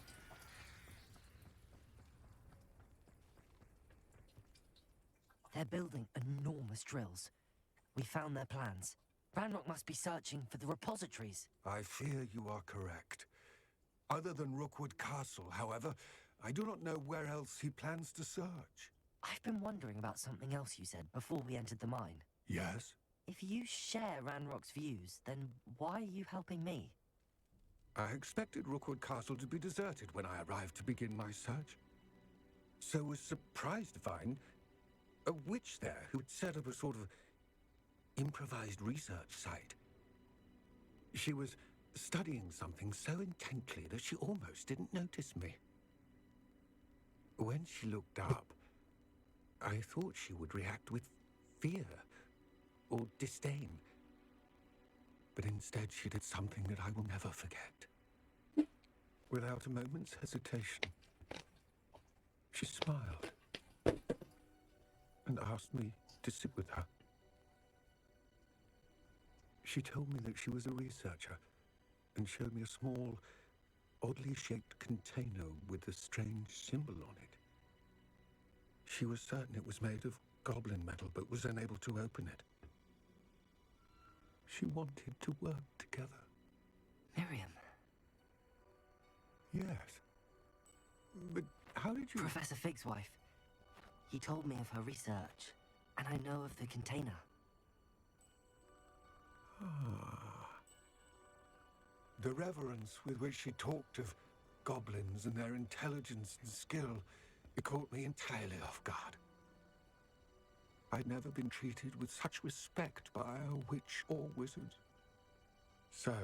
They're building enormous drills. We found their plans. Ranrock must be searching for the repositories. I fear you are correct. Other than Rookwood Castle, however, I do not know where else he plans to search. I've been wondering about something else you said before we entered the mine. Yes? If you share Ranrock's views, then why are you helping me? I expected Rookwood Castle to be deserted when I arrived to begin my search. So was surprised to find a witch there who had set up a sort of improvised research site. She was studying something so intently that she almost didn't notice me. When she looked up, I thought she would react with fear or disdain. But instead she did something that I will never forget. Without a moment's hesitation, she smiled and asked me to sit with her. She told me that she was a researcher and showed me a small, oddly shaped container with a strange symbol on it. She was certain it was made of goblin metal, but was unable to open it. She wanted to work together. Miriam. Yes. But how did you... Professor Fig's wife. He told me of her research, and I know of the container. The reverence with which she talked of goblins and their intelligence and skill, it caught me entirely off guard. I'd never been treated with such respect by a witch or wizard. So,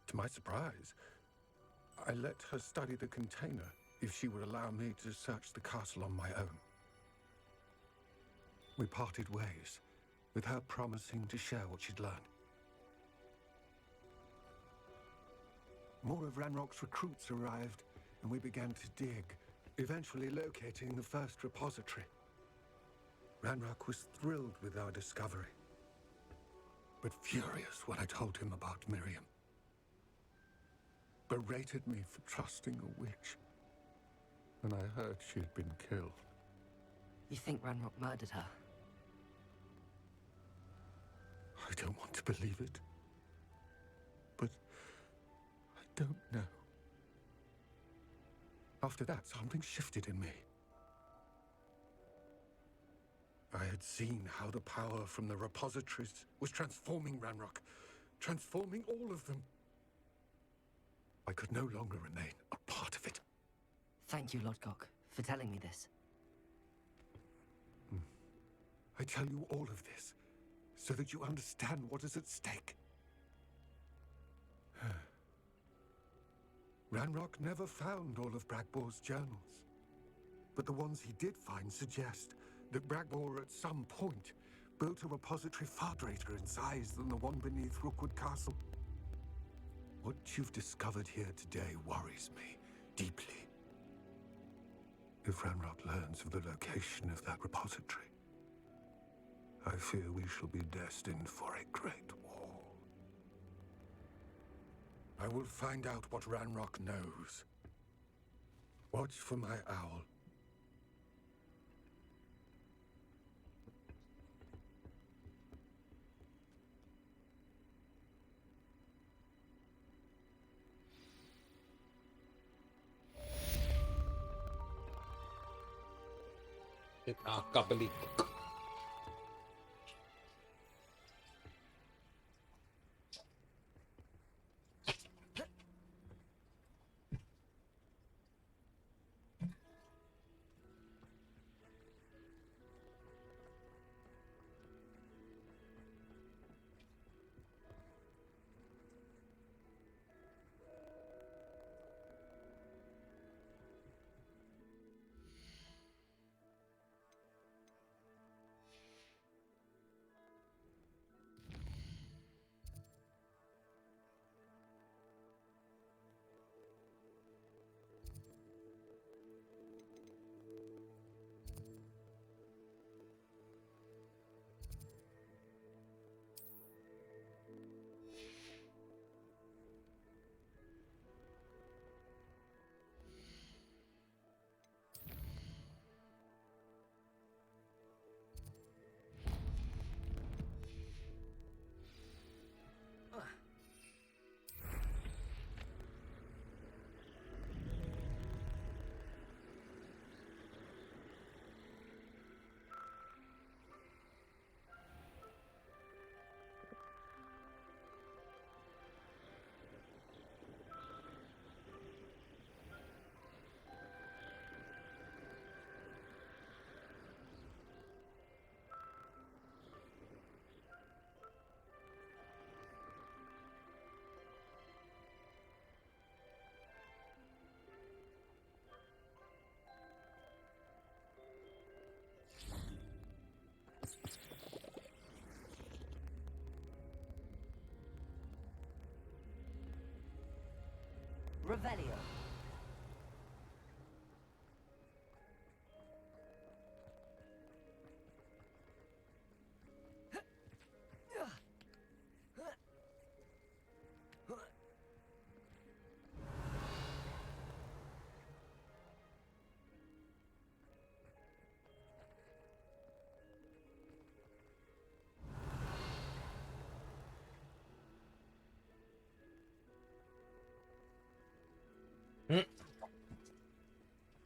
to my surprise, I let her study the container if she would allow me to search the castle on my own. We parted ways, with her promising to share what she'd learned. More of Ranrock's recruits arrived, and we began to dig, eventually locating the first repository. Ranrock was thrilled with our discovery, but furious when I told him about Miriam. Berated me for trusting a witch, and I heard she had been killed. You think Ranrock murdered her? I don't want to believe it, but I don't know. After that, something shifted in me. I had seen how the power from the repositories was transforming Ranrock, transforming all of them. I could no longer remain a part of it. Thank you, Lodgok, for telling me this. I tell you all of this so that you understand what is at stake. Ranrock never found all of Bragbor's journals, but the ones he did find suggest that Bragbor at some point built a repository far greater in size than the one beneath Rookwood Castle. What you've discovered here today worries me deeply. If Ranrock learns of the location of that repository, I fear we shall be destined for a great war. I will find out what Ranrock knows. Watch for my owl. Gobbledygook. Revelio.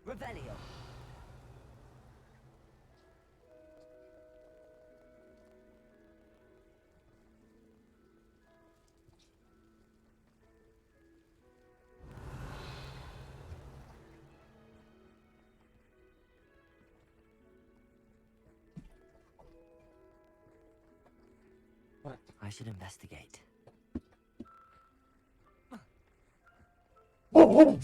Revelio. What? I should investigate. What?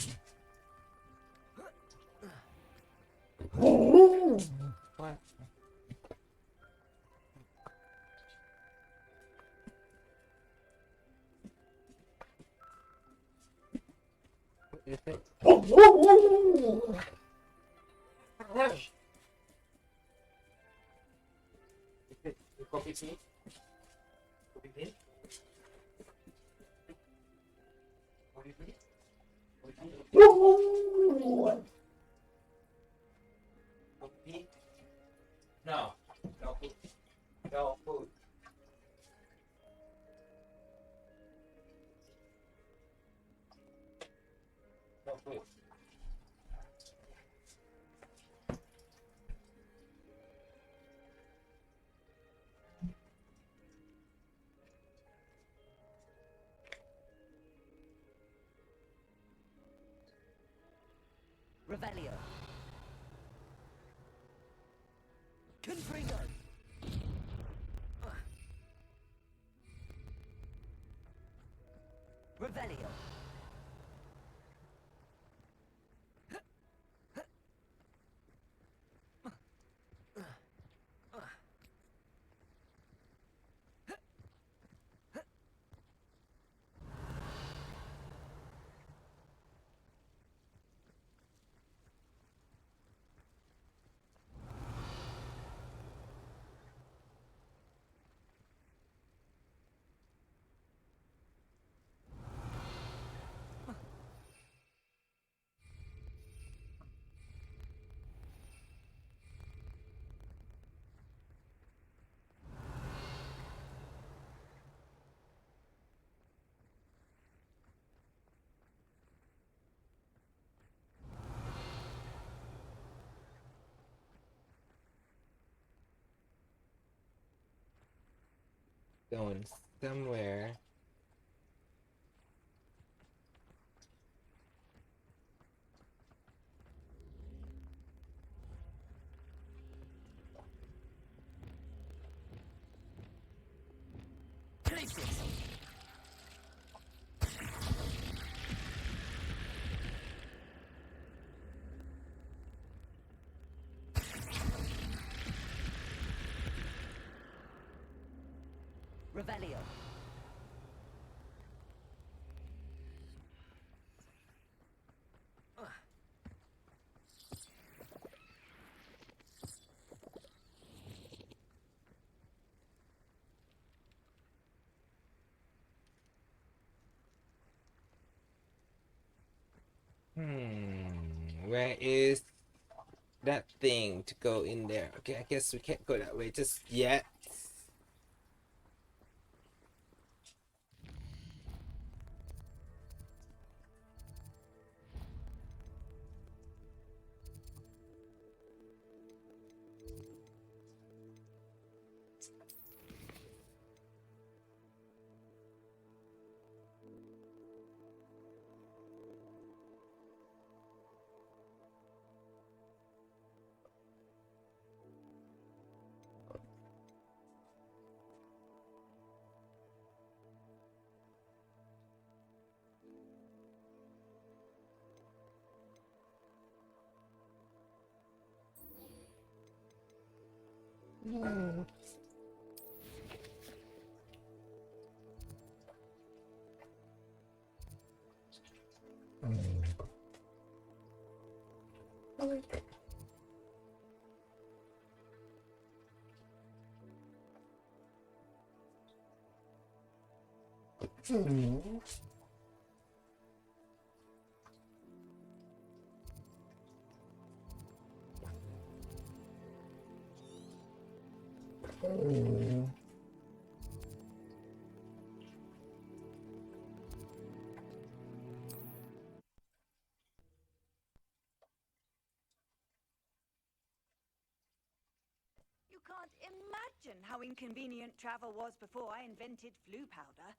What is it? Copy me. Copy me. Copy me. Copy. No. No food. No food. No food. Revelio. Confringo. Revelio. Going somewhere. Revelio. Where is that thing to go in there? Okay, I guess we can't go that way just yet. You can't imagine how inconvenient travel was before I invented flu powder.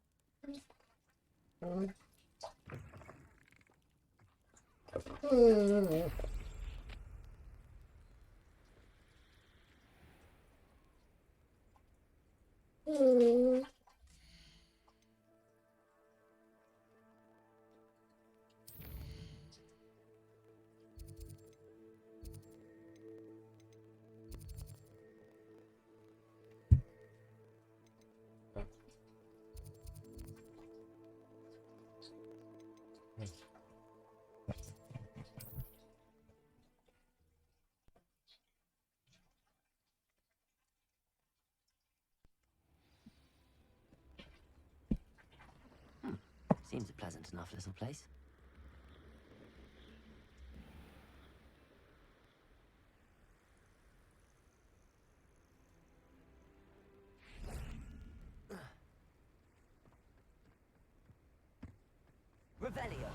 Seems a pleasant enough little place. Revelio.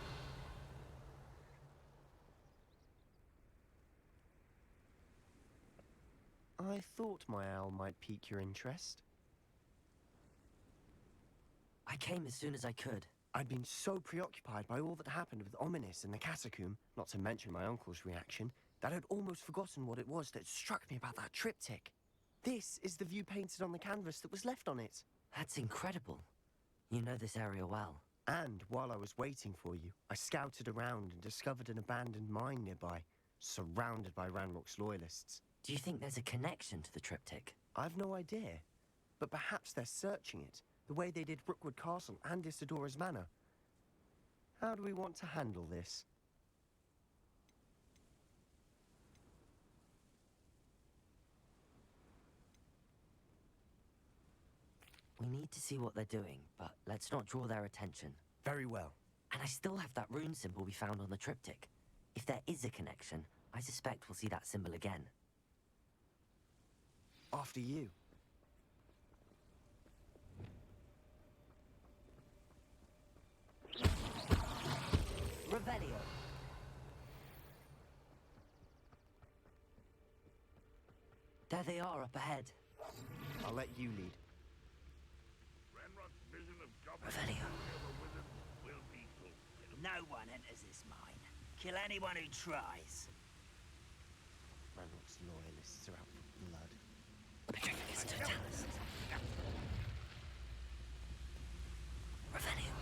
I thought my owl might pique your interest. I came as soon as I could. I'd been so preoccupied by all that happened with Ominis and the catacomb, not to mention my uncle's reaction, that I'd almost forgotten what it was that struck me about that triptych. This is the view painted on the canvas that was left on it. That's incredible. You know this area well. And while I was waiting for you, I scouted around and discovered an abandoned mine nearby, surrounded by Ranrock's loyalists. Do you think there's a connection to the triptych? I've no idea, but perhaps they're searching it, the way they did Rookwood Castle and Isidora's Manor. How do we want to handle this? We need to see what they're doing, but let's not draw their attention. Very well. And I still have that rune symbol we found on the triptych. If there is a connection, I suspect we'll see that symbol again. After you. Revelio. There they are up ahead. I'll let you lead. Ranrock's vision of goblins Revelio. the wizards will be fulfilled. No one enters this mine. Kill anyone who tries. Ranrock's loyalists are out for blood. Petrificus Totalis. Revelio.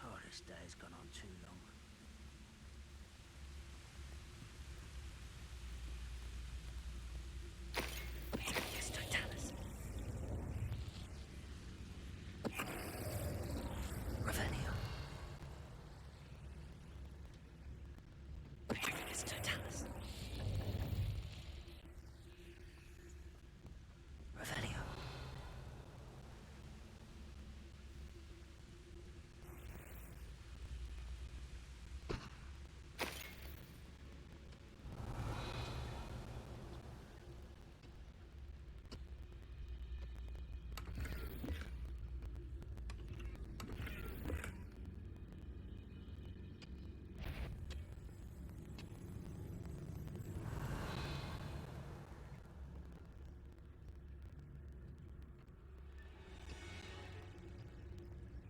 Oh, this day's gone on too long. Petrificus Totalis. Revelio. Petrificus Totalis. Revelio.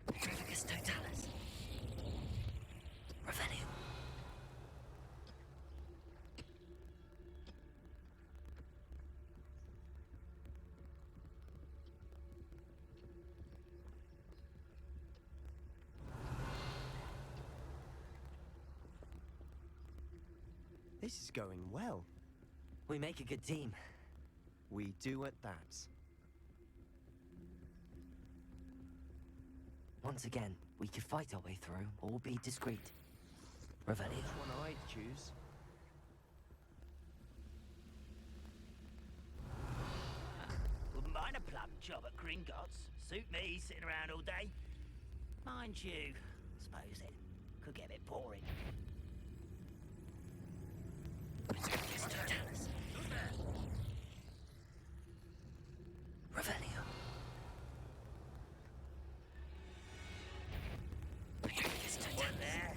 Petrificus Totalis. Revelio. This is going well. We make a good team. We do at that. Once again, we could fight our way through or be discreet. Revelio. Which one I'd choose? Wouldn't mind a plum job at Gringotts. Suit me, sitting around all day. Mind you, suppose it could get a bit boring. Revelio. What there?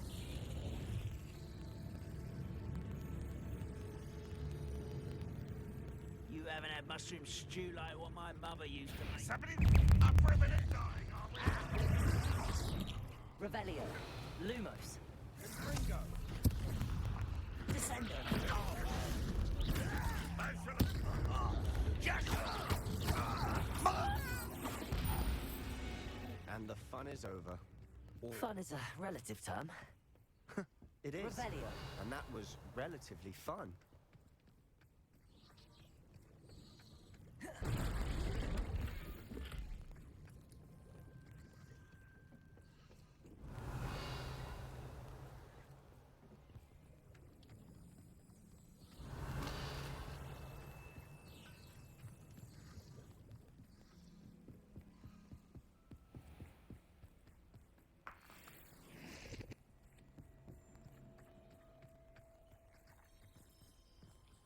You haven't had mushroom stew like what my mother used to make. Somebody up for a bit of dying, are we? Revelio. Lumos. Ringo. Descender. And the fun is over. Or Fun is a relative term. it is. Revelio. And that was relatively fun.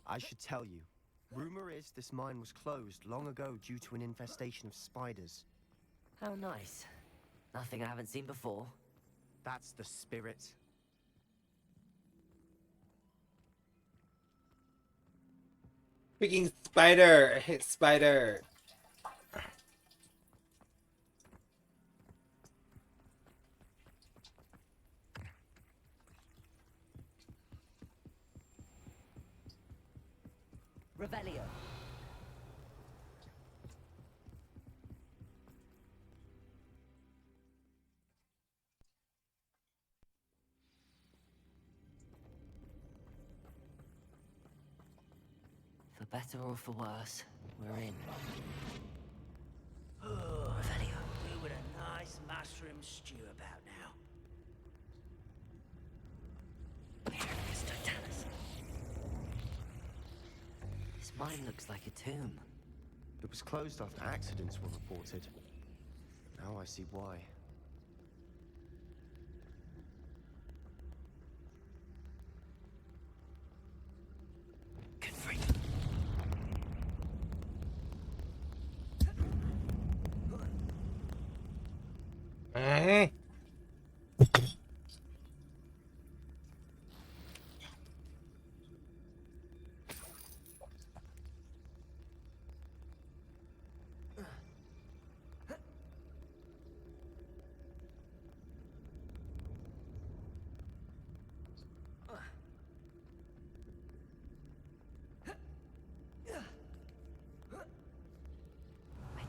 I should tell you. Rumor is this mine was closed long ago due to an infestation of spiders. How nice. Nothing I haven't seen before. That's the spirit. Freaking spider! I hate spider. Revelio. For better or for worse, we're in. Revelio. We would a nice mushroom stew about now. This mine looks like a tomb. It was closed after accidents were reported. Now I see why. I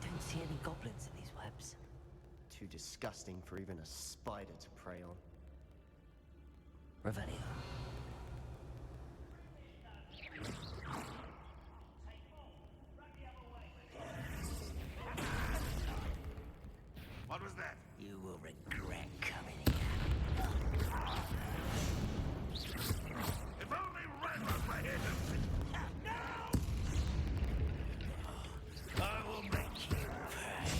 don't see any goblins in these webs. Too disgusting for even a spider to prey on. Revelio. What was that? You will regret coming here. If only Ragnar were here to... No! I will make you pay.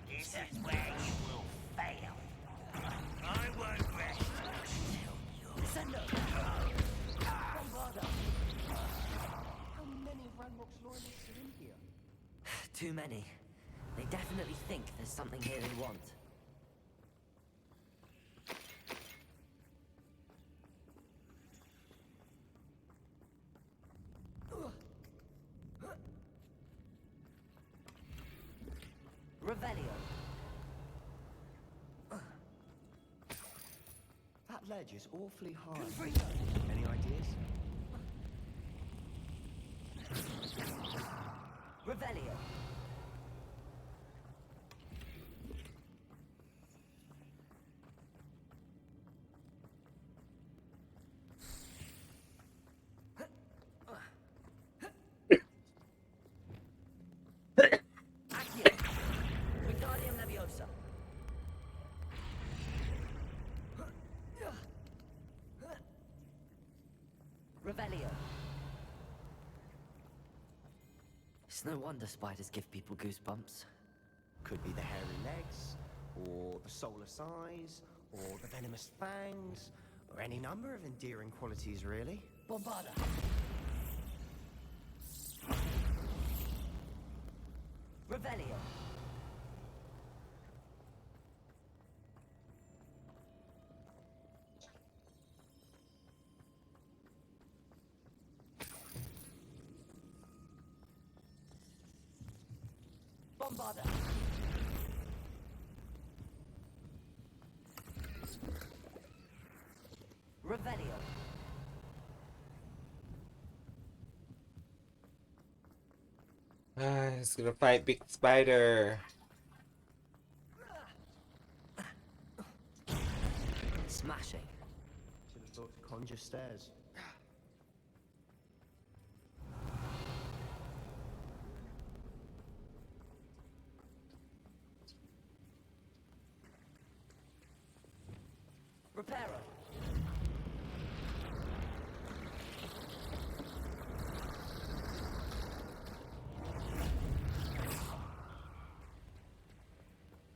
This is where you will fail. I won't rest until you're... How many of Ranrock's loyalists are in here? Too many. They definitely think there's something here they want. Revelio. That ledge is awfully hard. Any ideas? Revelio. Revelio. It's no wonder spiders give people goosebumps. Could be the hairy legs, or the solar size, or the venomous fangs, or any number of endearing qualities, really. Bombarda. Revelio. Bombarda. Revelio. He's gonna fight Big Spider. Smashing. Should have thought to conjure stairs. Reparo.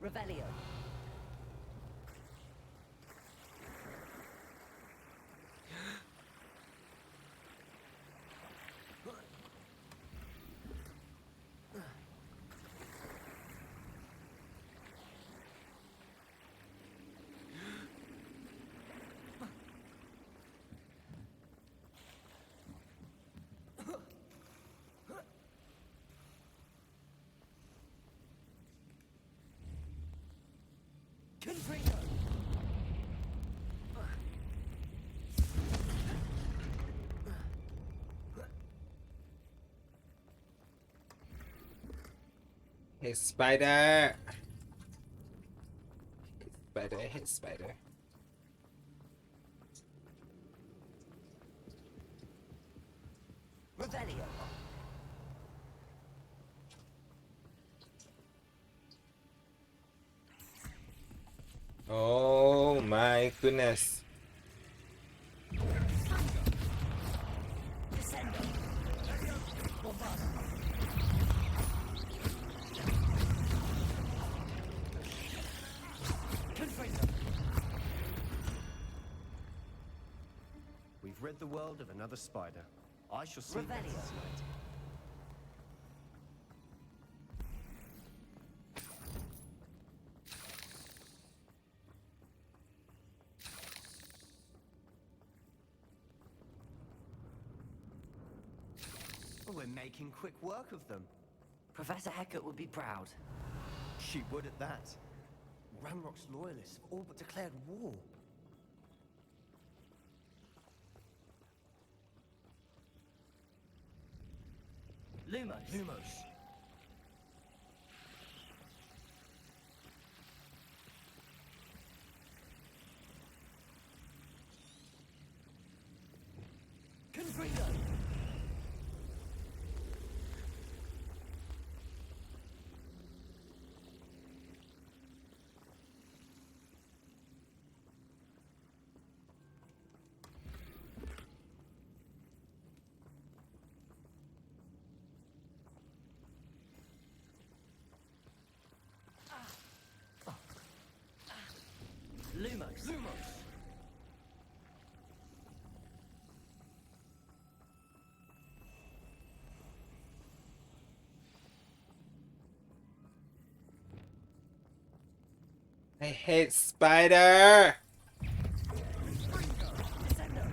Revelio. Confringo. Hey, Spider. Hey, Spider. Revelio. Oh my goodness. Descendo. Bombarda. Confringo. We've rid the world of another spider. I shall sleep better Revelio. tonight. We're making quick work of them. Professor Hecat would be proud. She would at that. Ranrock's loyalists have all but declared war. Lumos. Lumos. Confringo. Lumos. Lumos. I hate Spider. Descendo.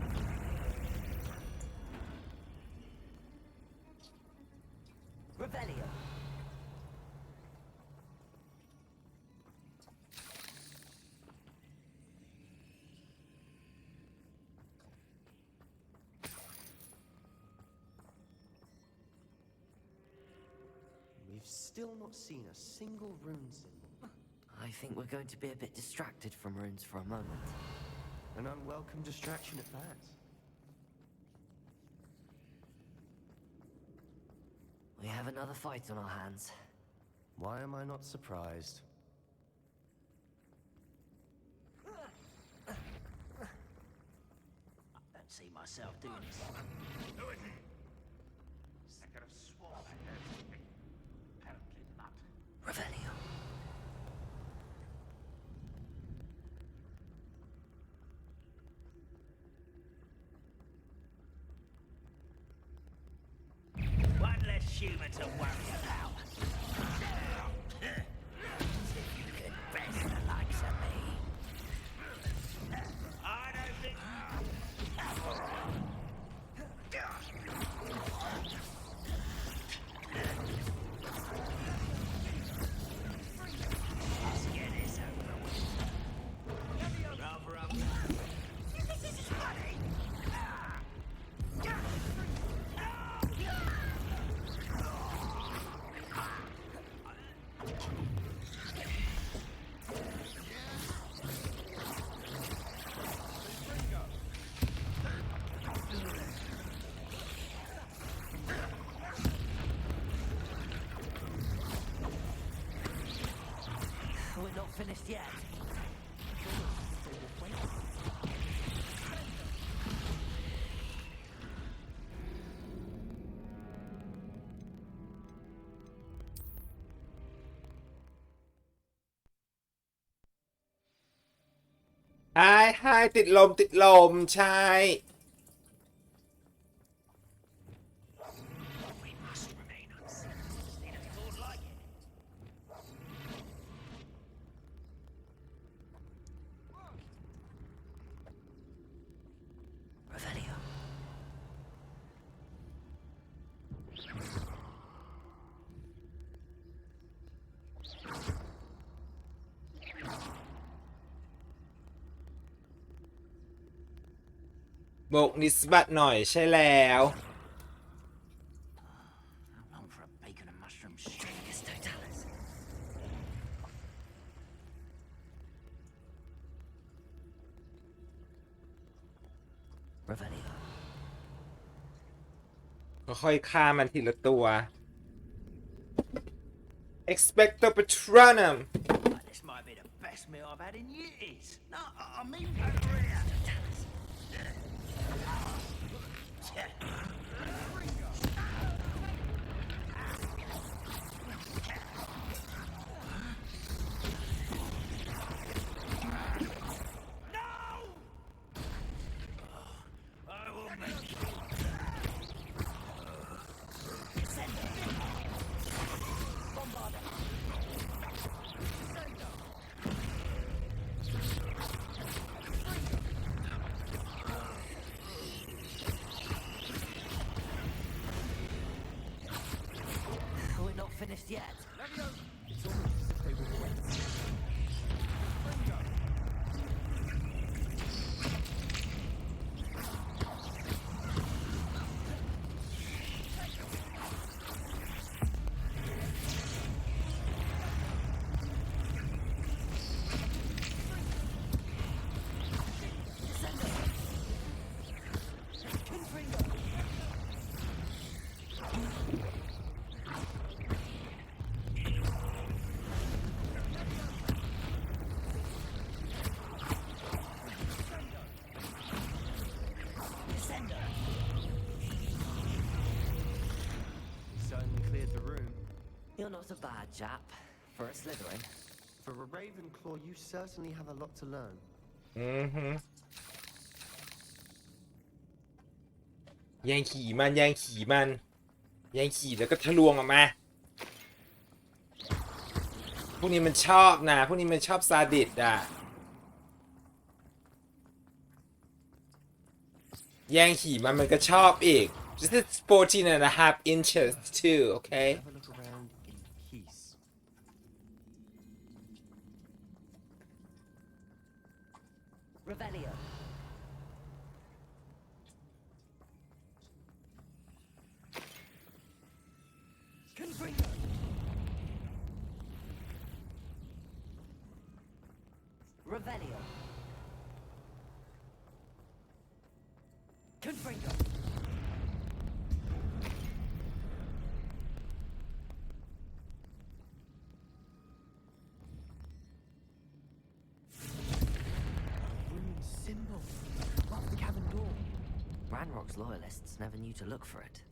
Revelio. We've still not seen a single rune symbol. I think we're going to be a bit distracted from runes for a moment. An unwelcome distraction at that. We have another fight on our hands. Why am I not surprised? don't see myself doing this. Who is he? I could have sworn I heard something. Apparently not. Revelio. One less human to worry about. If you could rest the likes of me. I don't think. Let's get this over with. Rather up. You think this is funny? We're not finished yet. Hi ติดลมใช่ We must remain unseen. They don't all like it. Revelio.โบกนิสบัตหน่อยใช่แล้ว How long for a bacon and mushroom stew? Yes, totalis. Revelio. ค่อยๆฆ่ามันทีละตัว Expecto Patronum This might be the best meal I've had in years. No, I mean over here. I will make you. We're not finished yet. Certainly cleared the room. You're not a bad chap for a Slytherin. For a Ravenclaw, you certainly have a lot to learn. แย่งขี่มันแย่งขี่แล้วก็ทะลวงออกมาพวกนี้มันชอบนะพวกนี้มันชอบซาดิสอ่ะแย่งขี่มันก็ชอบอีก This is 14.5 inches too, okay? Have a look around in peace. Revelio. Confringo. Revelio. Confringo. Rune symbol above the cavern door. Ranrock's loyalists never knew to look for it.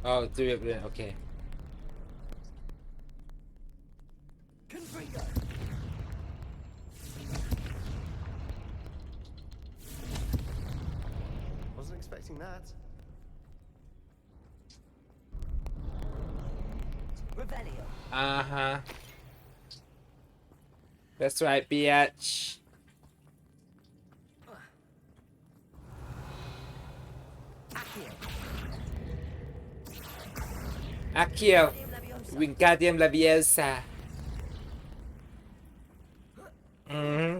Oh, 3 of them. Okay. Confringo! Wasn't expecting that. Revelio. Uh-huh. That's right, bitch. Accio. Wingardium Leviosa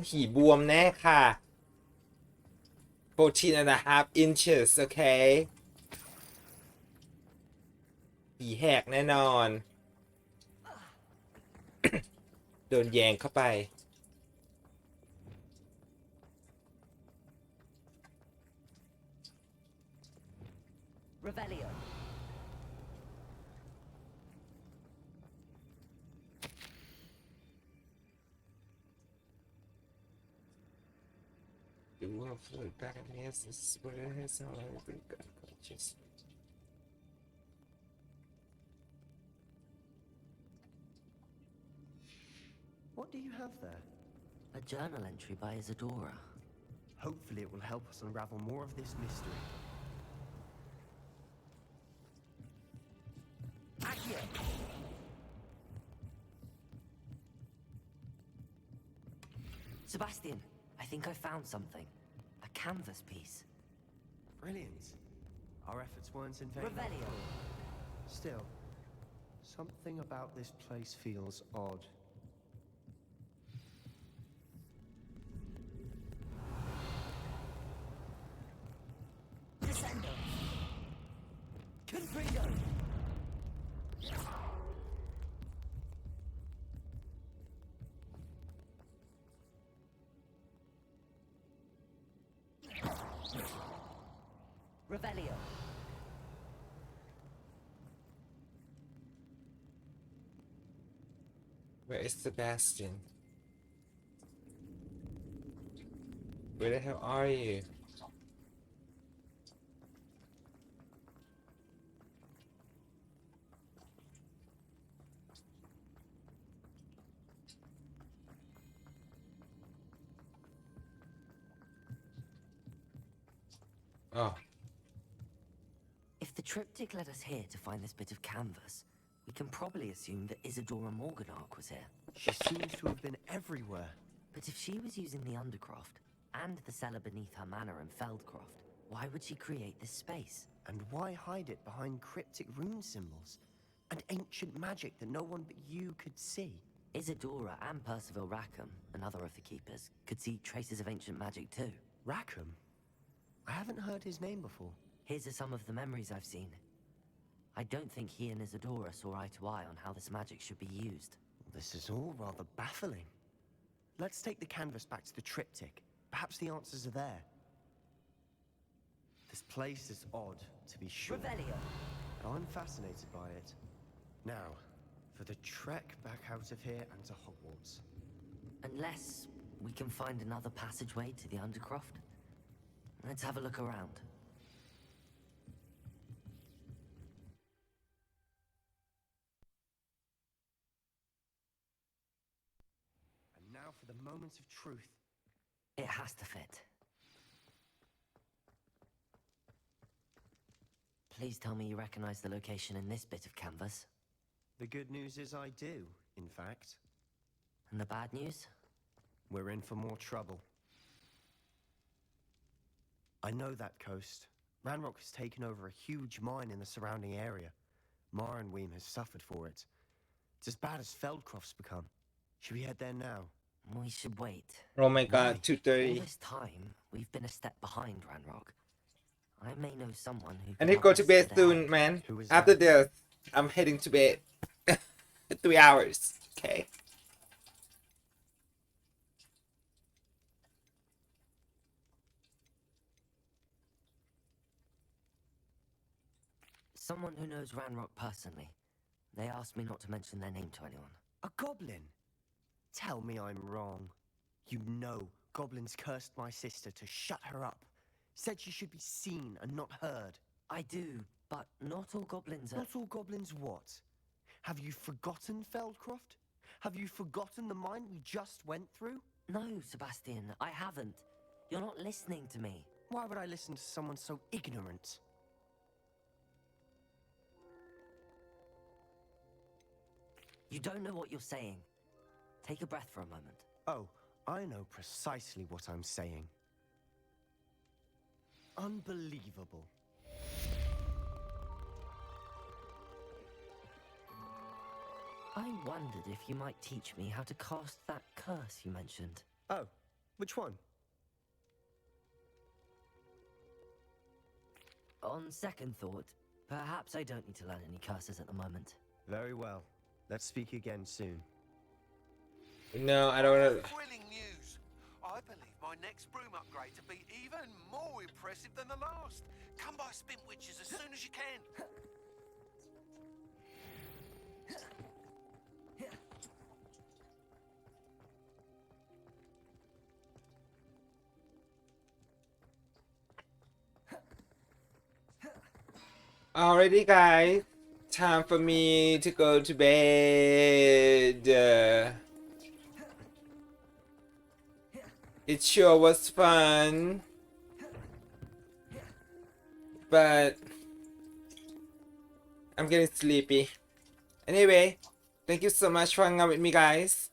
หีบวมแน่ค่ะ 14.5 inches โอเค หีแหกแน่นอน โดนแยงเข้าไป Revelio. The world fluid back in the ass. This is what it is. All over the conscious. What do you have there? A journal entry by Isadora. Hopefully it will help us unravel more of this mystery. Accio. Sebastian, I think I found something. A canvas piece. Brilliant. Our efforts weren't in vain. Revelio. Still, something about this place feels odd. Descendo. Confringo. Revelio. Where is Sebastian? Where the hell are you? Oh. If the triptych led us here to find this bit of canvas, we can probably assume that Isadora Morganark was here. She seems to have been everywhere. But if she was using the Undercroft, and the cellar beneath her manor in Feldcroft, why would she create this space? And why hide it behind cryptic rune symbols? And ancient magic that no one but you could see? Isadora and Percival Rackham, another of the Keepers, could see traces of ancient magic too. Rackham? I haven't heard his name before. Here's are some of the memories I've seen. I don't think he and Isadora saw eye to eye on how this magic should be used. This is all rather baffling. Let's take the canvas back to the triptych. Perhaps the answers are there. This place is odd, to be sure. Revelio. But I'm fascinated by it. Now, for the trek back out of here and to Hogwarts. Unless we can find another passageway to the Undercroft. Let's have a look around. And now for the moment of truth. It has to fit. Please tell me you recognize the location in this bit of canvas. The good news is I do, in fact. And the bad news? We're in for more trouble. I know that coast. Ranrock has taken over a huge mine in the surrounding area. Marrenweem has suffered for it. It's as bad as Feldcroft's become. Should we head there now? We should wait. Oh my god, All 2:30. this time, we've been a step behind Ranrock. I may know someone who I can need to help go us to bed get soon, ahead. man. Who is After that? this, I'm heading to bed. 3 hours. Okay. Someone who knows Ranrock personally. They asked me not to mention their name to anyone. A goblin? Tell me I'm wrong. You know goblins cursed my sister to shut her up. Said she should be seen and not heard. I do, but not all goblins are... Not all goblins what? Have you forgotten, Feldcroft? Have you forgotten the mine we just went through? No, Sebastian, I haven't. You're not listening to me. Why would I listen to someone so ignorant? You don't know what you're saying. Take a breath for a moment. Oh, I know precisely what I'm saying. Unbelievable. I wondered if you might teach me how to cast that curse you mentioned. Oh, which one? On second thought, perhaps I don't need to learn any curses at the moment. Very well. Let's speak again soon. No, I don't want to. Thrilling news! I believe my next broom upgrade to be even more impressive than the last. Come by Spin Witches as soon as you can. Alrighty, guys. Time for me to go to bed. It sure was fun. But I'm getting sleepy. Anyway, thank you so much for hanging out with me, guys.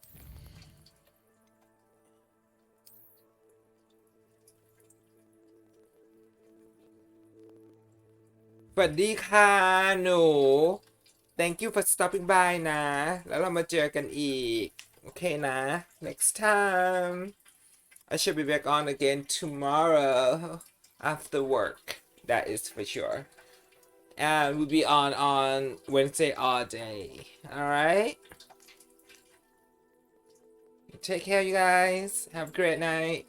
สวัสดีค่ะหนู Thank you for stopping by นะ แล้วเรามาเจอกันอีก โอเคนะ Next time I should be back on again tomorrow after work. That is for sure. And we'll be on Wednesday all day. Alright? Take care, you guys. Have a great night.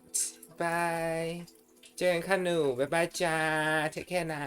Bye. เจอกันค่ะหนู บ๊ายบายจ้า Take care นะ